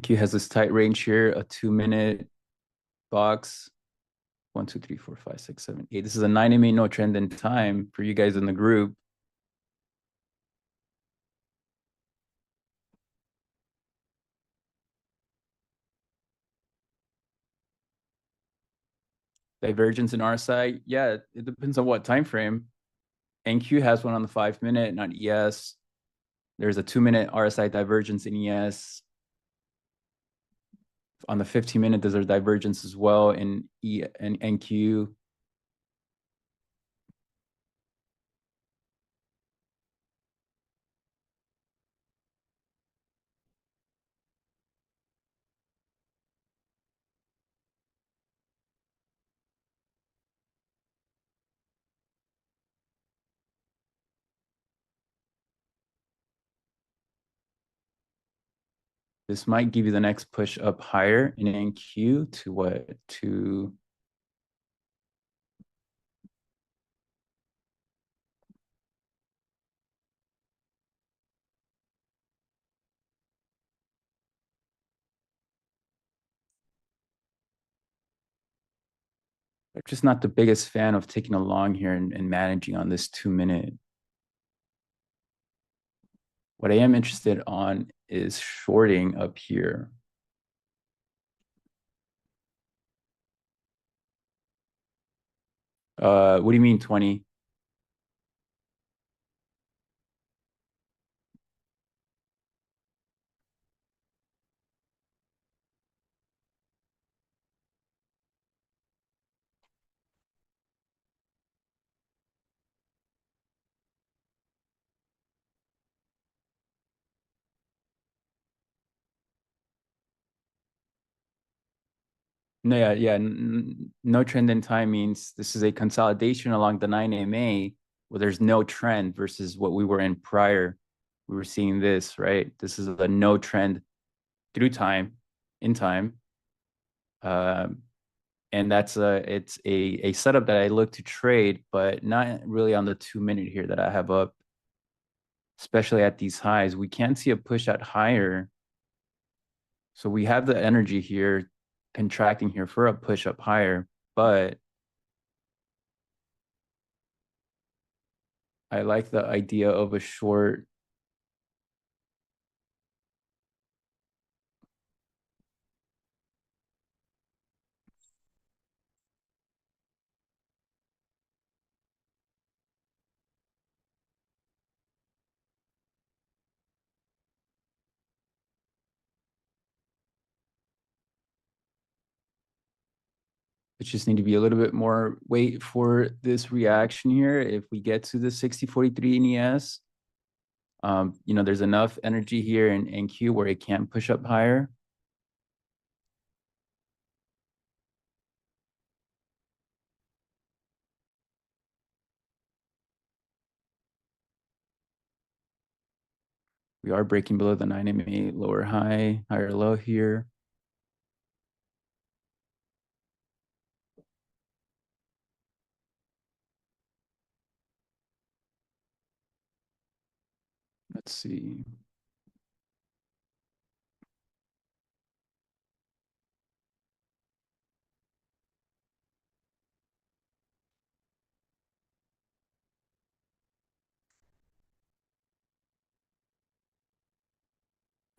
Q has this tight range here, a 2-minute box. 1, 2, 3, 4, 5, 6, 7, 8. This is a 9 MA no trend in time for you guys in the group. Divergence in RSI, yeah, it depends on what time frame. NQ has one on the 5-minute, not ES. There's a 2-minute RSI divergence in ES. On the 15-minute, there's a divergence as well in E and NQ. This might give you the next push up higher in NQ to what? To I'm just not the biggest fan of taking a long here and managing on this 2-minute. What I am interested on is shorting up here. What do you mean 20? No, yeah. No trend in time means this is a consolidation along the 9 MA where there's no trend versus what we were in prior. We were seeing this, right? This is a no trend through time, in time. And it's a setup that I look to trade, but not really on the 2-minute here that I have up, especially at these highs. We can't see a push out higher. So we have the energy here contracting here for a push up higher, but I like the idea of a short. We just need to be a little bit more wait for this reaction here. If we get to the 60.43 in ES, there's enough energy here in NQ where it can push up higher. We are breaking below the 9 MA lower high, higher low here. Let's see.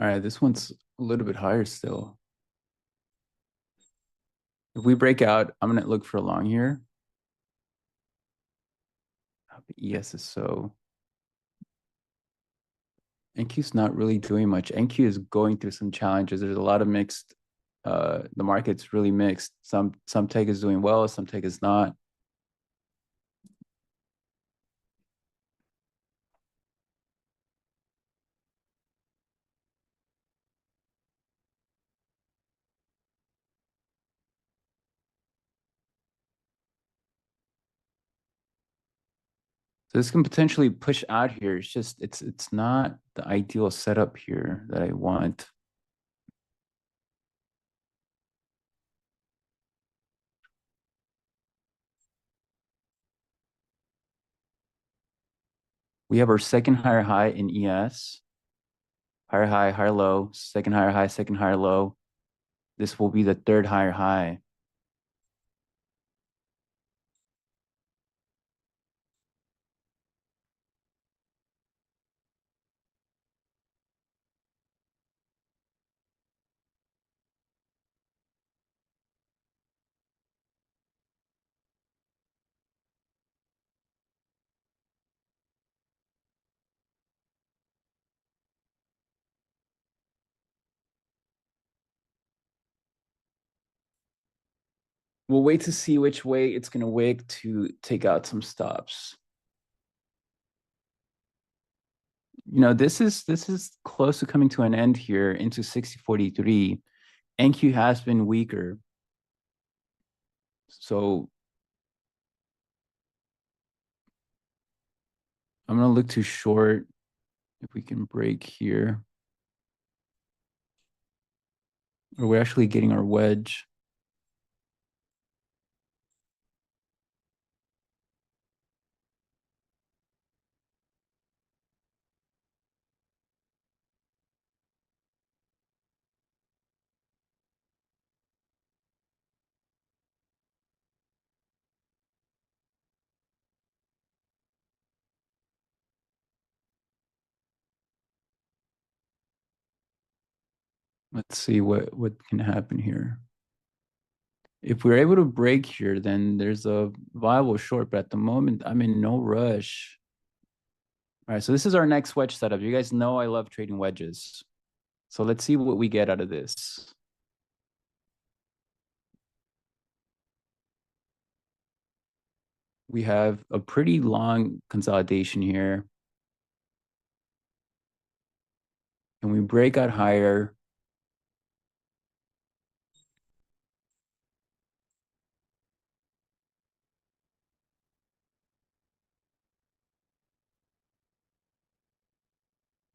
All right, this one's a little bit higher still. If we break out, I'm gonna look for a long here. The ES is so. NQ's not really doing much. NQ is going through some challenges. There's a lot of mixed. The market's really mixed. Some tech is doing well, some tech is not. So this can potentially push out here. It's just it's not the ideal setup here that I want. We have our second higher high in ES. Higher high, higher low, second higher high, second higher low. This will be the third higher high. We'll wait to see which way it's going to wick to take out some stops. You know, this is close to coming to an end here into 60.43. NQ has been weaker. So I'm going to look to short if we can break here. Or we're actually getting our wedge. Let's see what can happen here. If we're able to break here, then there's a viable short, but at the moment, I'm in no rush. All right, so this is our next wedge setup. You guys know I love trading wedges. So let's see what we get out of this. We have a pretty long consolidation here. Can we break out higher?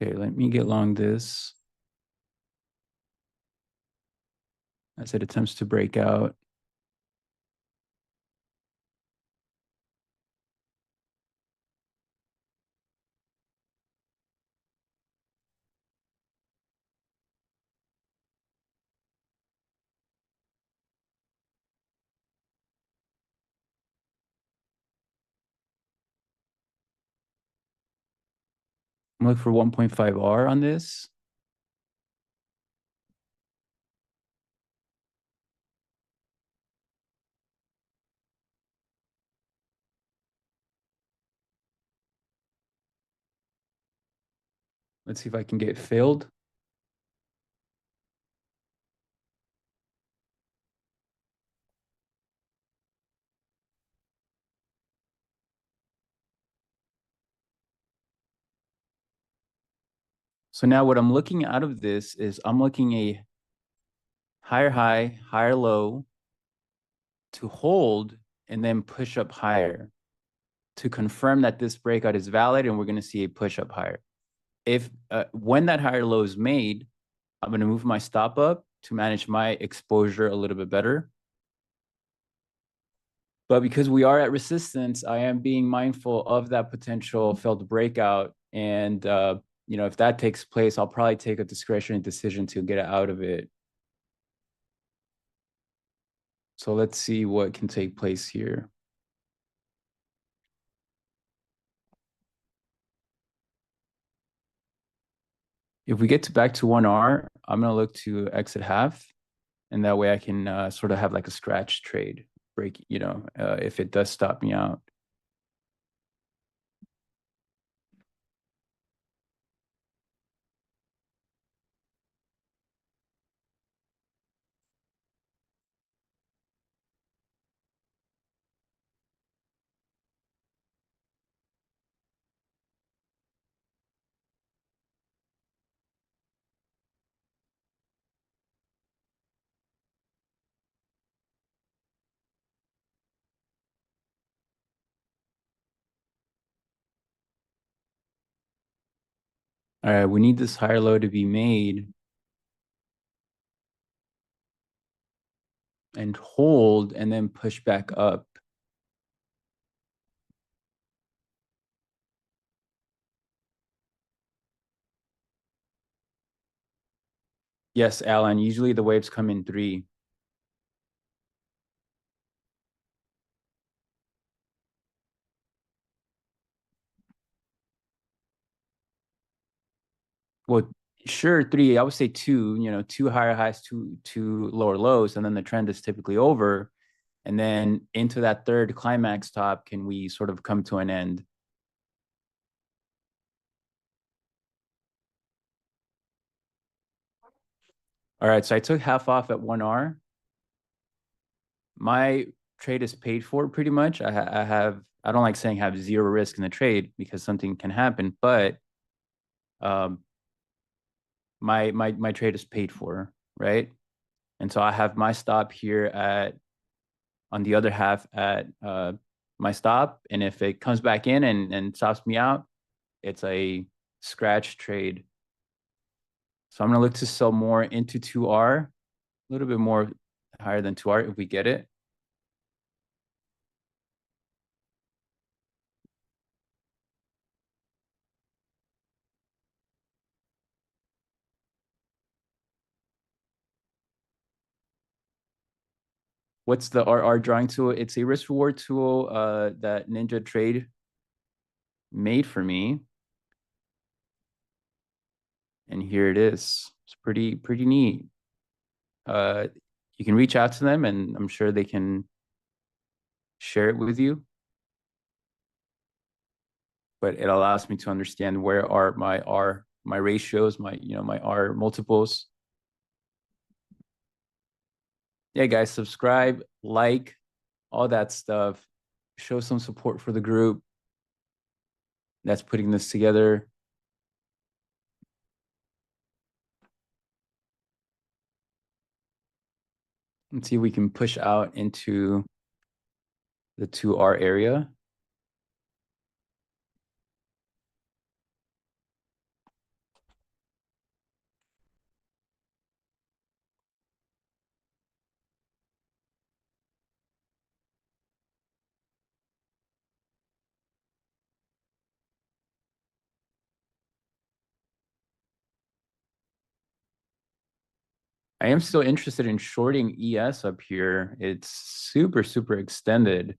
Okay, let me get long this. As it attempts to break out. I'm looking for 1.5R on this. Let's see if I can get filled. So now what I'm looking out of this is I'm looking a higher high, higher low to hold and then push up higher to confirm that this breakout is valid and we're going to see a push up higher. If when that higher low is made, I'm going to move my stop up to manage my exposure a little bit better. But because we are at resistance, I am being mindful of that potential failed breakout. And, you know, if that takes place, I'll probably take a discretionary decision to get out of it. So let's see what can take place here. If we get to back to 1R, I'm going to look to exit half. And that way I can sort of have like a scratch trade break, you know, if it does stop me out. All right, we need this higher low to be made and hold and then push back up. Yes, Alan, usually the waves come in 3. Well, sure, 3. I would say 2. 2 higher highs, two lower lows, and then the trend is typically over. And then into that third climax top, can we sort of come to an end? All right, so I took half off at 1R. My trade is paid for pretty much. I don't like saying have zero risk in the trade because something can happen, but my trade is paid for, right? And so I have my stop here on the other half at my stop. And if it comes back in and stops me out, it's a scratch trade. So I'm going to look to sell more into 2R, a little bit more higher than 2R if we get it. What's the RR drawing tool? It's a risk reward tool that NinjaTrader made for me. And here it is. It's pretty neat. You can reach out to them and I'm sure they can share it with you. But it allows me to understand where are my ratios, my R multiples. Yeah, guys, subscribe, like, all that stuff. Show some support for the group that's putting this together. Let's see if we can push out into the 2R area. I am still interested in shorting ES up here. It's super extended.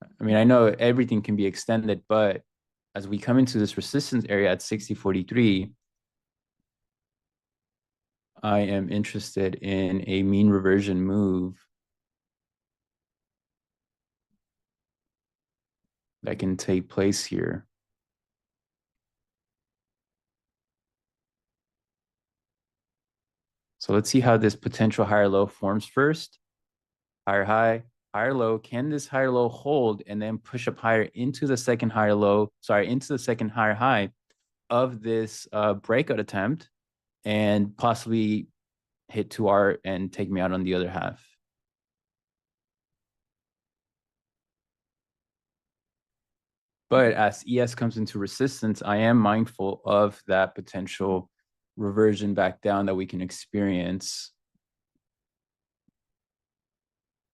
I mean, I know everything can be extended, but as we come into this resistance area at 60.43, I am interested in a mean reversion move that can take place here. So let's see how this potential higher low forms first. Higher high, higher low. Can this higher low hold and then push up higher into the second higher low, into the second higher high of this breakout attempt and possibly hit 2R and take me out on the other half? But as ES comes into resistance, I am mindful of that potential reversion back down that we can experience.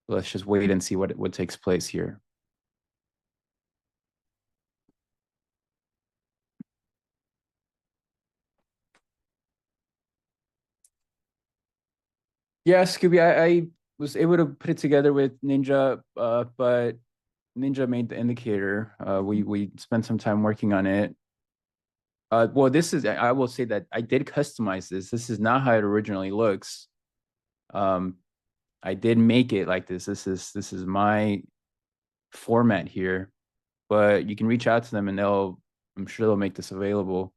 Let's just wait and see what takes place here. Yeah, Scooby, I was able to put it together with Ninja, but Ninja made the indicator. We spent some time working on it. Well, I will say that I did customize this. This is not how it originally looks. I did make it like this. This is my format here, but you can reach out to them and I'm sure they'll make this available.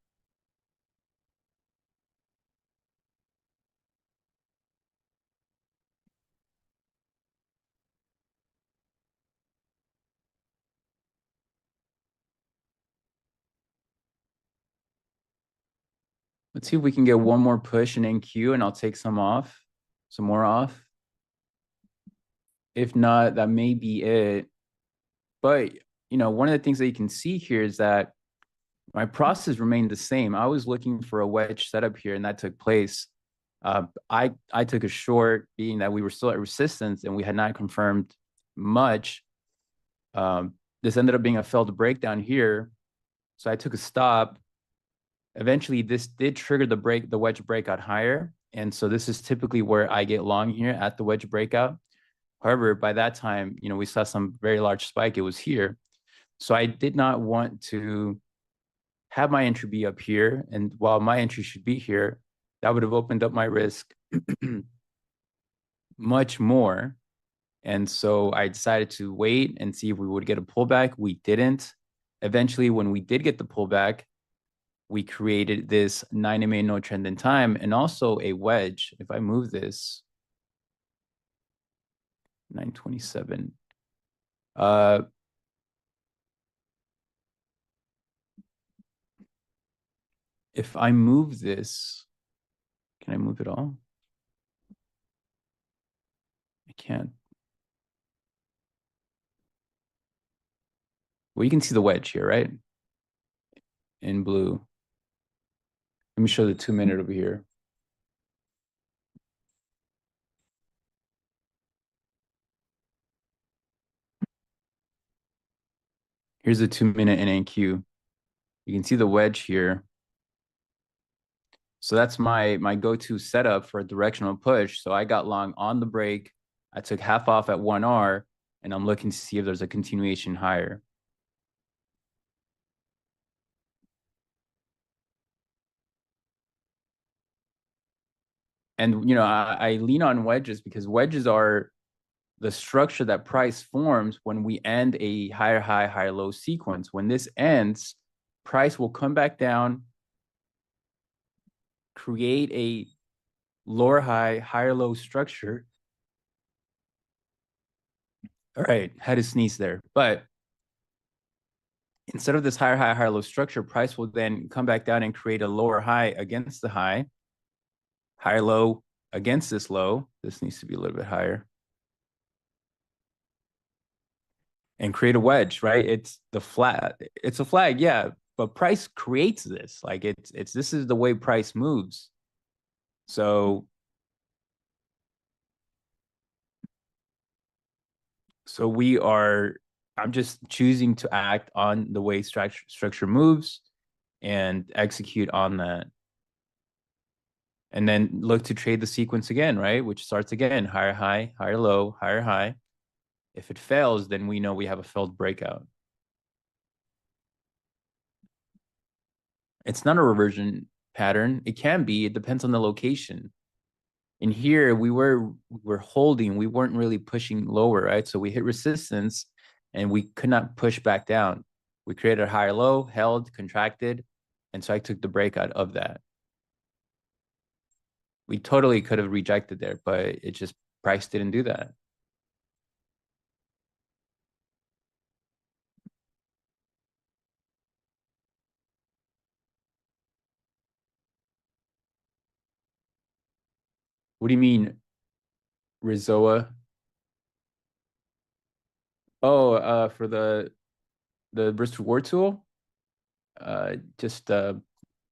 Let's see if we can get one more push in NQ and I'll take some more off. If not, that may be it. But, one of the things that you can see here is that my process remained the same. I was looking for a wedge setup here, and that took place. I took a short, being that we were still at resistance and we had not confirmed much. This ended up being a failed breakdown here, so I took a stop. Eventually, this did trigger the wedge breakout higher, and so this is typically where I get long here at the wedge breakout. However, by that time, we saw some very large spike. It was here, so I did not want to have my entry be up here, and while my entry should be here, that would have opened up my risk much more. And so I decided to wait and see if we would get a pullback. We didn't. Eventually, when we did get the pullback, we created this 9 MA no trend in time and also a wedge. If I move this, 927. If I move this, can I move it all? I can't. Well, you can see the wedge here, right? In blue. Let me show the 2-minute over here. Here's the 2-minute NNQ. You can see the wedge here. So that's my go-to setup for a directional push. So I got long on the break. I took half off at 1R, and I'm looking to see if there's a continuation higher. And, I lean on wedges because wedges are the structure that price forms when we end a higher high, higher low sequence. When this ends, price will come back down, create a lower high, higher low structure. All right, had to sneeze there. But instead of this higher high, higher low structure, price will then come back down and create a lower high against the high, higher low against this low. This needs to be a little bit higher. And create a wedge, right? It's a flag, yeah. But price creates this. Like this is the way price moves. So I'm just choosing to act on the way structure moves and execute on that. And then look to trade the sequence again, right? Which starts again, higher high, higher low, higher high. If it fails, then we know we have a failed breakout. It's not a reversion pattern. It can be. It depends on the location. In here, we were holding. We weren't really pushing lower, right? So we hit resistance, and we could not push back down. We created a higher low, held, contracted, and so I took the breakout of that. We totally could have rejected there, but it just price didn't do that. What do you mean, Rizoa? Oh, for the risk reward tool? I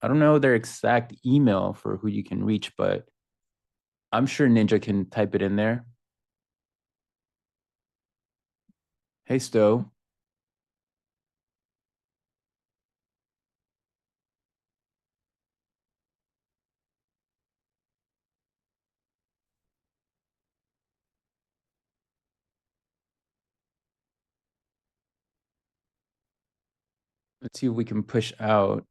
don't know their exact email for who you can reach, but I'm sure Ninja can type it in there. Hey, Stowe. Let's see if we can push out.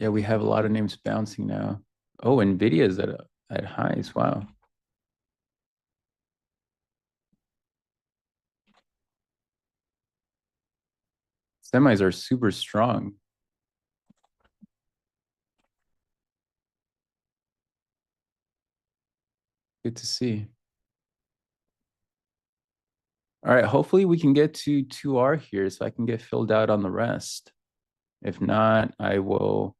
Yeah, we have a lot of names bouncing now. Oh, Nvidia is at highs. Wow. Semis are super strong. Good to see. All right, hopefully we can get to 2R here so I can get filled out on the rest. If not, I will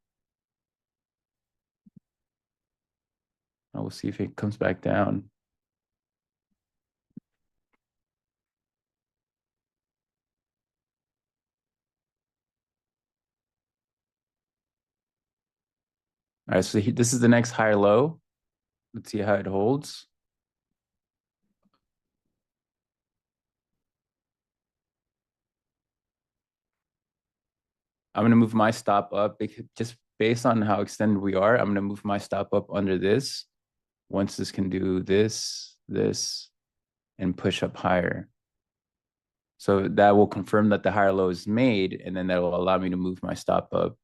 see if it comes back down. All right, so this is the next higher low. Let's see how it holds. I'm going to move my stop up just based on how extended we are. I'm going to move my stop up under this. Once this can do this, and push up higher. So that will confirm that the higher low is made, and then that will allow me to move my stop up,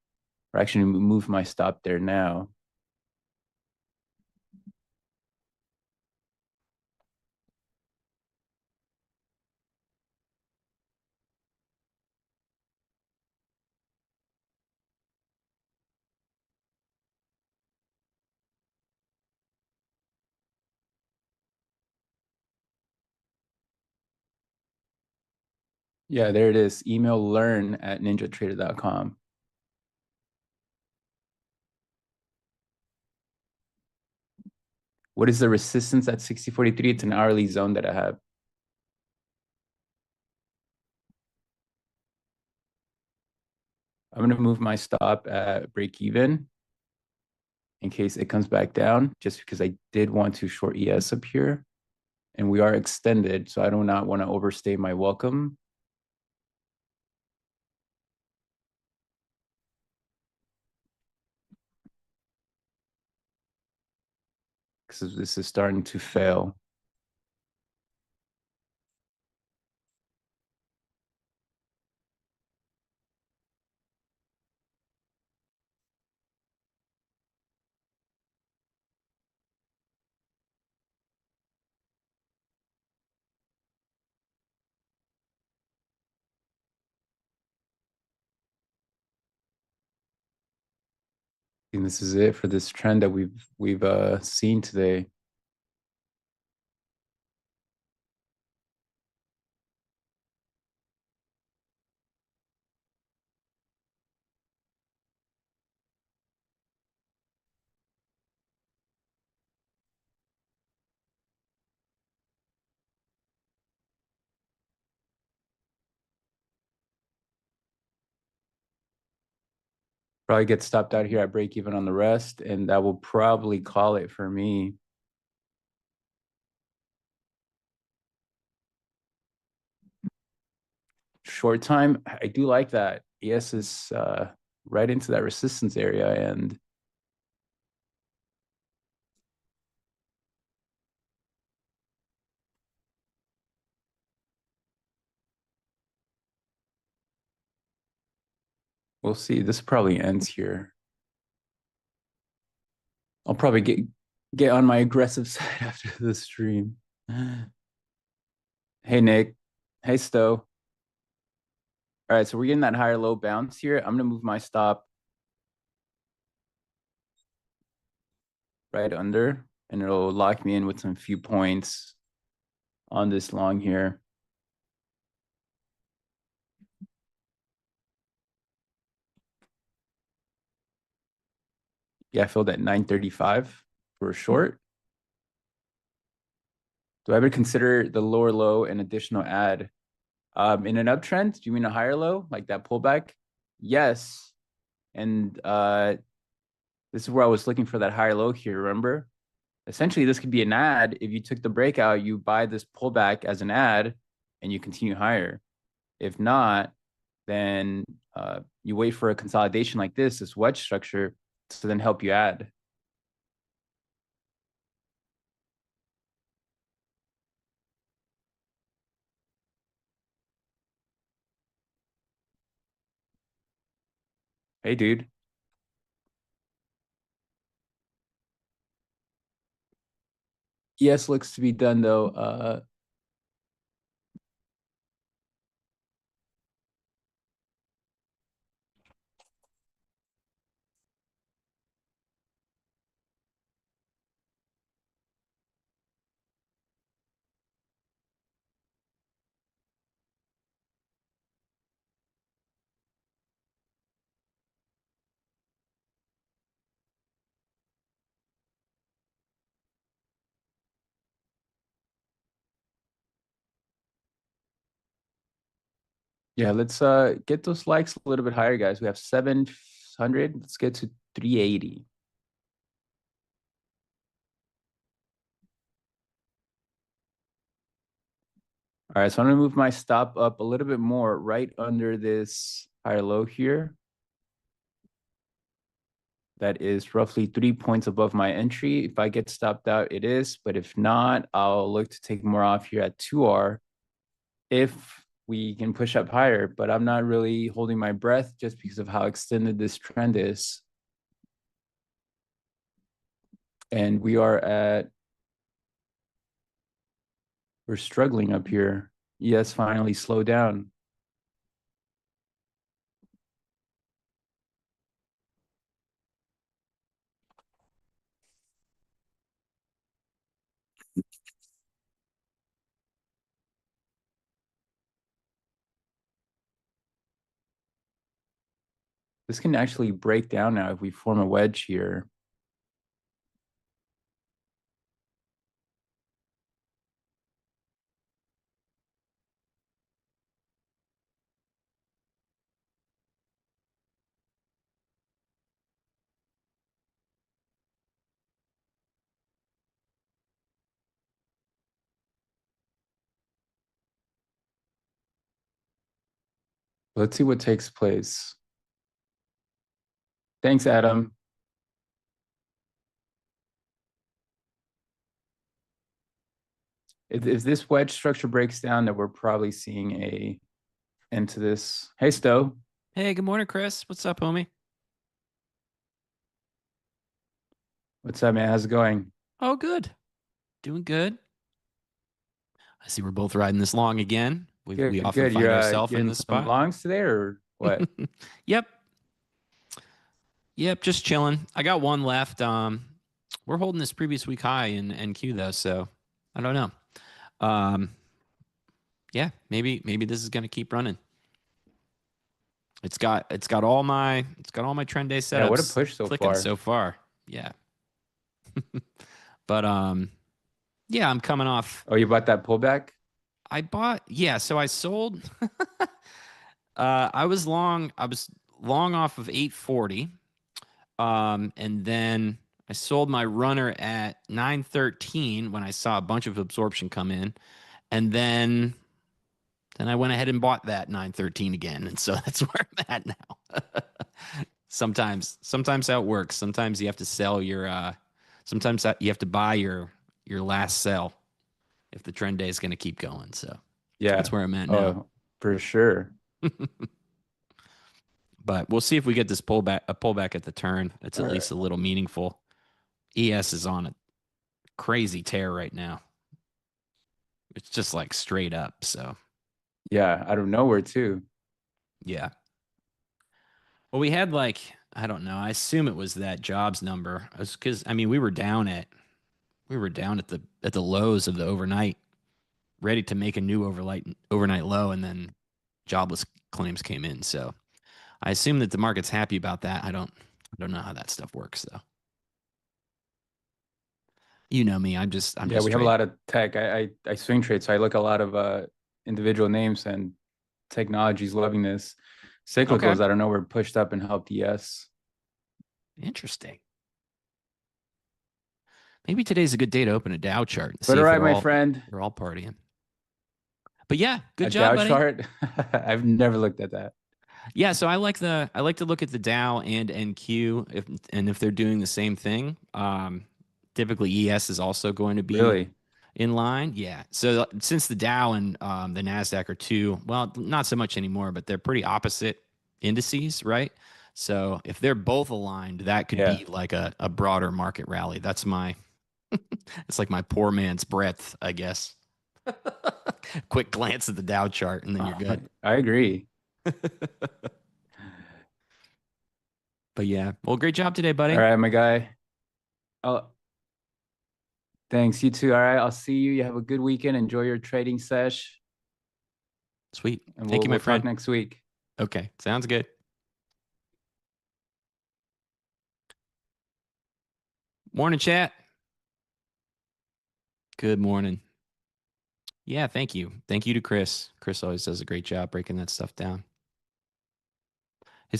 or actually move my stop there now. Yeah, there it is. Email learn@ninjatrader.com. What is the resistance at 60.43? It's an hourly zone that I have. I'm going to move my stop at break even in case it comes back down, just because I did want to short ES up here. And we are extended, so I do not want to overstay my welcome. Because this is starting to fail. And this is it for this trend that we've seen today. Probably get stopped out here at break even on the rest, and that will probably call it for me. Short time, I do like that. ES is right into that resistance area, and we'll see. This probably ends here. I'll probably get on my aggressive side after the stream. Hey, Nick. Hey, Stowe. All right, so we're getting that higher low bounce here. I'm going to move my stop right under, and it'll lock me in with some few points on this long here. Yeah, I filled at 935 for a short. Do I ever consider the lower low an additional add? In an uptrend, do you mean a higher low, like that pullback? Yes. And this is where I was looking for that higher low here, remember? Essentially, this could be an add. If you took the breakout, you buy this pullback as an add, and you continue higher. If not, then you wait for a consolidation like this wedge structure, to then help you add. Hey, dude. ES looks to be done, though. Yeah, let's get those likes a little bit higher, guys. We have 700. Let's get to 380. All right, so I'm gonna move my stop up a little bit more, right under this higher low here. That is roughly 3 points above my entry. If I get stopped out, it is, but if not, I'll look to take more off here at 2R if we can push up higher, but I'm not really holding my breath just because of how extended this trend is. And we're struggling up here. Yes, finally slow down. This can actually break down now if we form a wedge here. Let's see what takes place. Thanks, Adam. If this wedge structure breaks down, then we're probably seeing a end to this. Hey, Stowe. Hey, good morning, Chris. What's up, homie? What's up, man? How's it going? Oh, good. Doing good. I see we're both riding this long again. We often good. find You're ourselves in getting this some spot. longs today or what? Yep. Yep, just chilling. I got one left. We're holding this previous week high in NQ though, so I don't know. Yeah, maybe this is gonna keep running. It's got all my trend day setups. Yeah, what a push so clicking far. so far. Yeah. But yeah, I'm coming off. Oh, you bought that pullback? So I sold I was long off of 840. And then I sold my runner at 913 when I saw a bunch of absorption come in. And then I went ahead and bought that 913 again. And so that's where I'm at now. Sometimes how it works. Sometimes you have to sell your sometimes you have to buy your last sell if the trend day is going to keep going. So Yeah, that's where I'm at now. Oh, for sure. But we'll see if we get this pullback at the turn. It's at All least a little meaningful. ES is on a crazy tear right now. It's just like straight up. So Yeah, out of nowhere too. yeah. Well, we had like, I don't know. I assume it was that jobs number. Because I mean, we were down at the lows of the overnight, ready to make a new overnight low, and then jobless claims came in. So I assume that the market's happy about that. I don't know how that stuff works though. You know me. I'm just We trading. have a lot of tech. I swing trade, so I look a lot of individual names, and technology's loving this. Cyclicals Okay. out of nowhere pushed up and helped ES. Interesting. Maybe today's a good day to open a Dow chart and But see all if right, my friend. we're all partying. But yeah, good A job, Dow buddy. chart? I've never looked at that. Yeah, so I like to look at the Dow and NQ if they're doing the same thing. Typically ES is also going to be Really? in line. Yeah. So since the Dow and the Nasdaq are well, not so much anymore, but they're pretty opposite indices, right? So if they're both aligned, that could be like a broader market rally. That's it's like my poor man's breadth, I guess. Quick glance at the Dow chart and then you're good. I agree. But yeah, well, great job today, buddy. All right, my guy. Thanks. You too. All right. I'll see you. You have a good weekend. Enjoy your trading sesh. Sweet. And Thank you, my friend. Talk next week. Okay. Sounds good. Morning, chat. Good morning. Yeah, thank you. Thank you to Chris. Chris always does a great job breaking that stuff down.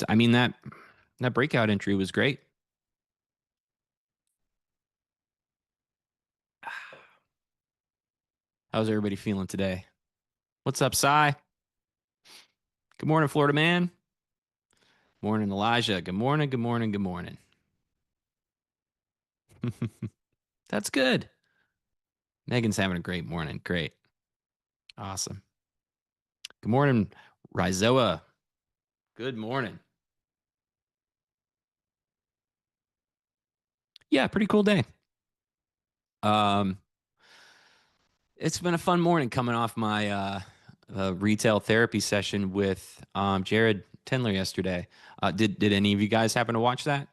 I mean, that breakout entry was great. How's everybody feeling today? What's up, Cy? Good morning, Florida man. Morning, Elijah. Good morning, good morning, good morning. That's good. Megan's having a great morning. Great. Awesome. Good morning, Rizoa. Good morning. Yeah, pretty cool day. It's been a fun morning coming off my retail therapy session with Jared Tendler yesterday. Did any of you guys happen to watch that?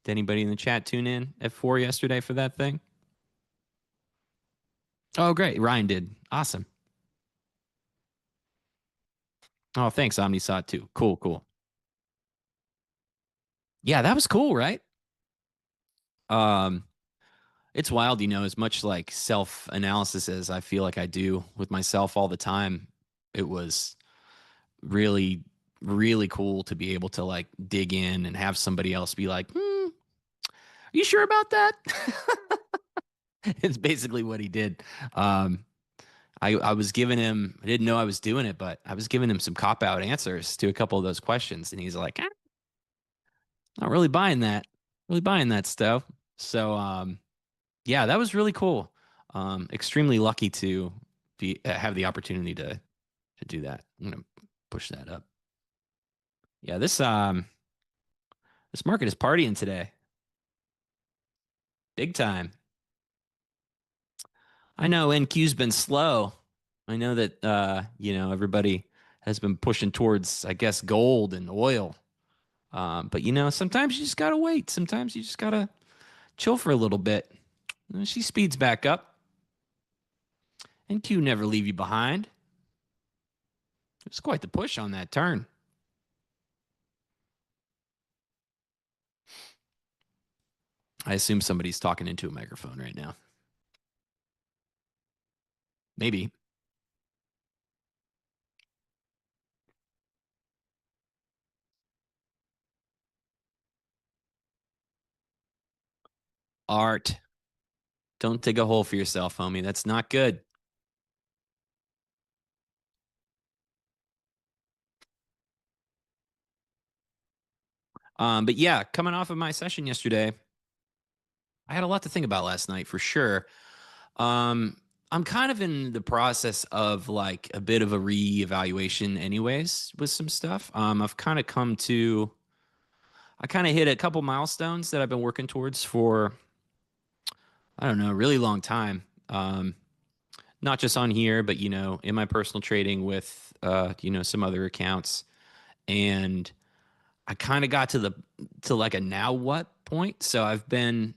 Did anybody in the chat tune in at 4 yesterday for that thing? Oh, great. Ryan did. Awesome. Oh, thanks. Omni saw it too. Cool, cool. Yeah, that was cool, right? It's wild, as much like self-analysis as I feel like I do with myself all the time. It was really, really cool to be able to like dig in and have somebody else be like, are you sure about that? It's basically what he did. I was giving him, I didn't know I was doing it, but I was giving him some cop-out answers to a couple of those questions. And he's like, not really buying that, stuff. So, yeah, that was really cool. Extremely lucky to have the opportunity to do that. I'm gonna push that up. Yeah, this market is partying today, big time. I know NQ's been slow. I know that everybody has been pushing towards, I guess, gold and oil. But sometimes you just gotta wait. Sometimes you just gotta chill for a little bit. She speeds back up. NQ never leave you behind. It's quite the push on that turn. I assume somebody's talking into a microphone right now. Maybe. Art. Don't dig a hole for yourself, homie. That's not good. But yeah, coming off of my session yesterday, I had a lot to think about last night for sure. I'm kind of in the process of like a bit of a reevaluation anyways with some stuff. I've kind of I kind of hit a couple milestones that I've been working towards for, I don't know, a really long time. Not just on here, but, in my personal trading with, some other accounts. And I kind of got to like a now what point. So I've been,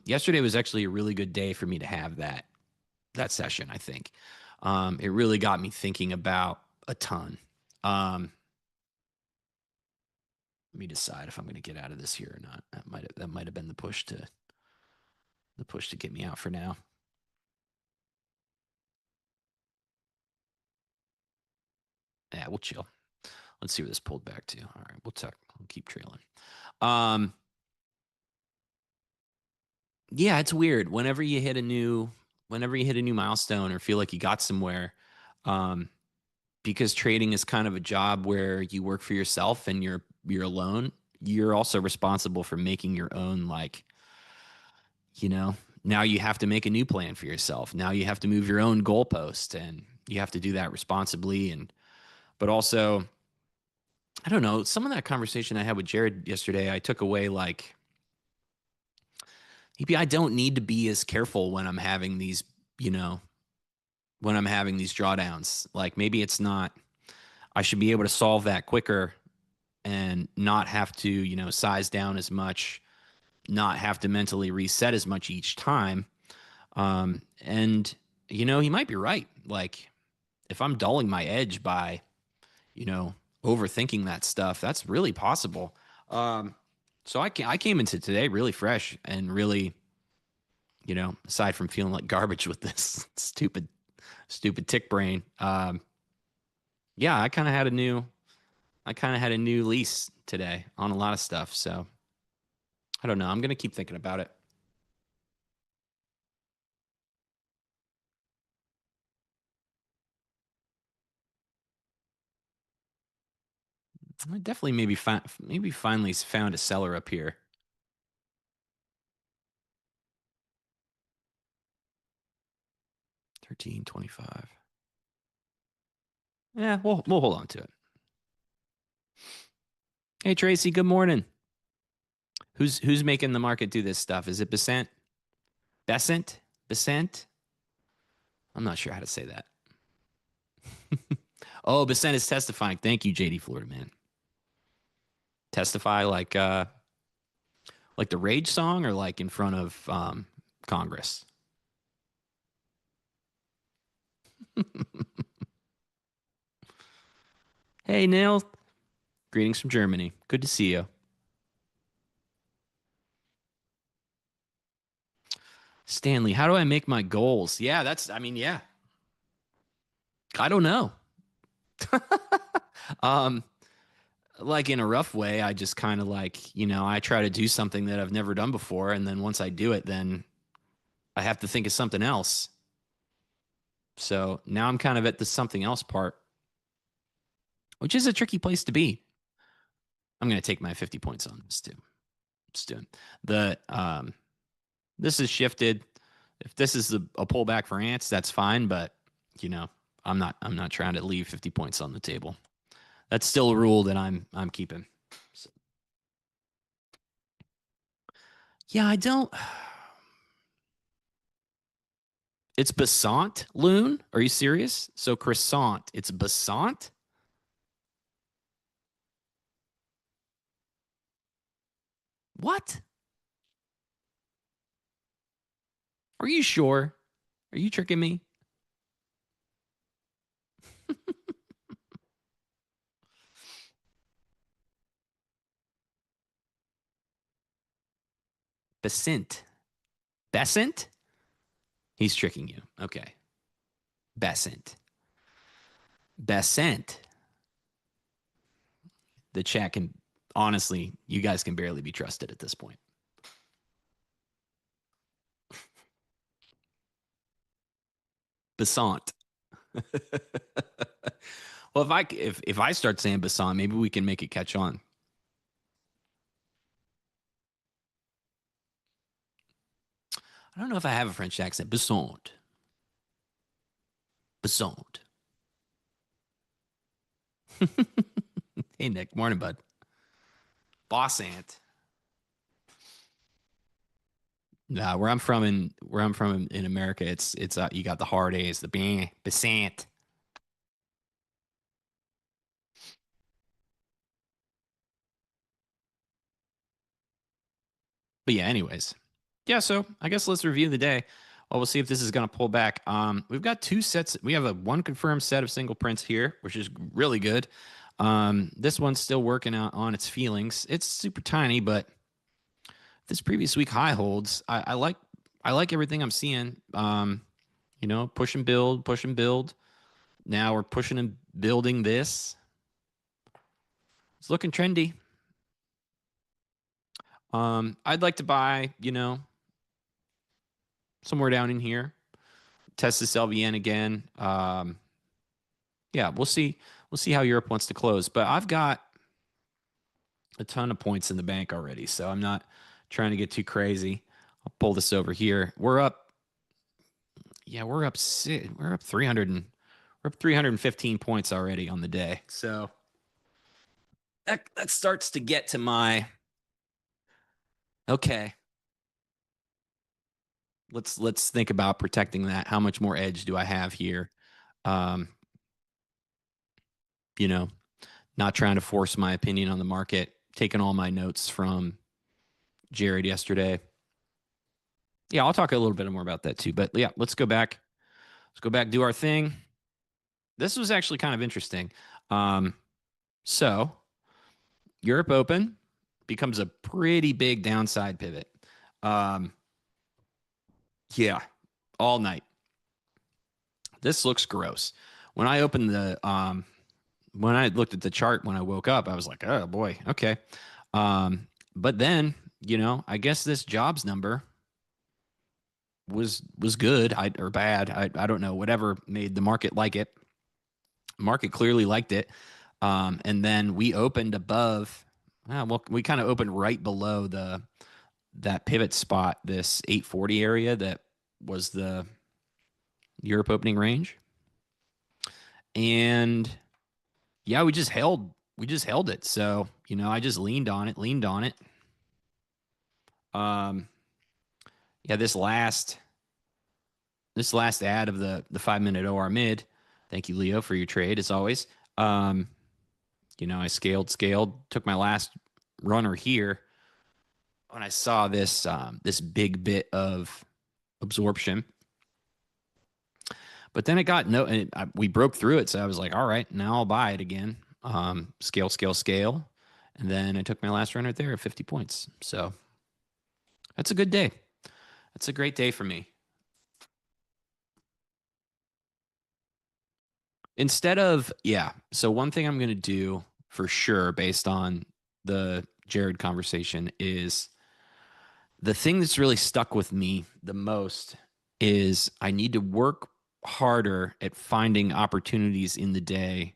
yesterday was actually a really good day for me to have that session, I think. It really got me thinking about a ton. Let me decide if I'm going to get out of this here or not. That might have been the push to get me out for now. Yeah, we'll chill. Let's see where this pulled back to. All right, we'll keep trailing. Yeah, it's weird. Whenever you hit a new milestone or feel like you got somewhere, because trading is kind of a job where you work for yourself and you're alone. You're also responsible for making your own, like, now you have to make a new plan for yourself. Now you have to move your own goalpost, and you have to do that responsibly. But also, I don't know, some of that conversation I had with Jared yesterday, I took away like, maybe I don't need to be as careful when I'm having these, drawdowns. Like maybe it's not, I should be able to solve that quicker and not have to, size down as much, not have to mentally reset as much each time. And, he might be right. Like if I'm dulling my edge by, overthinking that stuff, that's really possible. So I came into today really fresh and really, aside from feeling like garbage with this stupid stupid tick brain. Yeah, I kind of had a new lease today on a lot of stuff. So I don't know. I'm going to keep thinking about it. I definitely maybe finally found a seller up here. $13.25. Yeah, we'll hold on to it. Hey Tracy, good morning. Who's making the market do this stuff? Is it Besant? Besant? I'm not sure how to say that. Oh, Besant is testifying. Thank you, JD Florida man. Testify like the Rage song or like in front of Congress? Hey, Neil. Greetings from Germany. Good to see you. Stanley, how do I make my goals? Yeah, yeah. I don't know. Like in a rough way, I just kind of like, I try to do something that I've never done before. And then once I do it, then I have to think of something else. So now I'm kind of at the something else part, which is a tricky place to be. I'm going to take my 50 points on this too. Just doing this is shifted. If this is a pullback for ants, that's fine. But I'm not trying to leave 50 points on the table. That's still a rule that I'm keeping. So. Yeah, I don't. It's Besant, Loon. Are you serious? So croissant. It's Besant? What? Are you sure? Are you tricking me? Besant. Besant? He's tricking you. Okay. Besant. Besant. The chat can, honestly, you guys can barely be trusted at this point. Besant. Well, if I start saying Besant, maybe we can make it catch on. I don't know if I have a French accent. Besant. Besant. Hey, Nick. Morning, bud. Boss ant. Nah, where I'm from in America, it's you got the hard A's, the Besant. But yeah, anyways. Yeah, so I guess let's review the day. Well, we'll see if this is going to pull back. We've got two sets. We have one confirmed set of single prints here, which is really good. This one's still working out on its feelings. It's super tiny, but this previous week high holds. I like everything I'm seeing. Push and build. Now we're pushing and building this. It's looking trendy. I'd like to buy, somewhere down in here. Test this LVN again. Yeah, we'll see. We'll see how Europe wants to close. But I've got a ton of points in the bank already, so I'm not trying to get too crazy. I'll pull this over here. We're up. Yeah, we're up 315 points already on the day. So that starts to get to my okay. Let's think about protecting that. How much more edge do I have here? Not trying to force my opinion on the market, taking all my notes from Jared yesterday. Yeah, I'll talk a little bit more about that too. But yeah, let's go back. Do our thing. This was actually kind of interesting. So Europe Open becomes a pretty big downside pivot. Yeah, all night. this looks gross. When I opened the when I looked at the chart when I woke up, I was like, oh boy, okay. But then, I guess this jobs number was good or bad. I don't know, whatever made the market like it. Market clearly liked it. And then we opened above, we kind of opened right below that pivot spot, this 840 area that was the Europe opening range. And yeah, we just held it. So, I just leaned on it. Yeah, this last ad of the 5-minute OR mid. Thank you, Leo, for your trade as always. I scaled, took my last runner here when I saw this this big bit of absorption. But then it got we broke through it, so I was like, all right, now I'll buy it again. Scale. And then I took my last runner there at 50 points. So that's a good day. That's a great day for me. Instead of, so one thing I'm going to do for sure based on the Jared conversation is the thing that's really stuck with me the most is I need to work harder at finding opportunities in the day,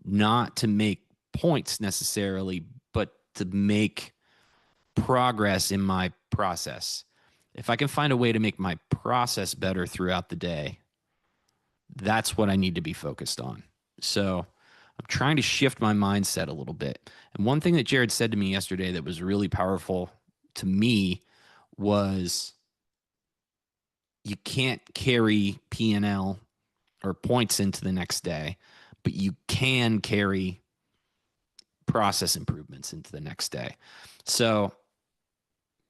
not to make points necessarily, but to make progress in my process. If I can find a way to make my process better throughout the day, that's what I need to be focused on. So I'm trying to shift my mindset a little bit. And one thing that Jared said to me yesterday that was really powerful to me was you can't carry P&L or points into the next day, but you can carry process improvements into the next day. So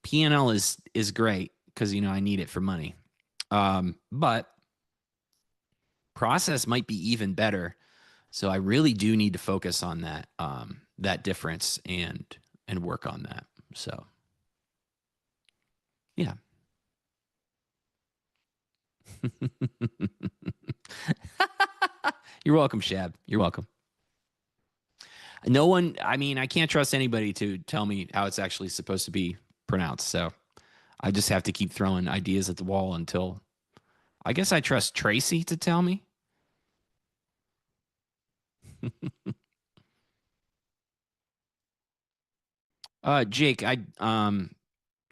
P&L is great because, I need it for money. But process might be even better. So I really do need to focus on that, that difference and work on that. So, yeah. You're welcome, Shab. You're welcome. No one, I can't trust anybody to tell me how it's actually supposed to be pronounced. So I just have to keep throwing ideas at the wall until I guess I trust Tracy to tell me. Jake,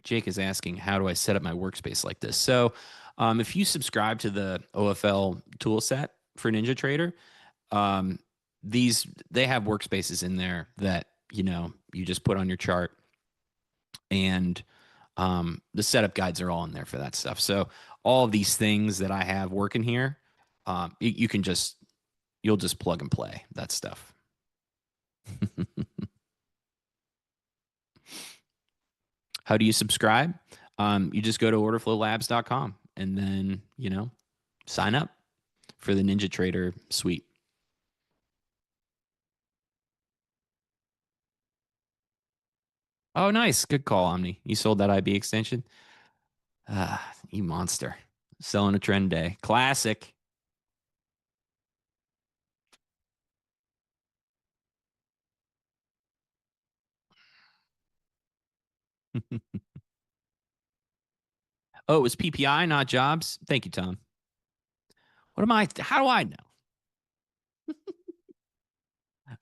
Jake is asking, how do I set up my workspace like this? So, if you subscribe to the OFL tool set for NinjaTrader, they have workspaces in there that, you just put on your chart, and the setup guides are all in there for that stuff. So all of these things that I have working here, you'll just plug and play that stuff. How do you subscribe? You just go to orderflowlabs.com and then, sign up for the NinjaTrader suite. Oh, nice. Good call, Omni. You sold that IB extension? You monster. Selling a trend day. Classic. Oh, it was PPI, not jobs. Thank you, Tom. How do I know?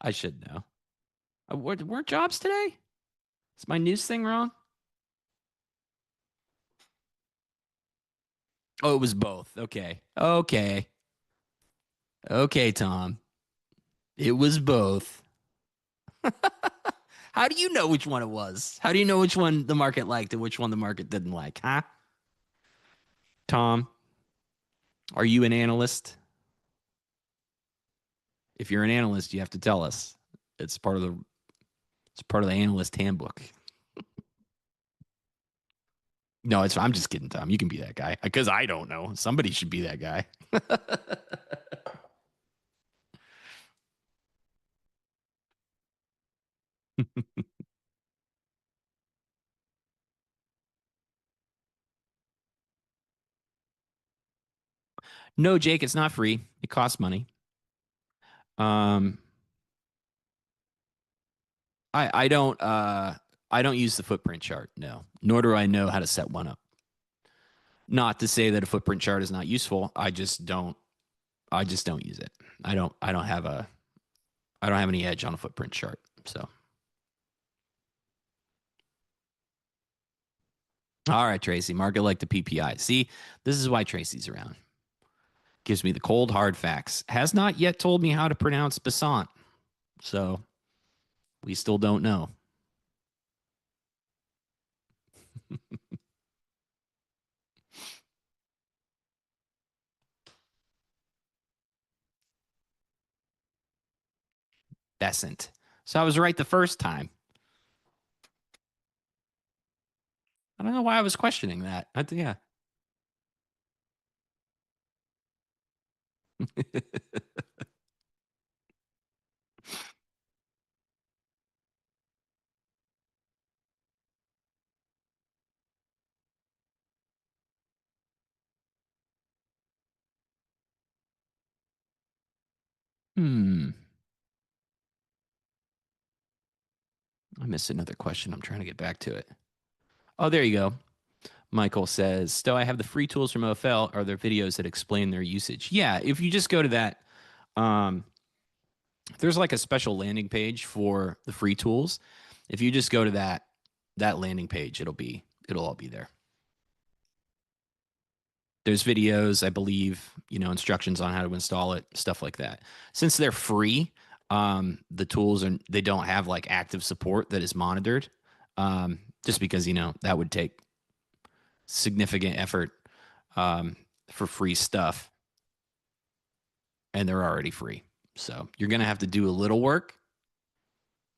I should know. Weren't jobs today? Is my news thing wrong? Oh, it was both. Okay. Okay, Tom. It was both. How do you know which one it was? How do you know which one the market liked and which one the market didn't like, huh? Tom, are you an analyst? If you're an analyst, you have to tell us. It's part of the analyst handbook. No, I'm just kidding, Tom. You can be that guy because I don't know. Somebody should be that guy. No, Jake, it's not free. It costs money. I don't use the footprint chart. No, nor do I know how to set one up. Not to say that a footprint chart is not useful. I just don't use it. I don't have any edge on a footprint chart. So, all right, Tracy, market like the PPI. See, this is why Tracy's around. Gives me the cold hard facts. Has not yet told me how to pronounce Basant. So we still don't know. Besant. So I was right the first time. I don't know why I was questioning that. Yeah. I missed another question. I'm trying to get back to it. Oh, there you go. Michael says, Stowe, I have the free tools from OFL. Are there videos that explain their usage? Yeah, if you just go to that, there's like a special landing page for the free tools. If you just go to that landing page, it'll all be there. There's videos, I believe, instructions on how to install it, stuff like that. Since they're free, the tools they don't have like active support that is monitored, just because that would take significant effort for free stuff, and they're already free. So you're gonna have to do a little work,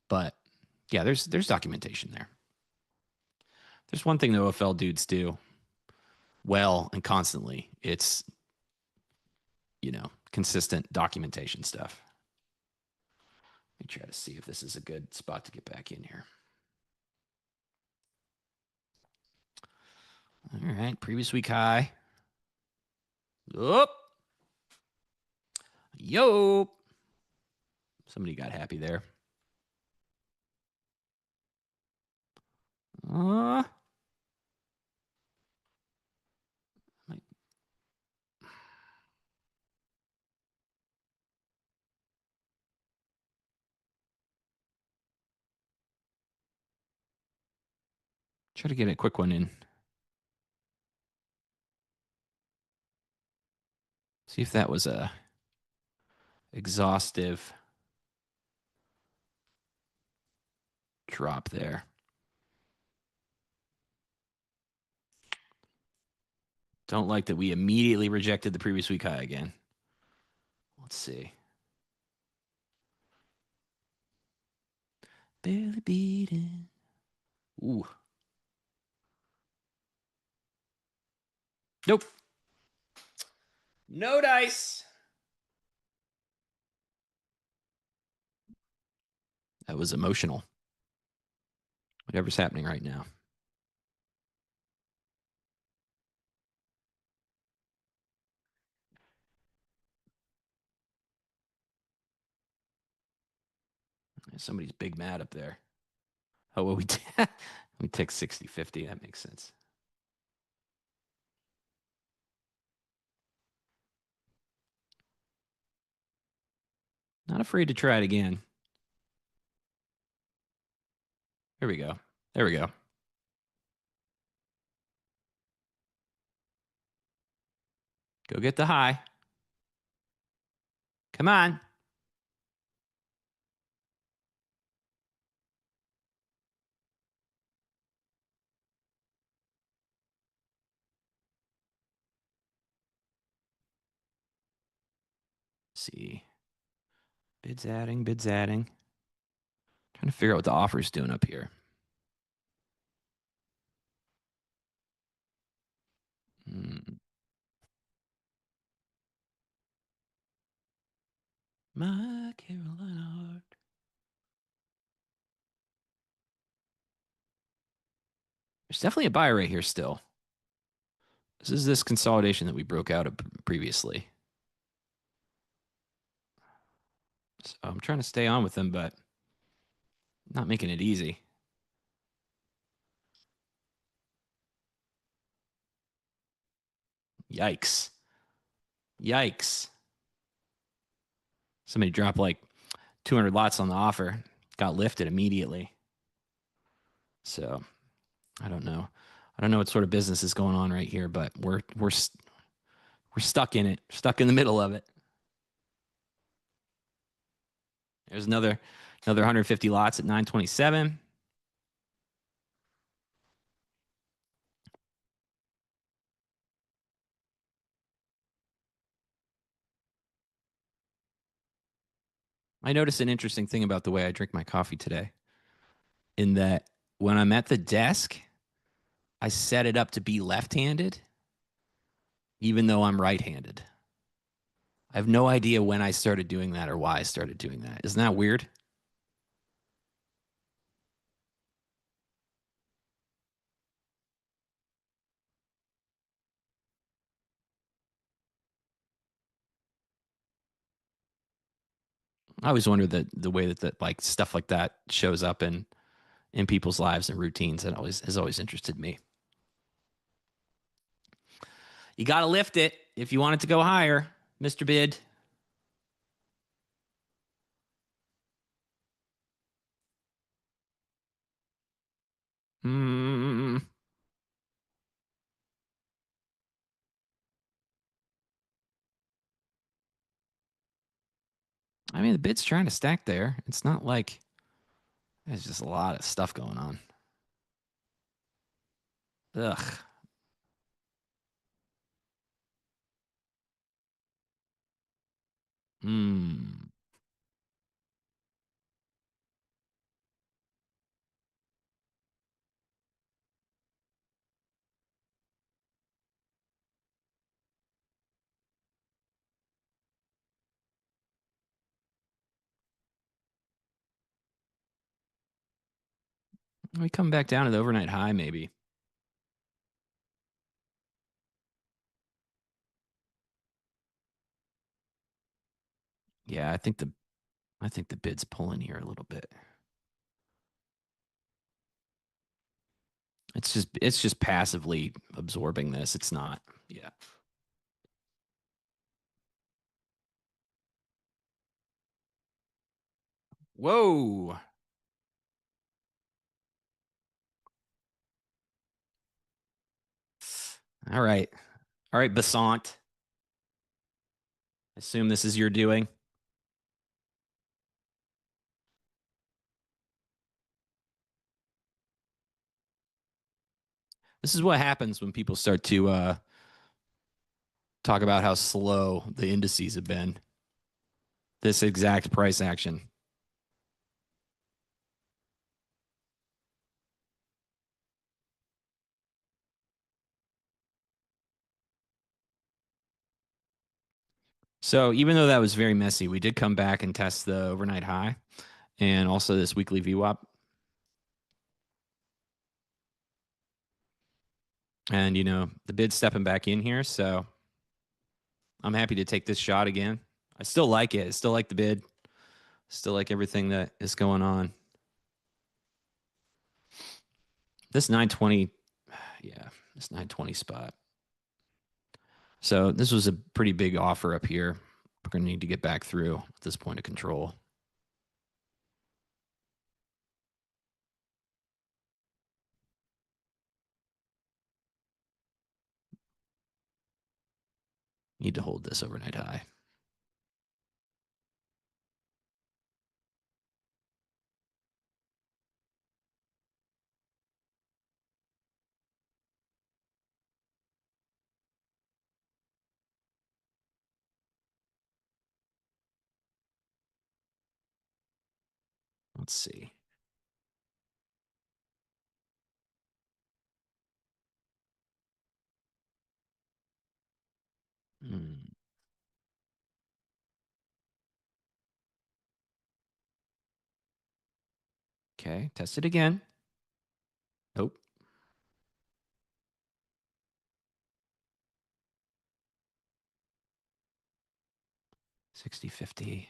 but yeah, there's documentation there. There's one thing the OFL dudes do well and constantly. It's consistent documentation stuff. Let me try to see if this is a good spot to get back in here. All right, previous week high. Oop. Yo. Somebody got happy there. Try to get a quick one in. See if that was a exhaustive drop there. Don't like that we immediately rejected the previous week high again. Let's see. Barely beating. Ooh. Nope. No dice. That was emotional. Whatever's happening right now. Somebody's big mad up there. Oh, well, we take 60-50. That makes sense. Not afraid to try it again. Here we go. There we go. Go get the high. Come on. See. Bids adding. Trying to figure out what the offer's doing up here. My Carolina heart. There's definitely a buy right here still. This is this consolidation that we broke out of previously. So I'm trying to stay on with them, but not making it easy. Yikes. Yikes. Somebody dropped like 200 lots on the offer, got lifted immediately. So I don't know. I don't know what sort of business is going on right here, but we're stuck in it, stuck in the middle of it. There's another 150 lots at 927. I noticed an interesting thing about the way I drink my coffee today, in that when I'm at the desk, I set it up to be left-handed, even though I'm right-handed. I have no idea when I started doing that or why I started doing that. Isn't that weird? I always wonder the way that like stuff like that shows up in people's lives and routines. That has always interested me. You got to lift it if you want it to go higher, Mr. Bid. Hmm. I mean, the bid's trying to stack there. It's not like there's just a lot of stuff going on. Ugh. Hmm. We come back down to the overnight high, maybe. Yeah, I think the bid's pulling here a little bit. It's just passively absorbing this. It's not. Yeah. Whoa. All right. All right, Basant. Assume this is your doing. This is what happens when people start to talk about how slow the indices have been. This exact price action. So even though that was very messy, we did come back and test the overnight high and also this weekly VWAP. And, you know, the bid's stepping back in here, so I'm happy to take this shot again. I still like it. I still like the bid. Still like everything that is going on. This 920, yeah, this 920 spot. So this was a pretty big offer up here. We're going to need to get back through at this point of control. Need to hold this overnight high. Let's see. Okay, test it again. Nope. 60.50.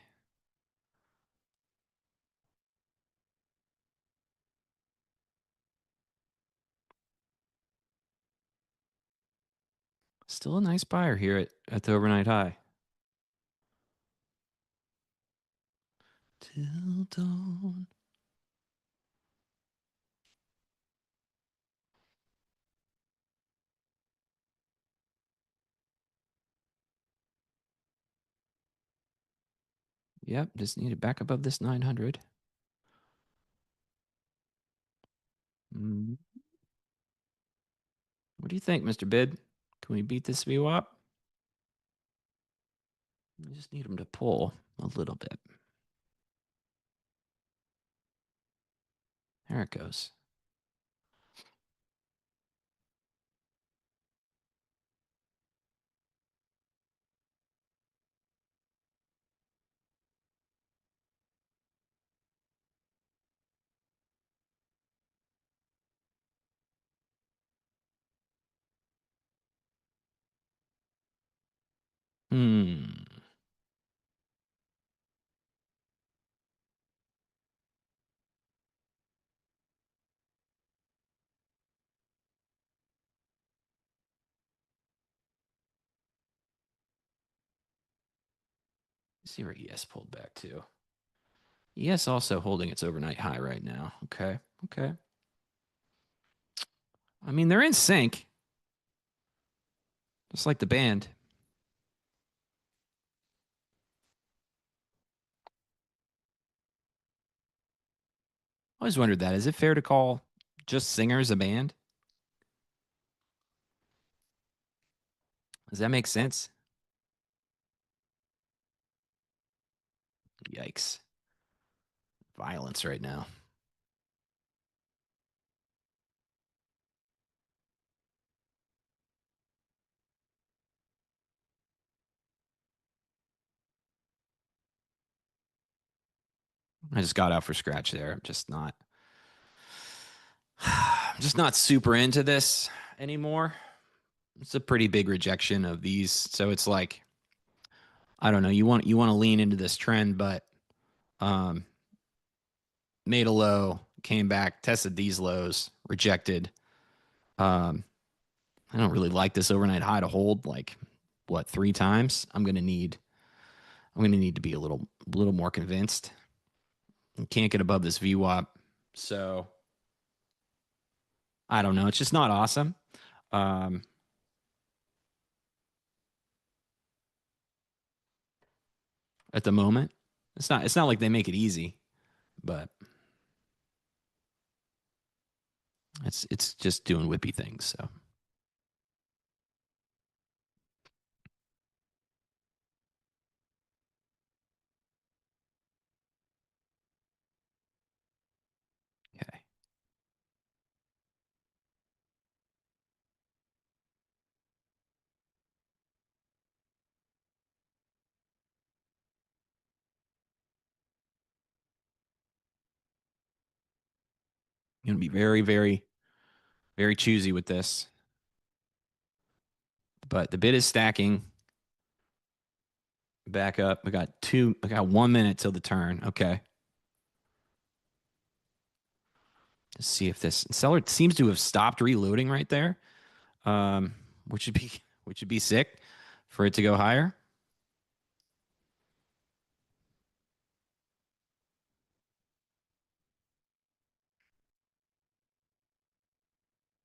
Still a nice buyer here at the overnight high. Till dawn. Yep, just need it back above this 900. What do you think, Mr. Bid? Can we beat this VWAP? We just need him to pull a little bit. There it goes. See where ES pulled back to. ES also holding its overnight high right now. Okay. Okay. I mean, they're in sync. Just like the band. I always wondered that. Is it fair to call just singers a band? Does that make sense? Yikes. Violence right now. I just got out for scratch there. I'm just not super into this anymore. It's a pretty big rejection of these. So it's like, I don't know, you want to lean into this trend, but made a low, came back, tested these lows, rejected. I don't really like this overnight high to hold like 3 times. I'm gonna need to be a little more convinced. Can't get above this VWAP. So I don't know. It's just not awesome. At the moment, it's not like they make it easy, but it's just doing whippy things. So okay. I'm gonna be very, very, very choosy with this. But the bid is stacking back up. We got 1 minute till the turn. Okay. Let's see if this seller seems to have stopped reloading right there. Which would be sick for it to go higher.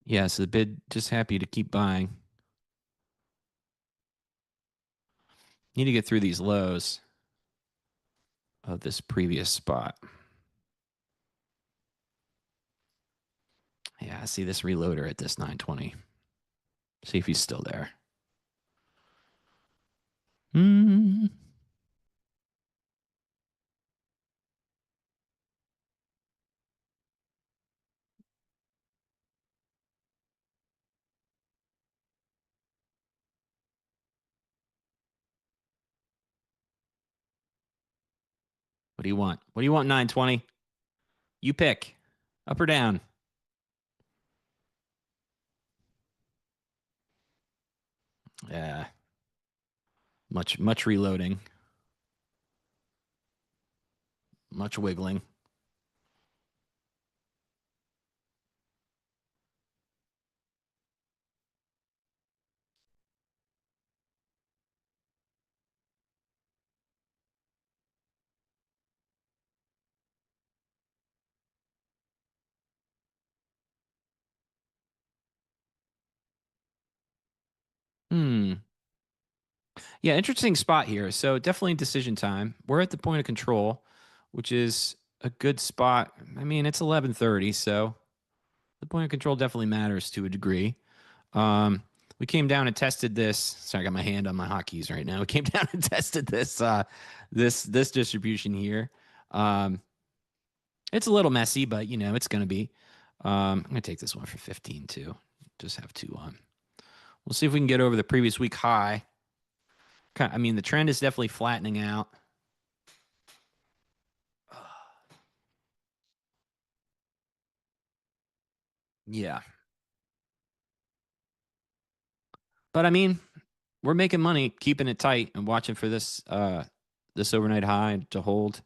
Yeah, so the bid just happy to keep buying. Need to get through these lows of this previous spot. Yeah, I see this reloader at this 920. See if he's still there. What do you want? What do you want, 920? You pick. Up or down? Yeah. Much reloading. much wiggling. Yeah, interesting spot here. So definitely decision time. We're at the point of control, which is a good spot. I mean, it's 11:30, so the point of control definitely matters to a degree. We came down and tested this. Sorry, I got my hand on my hotkeys right now. We came down and tested this this distribution here. It's a little messy, but you know it's going to be. I'm going to take this one for 15 too. Just have two on. We'll see if we can get over the previous week high. I mean, the trend is definitely flattening out. Yeah. But I mean, we're making money, keeping it tight and watching for this this overnight high to hold.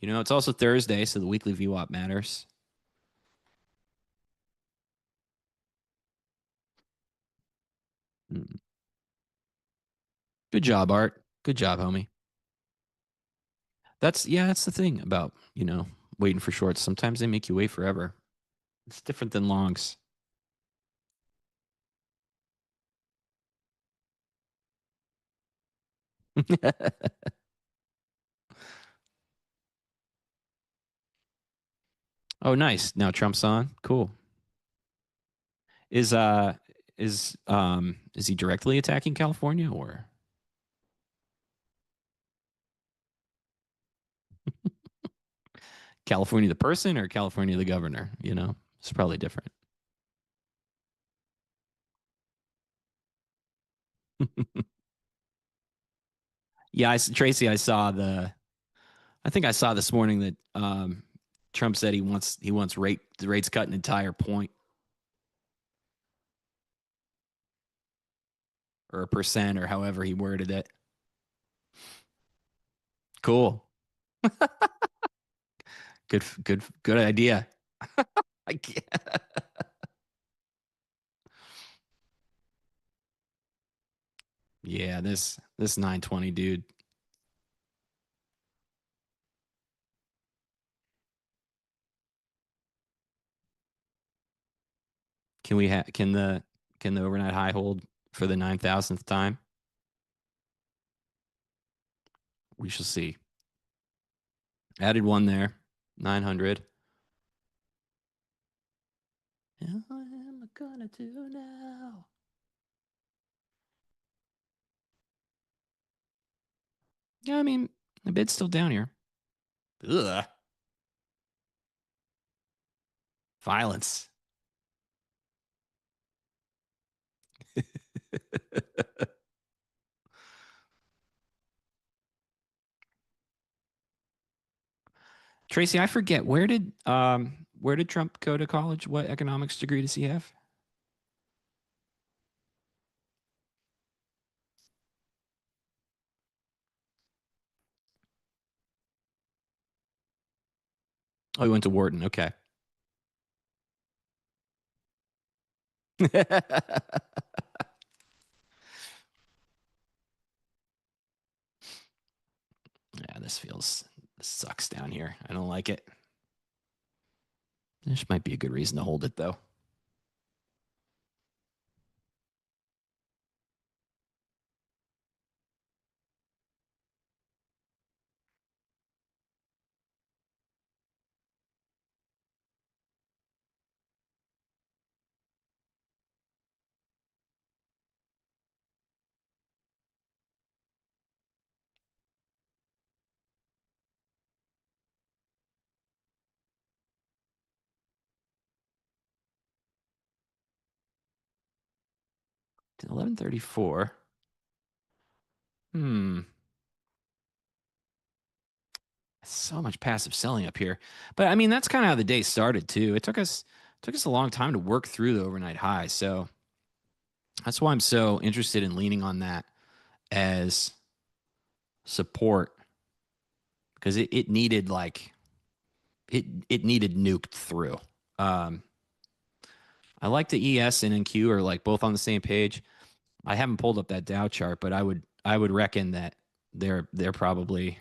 You know, it's also Thursday, so the weekly VWAP matters. Good job, Art. Good job, homie. That's the thing about, you know, waiting for shorts. Sometimes they make you wait forever. It's different than longs. Oh, nice. Now Trump's on. Cool. Is he directly attacking California or California the person or California the governor? You know, it's probably different. Yeah, Tracy, I think I saw this morning that Trump said he wants the rates cut an entire point or a percent or however he worded it. Cool. Good idea. I can't. Yeah, this 920 dude. Can the overnight high hold for the 9,000th time? We shall see. Added one there. 900. What am I gonna do now? Yeah, I mean, the bid's still down here. Ugh. Violence. Tracy, I forget where did Trump go to college? What economics degree does he have? Oh, he went to Wharton. Okay. Yeah, this sucks down here. I don't like it. This might be a good reason to hold it though. To 1134. So much passive selling up here. But I mean, that's kind of how the day started too. It took us a long time to work through the overnight high. So that's why I'm so interested in leaning on that as support. because it needed like it needed nuked through. I like the ES and NQ are like both on the same page. I haven't pulled up that Dow chart, but I would reckon that they're probably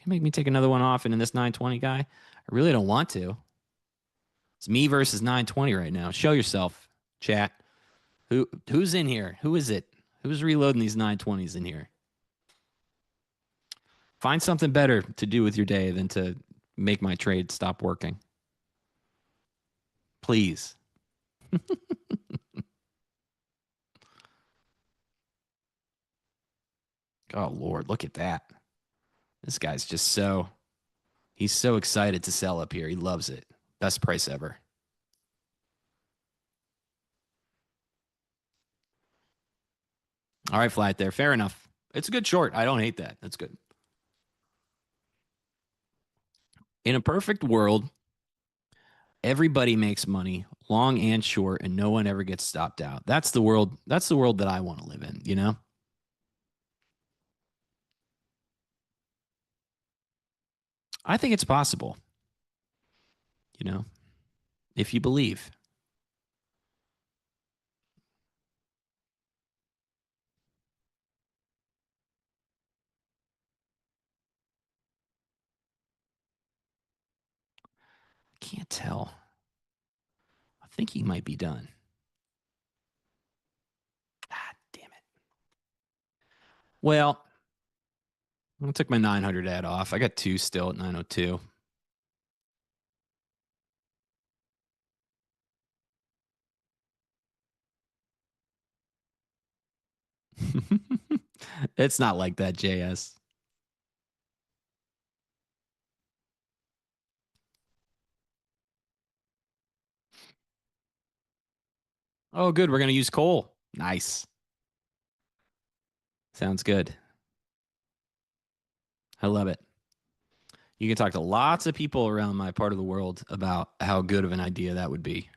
can make me take another one off. And in this 920 guy, I really don't want to. It's me versus 920 right now. Show yourself, chat. Who's in here? Who is it? Who's reloading these 920s in here? Find something better to do with your day than to make my trade stop working. Please. Oh, Lord, look at that. This guy's just he's so excited to sell up here. He loves it. Best price ever. All right, flat there. Fair enough. It's a good short. I don't hate that. That's good. In a perfect world, everybody makes money, long and short, and no one ever gets stopped out. That's the world. That's the world that I want to live in, you know? I think it's possible, you know, if you believe. I can't tell. I think he might be done. Ah, damn it. Well, I took my 900 ad off. I got two still at 902. It's not like that, JS. Oh, good. We're going to use coal. Nice. Sounds good. I love it. You can talk to lots of people around my part of the world about how good of an idea that would be.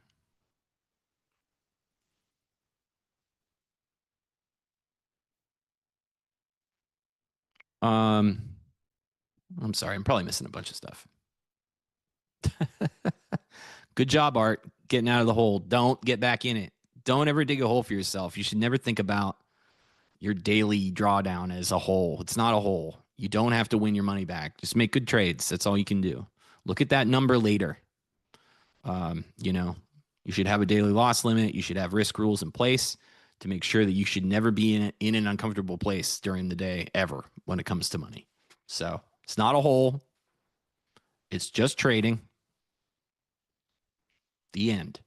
I'm sorry. I'm probably missing a bunch of stuff. Good job, Art, getting out of the hole. Don't get back in it. Don't ever dig a hole for yourself. You should never think about your daily drawdown as a hole. It's not a hole. You don't have to win your money back. Just make good trades. That's all you can do. Look at that number later. You know, you should have a daily loss limit. You should have risk rules in place to make sure that you should never be in an uncomfortable place during the day ever when it comes to money. So it's not a hole. It's just trading. The end.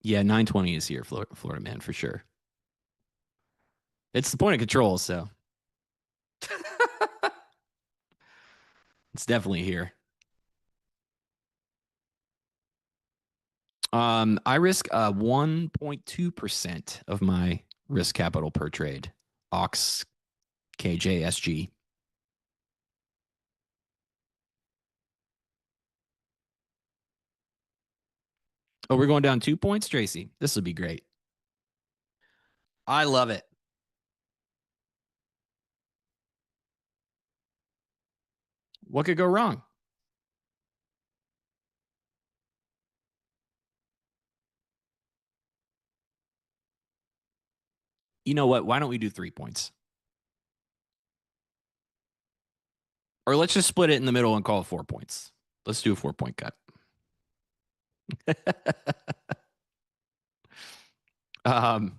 Yeah, 920 is here, Florida man, for sure. It's the point of control, so it's definitely here. I risk 1.2% of my risk capital per trade. Ox KJSG. Oh, we're going down 2 points, Tracy. This will be great. I love it. What could go wrong? You know what? Why don't we do 3 points? Or let's just split it in the middle and call it 4 points. Let's do a 4-point cut. How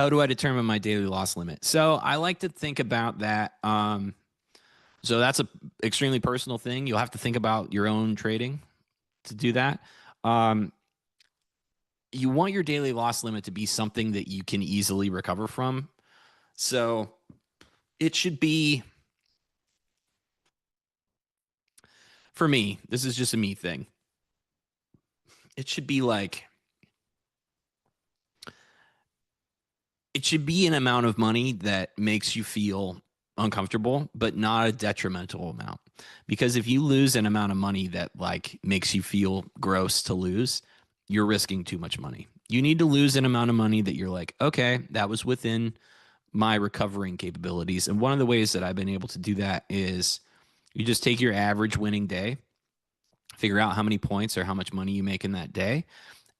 do I determine my daily loss limit? So I like to think about that. So that's a extremely personal thing. You'll have to think about your own trading to do that. You want your daily loss limit to be something that you can easily recover from. So it should be, for me, this is just a me thing. It should be like it should be an amount of money that makes you feel uncomfortable, but not a detrimental amount. Because if you lose an amount of money that like makes you feel gross to lose, you're risking too much money. You need to lose an amount of money that you're like, okay, that was within my recovering capabilities. And one of the ways that I've been able to do that is you just take your average winning day, figure out how many points or how much money you make in that day,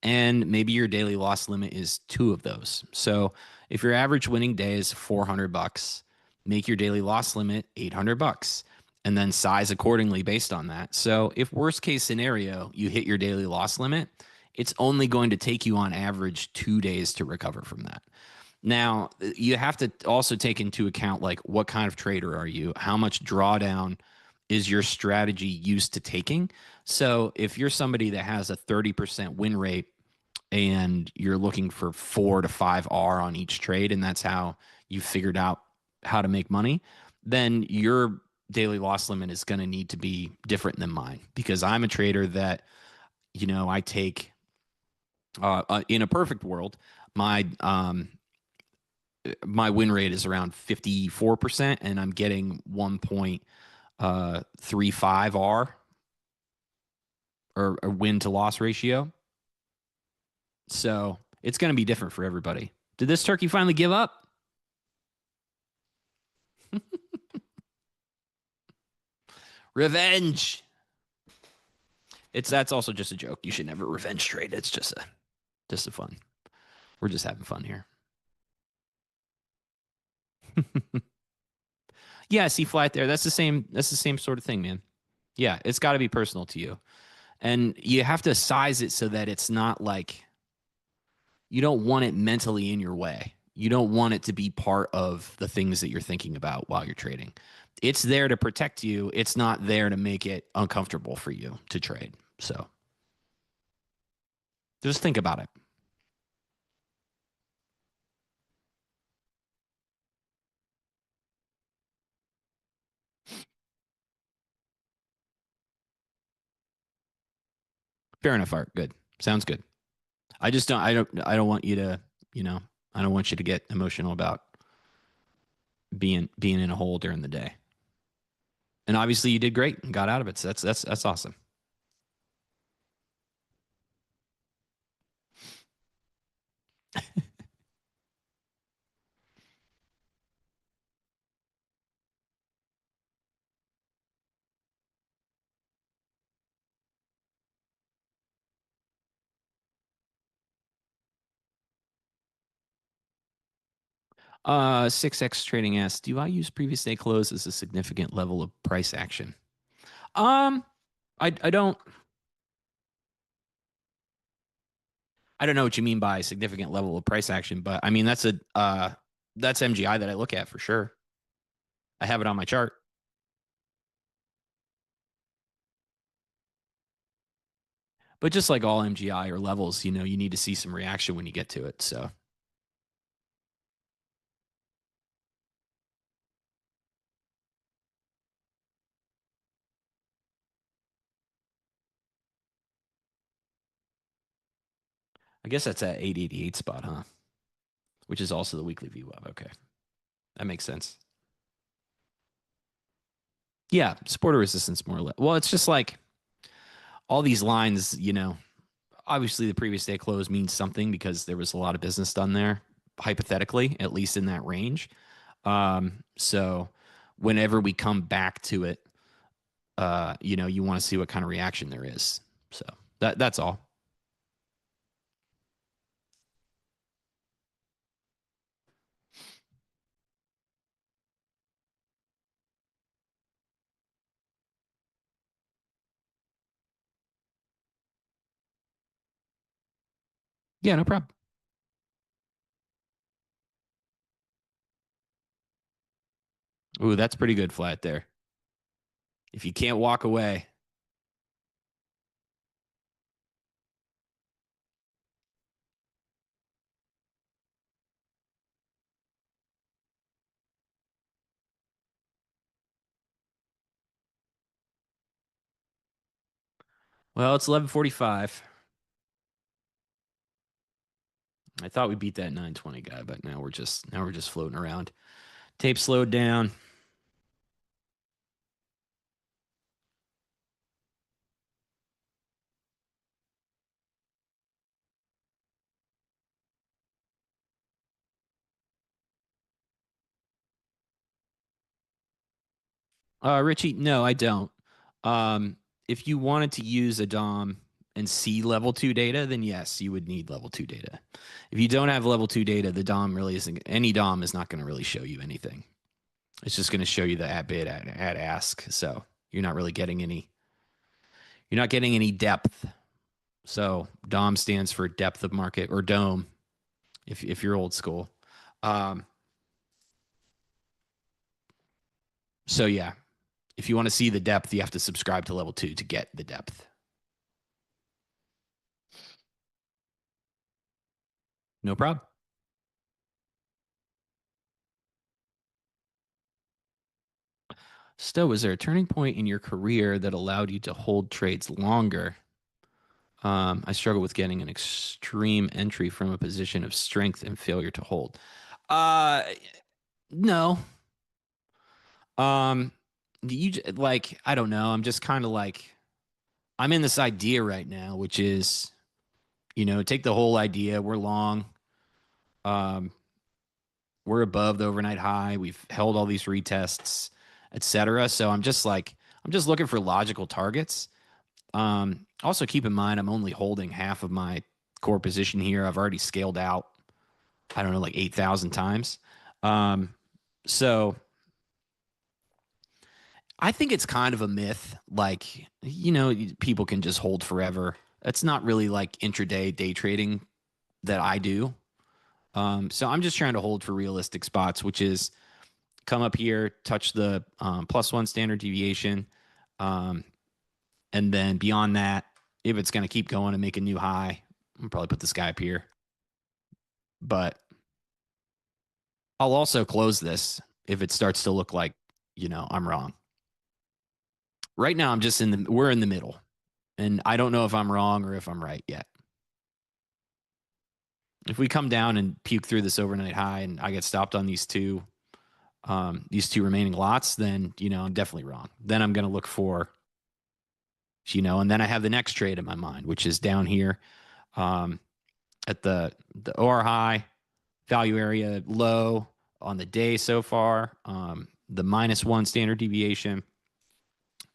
and maybe your daily loss limit is 2 of those. So if your average winning day is $400, make your daily loss limit $800 and then size accordingly based on that. So if worst case scenario, you hit your daily loss limit, it's only going to take you on average 2 days to recover from that. Now, you have to also take into account like what kind of trader are you? How much drawdown is your strategy used to taking? So if you're somebody that has a 30% win rate and you're looking for 4 to 5 R on each trade, and that's how you figured out how to make money, then your daily loss limit is going to need to be different than mine, because I'm a trader that, you know, I take in a perfect world, my win rate is around 54% and I'm getting 1.35 R or a win to loss ratio. So it's going to be different for everybody. Did this turkey finally give up? Revenge. That's also just a joke. You should never revenge trade. It's just a fun. We're just having fun here. Yeah, see flat there. That's the same sort of thing, man. Yeah, it's got to be personal to you. And you have to size it so that it's not like you don't want it mentally in your way. You don't want it to be part of the things that you're thinking about while you're trading. It's there to protect you. It's not there to make it uncomfortable for you to trade. So just think about it. Fair enough, Art. Good. Sounds good. I don't want you to, I don't want you to get emotional about being in a hole during the day. And obviously you did great and got out of it. So that's awesome. Uh, 6X Trading asks, do I use previous day close as a significant level of price action? I don't know what you mean by significant level of price action, but I mean that's MGI that I look at for sure. I have it on my chart. But just like all MGI or levels, you need to see some reaction when you get to it. So I guess that's at 888 spot, huh? Which is also the weekly VWAP. Okay. That makes sense. Yeah, support or resistance more or less. Well, it's just like all these lines, obviously the previous day close means something because there was a lot of business done there, hypothetically, at least in that range. So whenever we come back to it, you want to see what kind of reaction there is. So that's all. Yeah, no problem. Ooh, that's pretty good flat there. If you can't walk away. Well, it's 11:45. I thought we beat that 920 guy, but now we're just floating around. Tape slowed down. Richie, no, I don't. If you wanted to use a DOM and see level 2 data, then yes, you would need level 2 data. If you don't have level 2 data, the DOM really isn't, any DOM is not going to really show you anything. It's just going to show you the at bid at ask. So you're not really getting any depth. So DOM stands for depth of market, or DOME, if you're old school. So yeah, if you want to see the depth, you have to subscribe to level 2 to get the depth. No problem. Stowe, was there a turning point in your career that allowed you to hold trades longer? I struggle with getting an extreme entry from a position of strength and failure to hold. No. I don't know. I'm just kind of like, I'm in this idea right now, which is, take the whole idea. We're long. We're above the overnight high. We've held all these retests, etc. So I'm just looking for logical targets. Also keep in mind, I'm only holding half of my core position here. I've already scaled out, I don't know, like 8,000 times. So I think it's kind of a myth. Like, people can just hold forever. That's not really like intraday day trading that I do. So I'm just trying to hold for realistic spots, which is come up here, touch the +1 standard deviation. And then beyond that, if it's going to keep going and make a new high, I'll probably put this guy up here. But I'll also close this if it starts to look like, I'm wrong. Right now, we're in the middle. And I don't know if I'm wrong or if I'm right yet. If we come down and puke through this overnight high and I get stopped on these two remaining lots, then, I'm definitely wrong. Then I'm going to look for, and then I have the next trade in my mind, which is down here at the OR high, value area low on the day so far, the -1 standard deviation.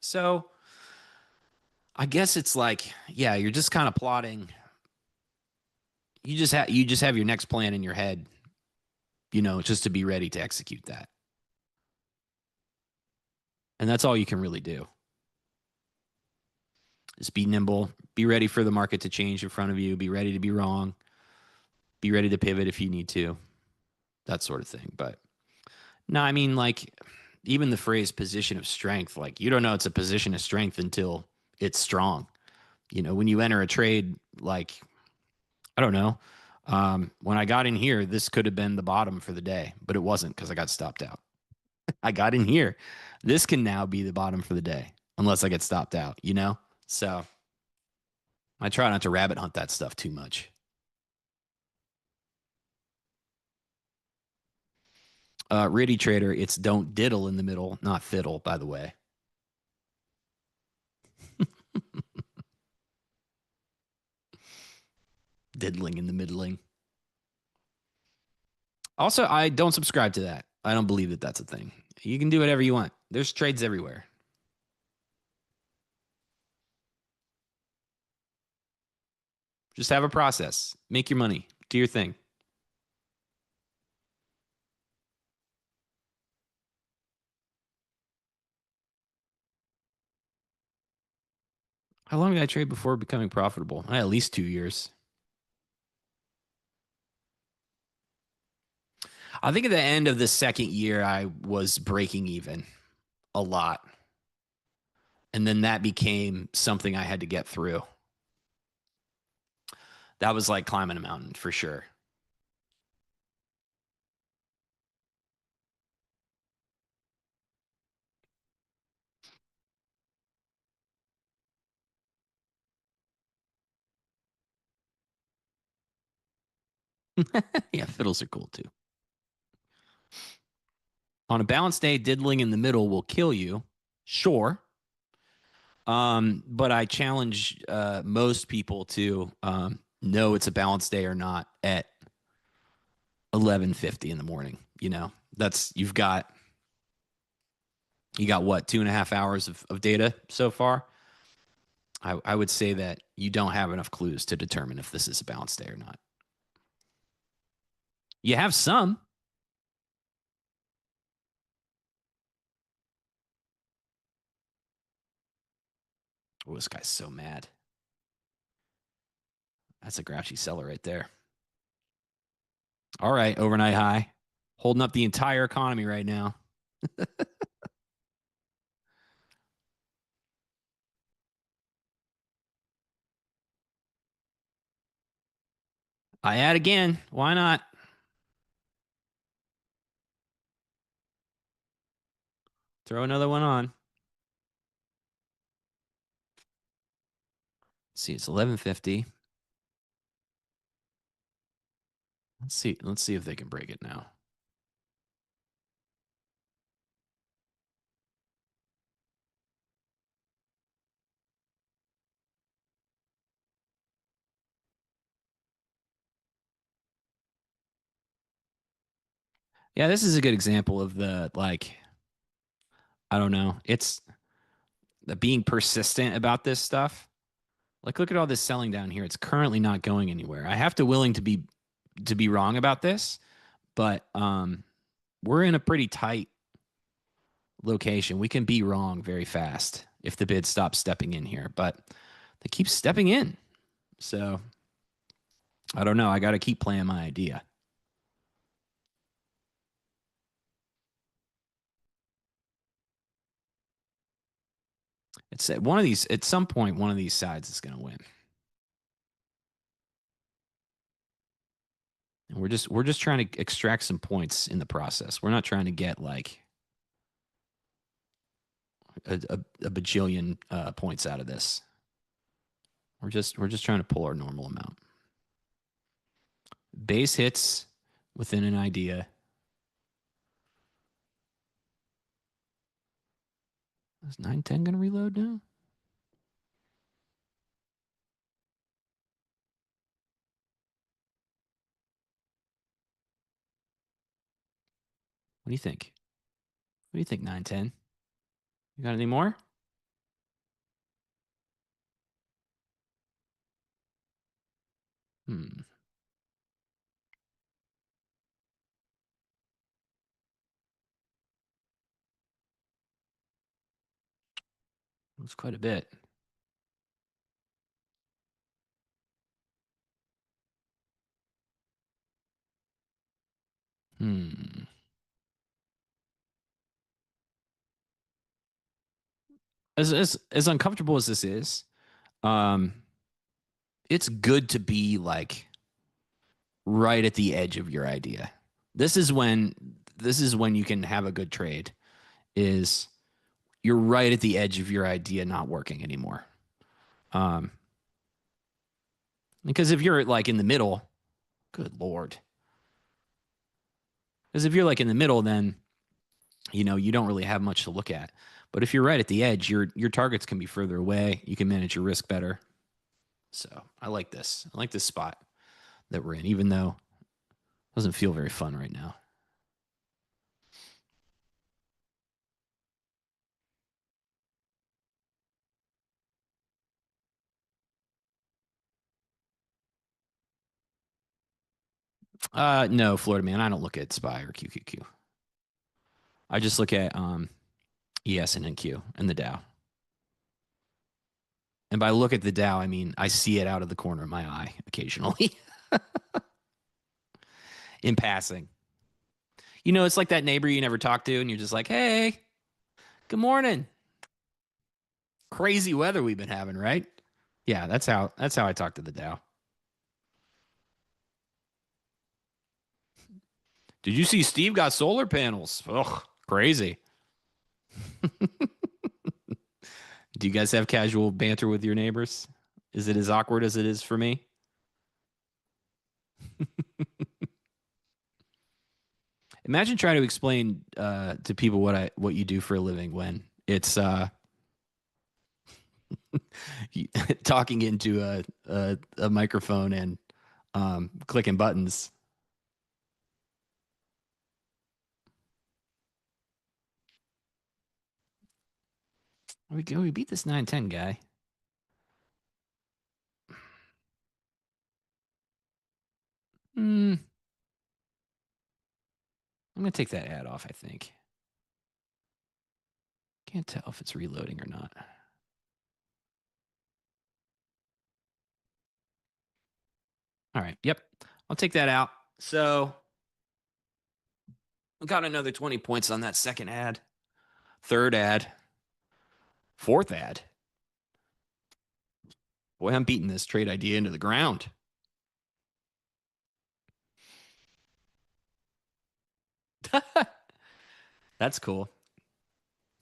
So I guess it's like, yeah, you're just kind of plotting. You just have your next plan in your head, just to be ready to execute that. And that's all you can really do. Just be nimble, be ready for the market to change in front of you, be ready to be wrong, be ready to pivot if you need to, that sort of thing. But no, I mean, like, even the phrase position of strength, like, you don't know it's a position of strength until it's strong. When you enter a trade, like, I don't know, when I got in here, this could have been the bottom for the day, but it wasn't because I got stopped out. I got in here. This can now be the bottom for the day unless I get stopped out, So I try not to rabbit hunt that stuff too much. Riddy Trader, it's don't diddle in the middle, not fiddle, by the way. Diddling in the middling. Also, I don't subscribe to that. I don't believe that that's a thing. You can do whatever you want. There's trades everywhere. Just have a process. Make your money. Do your thing. How long did I trade before becoming profitable? At least 2 years. I think at the end of the second year, I was breaking even a lot. And then that became something I had to get through. That was like climbing a mountain for sure. Yeah, fiddles are cool too. On a balanced day, diddling in the middle will kill you. Sure. But I challenge most people to know it's a balanced day or not at 11:50 in the morning. You know, that's you got what, 2.5 hours of data so far. I would say that you don't have enough clues to determine if this is a balanced day or not. You have some. Oh, this guy's so mad. That's a grouchy seller right there. All right, overnight high. Holding up the entire economy right now. I add again. Why not? Throw another one on. Let's see, it's 11:50. Let's see if they can break it now. Yeah, this is a good example of the, like, I don't know. It's the being persistent about this stuff. Like, look at all this selling down here. It's currently not going anywhere. I have to willing to be wrong about this, but we're in a pretty tight location. We can be wrong very fast if the bid stops stepping in here, but they keep stepping in. So I don't know. I got to keep playing my idea. It's one of these, at some point, one of these sides is going to win. And we're just trying to extract some points in the process. We're not trying to get like a bajillion points out of this. We're just trying to pull our normal amount. Base hits within an idea. Is 910 going to reload now? What do you think? What do you think, 910? You got any more? It was quite a bit. As uncomfortable as this is, it's good to be like right at the edge of your idea. This is when you can have a good trade, is you're right at the edge of your idea not working anymore. Because if you're like in the middle, good Lord. Because if you're like in the middle, then you know you don't really have much to look at. But if you're right at the edge, your targets can be further away. You can manage your risk better. So I like this. I like this spot that we're in, even though it doesn't feel very fun right now. No, Florida man, I don't look at SPY or QQQ. I just look at ES and NQ and the Dow. And by look at the Dow, I mean I see it out of the corner of my eye occasionally. In passing. You know, it's like that neighbor you never talk to and you're just like, hey, good morning. Crazy weather we've been having, right? Yeah, that's how I talk to the Dow. Did you see Steve got solar panels? Ugh, crazy. Do you guys have casual banter with your neighbors? Is it as awkward as it is for me? Imagine trying to explain to people what you do for a living when it's talking into a microphone and clicking buttons. We beat this 9-10 guy. I'm gonna take that ad off, I think. Can't tell if it's reloading or not. All right. Yep. I'll take that out. So we got another 20 points on that second ad, third ad, fourth ad. Boy, I'm beating this trade idea into the ground. That's cool.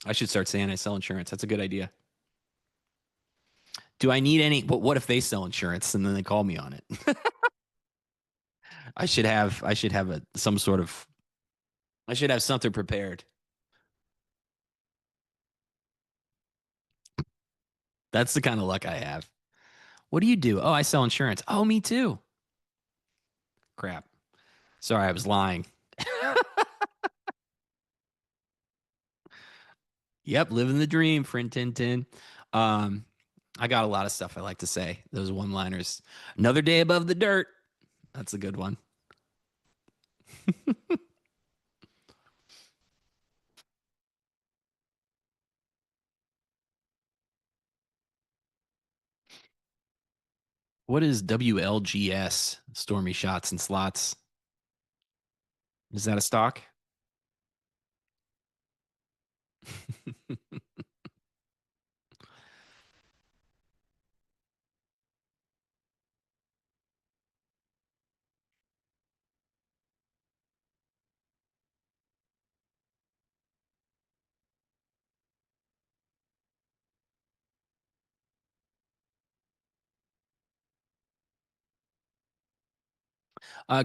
I should start saying I sell insurance. That's a good idea. Do I need any? But what if they sell insurance and then they call me on it? I should have some sort of. I should have something prepared. That's the kind of luck I have. What do you do? Oh, I sell insurance. Oh, me too. Crap. Sorry, I was lying. Yep, living the dream, friend Tintin. I got a lot of stuff I like to say. Those one-liners. Another day above the dirt. That's a good one. What is WLGS? Stormy Shots and Slots. Is that a stock?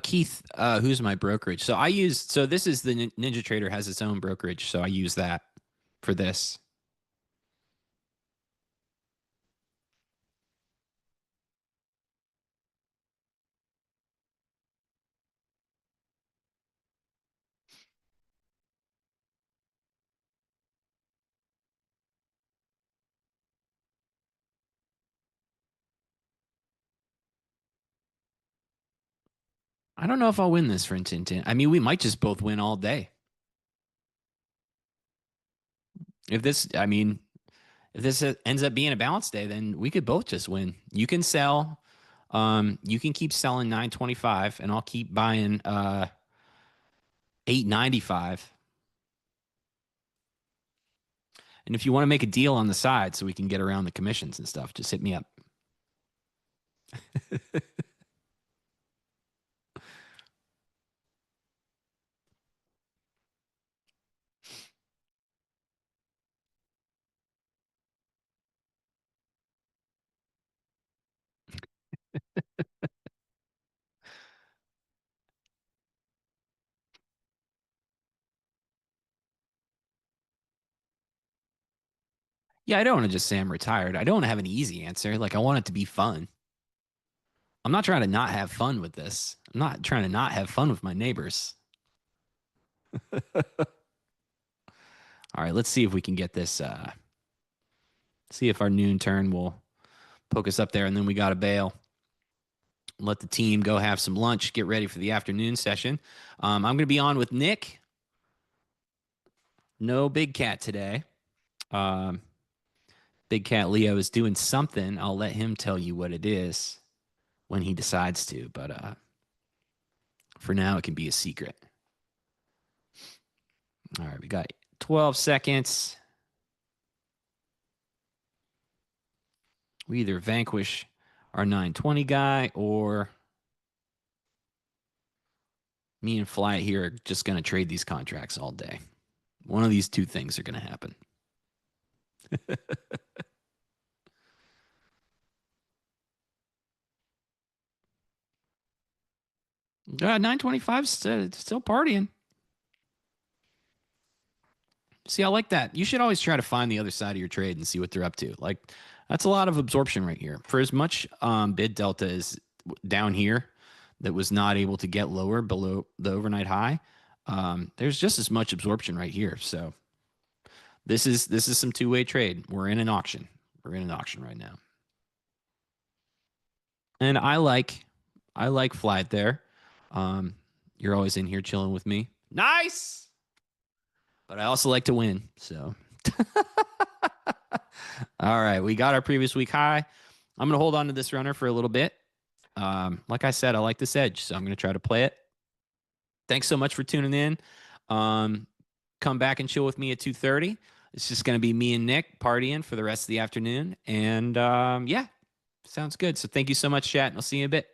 Keith, who's my brokerage? So this is the NinjaTrader has its own brokerage. So I use that for this. I don't know if I'll win this for Tintin. I mean, we might just both win all day. If this ends up being a balance day, then we could both just win. You can sell. You can keep selling 925, and I'll keep buying 895. And if you want to make a deal on the side so we can get around the commissions and stuff, just hit me up. Yeah, I don't want to just say I'm retired. I don't want to have an easy answer. Like, I want it to be fun. I'm not trying to not have fun with this. I'm not trying to not have fun with my neighbors. All right, let's see if we can get this. See if our noon turn will poke us up there, and then we got to bail. Let the team go have some lunch, get ready for the afternoon session. I'm going to be on with Nick. No Big Cat today. Big Cat Leo is doing something. I'll let him tell you what it is when he decides to. But for now, it can be a secret. All right, we got 12 seconds. We either vanquish our 920 guy or me and Fly here are just going to trade these contracts all day. One of these two things are going to happen. 925 still partying. See, I like that. You should always try to find the other side of your trade and see what they're up to. Like, that's a lot of absorption right here. For as much bid delta is down here that was not able to get lower below the overnight high, there's just as much absorption right here. So this is some two-way trade. We're in an auction. We're in an auction right now. And I like Flight there. You're always in here chilling with me. Nice. But I also like to win. So all right, we got our previous week high. I'm going to hold on to this runner for a little bit. Like I said, I like this edge, so I'm going to try to play it. Thanks so much for tuning in. Come back and chill with me at 2:30. It's just going to be me and Nick partying for the rest of the afternoon. And yeah, sounds good. So thank you so much, chat, and I'll see you in a bit.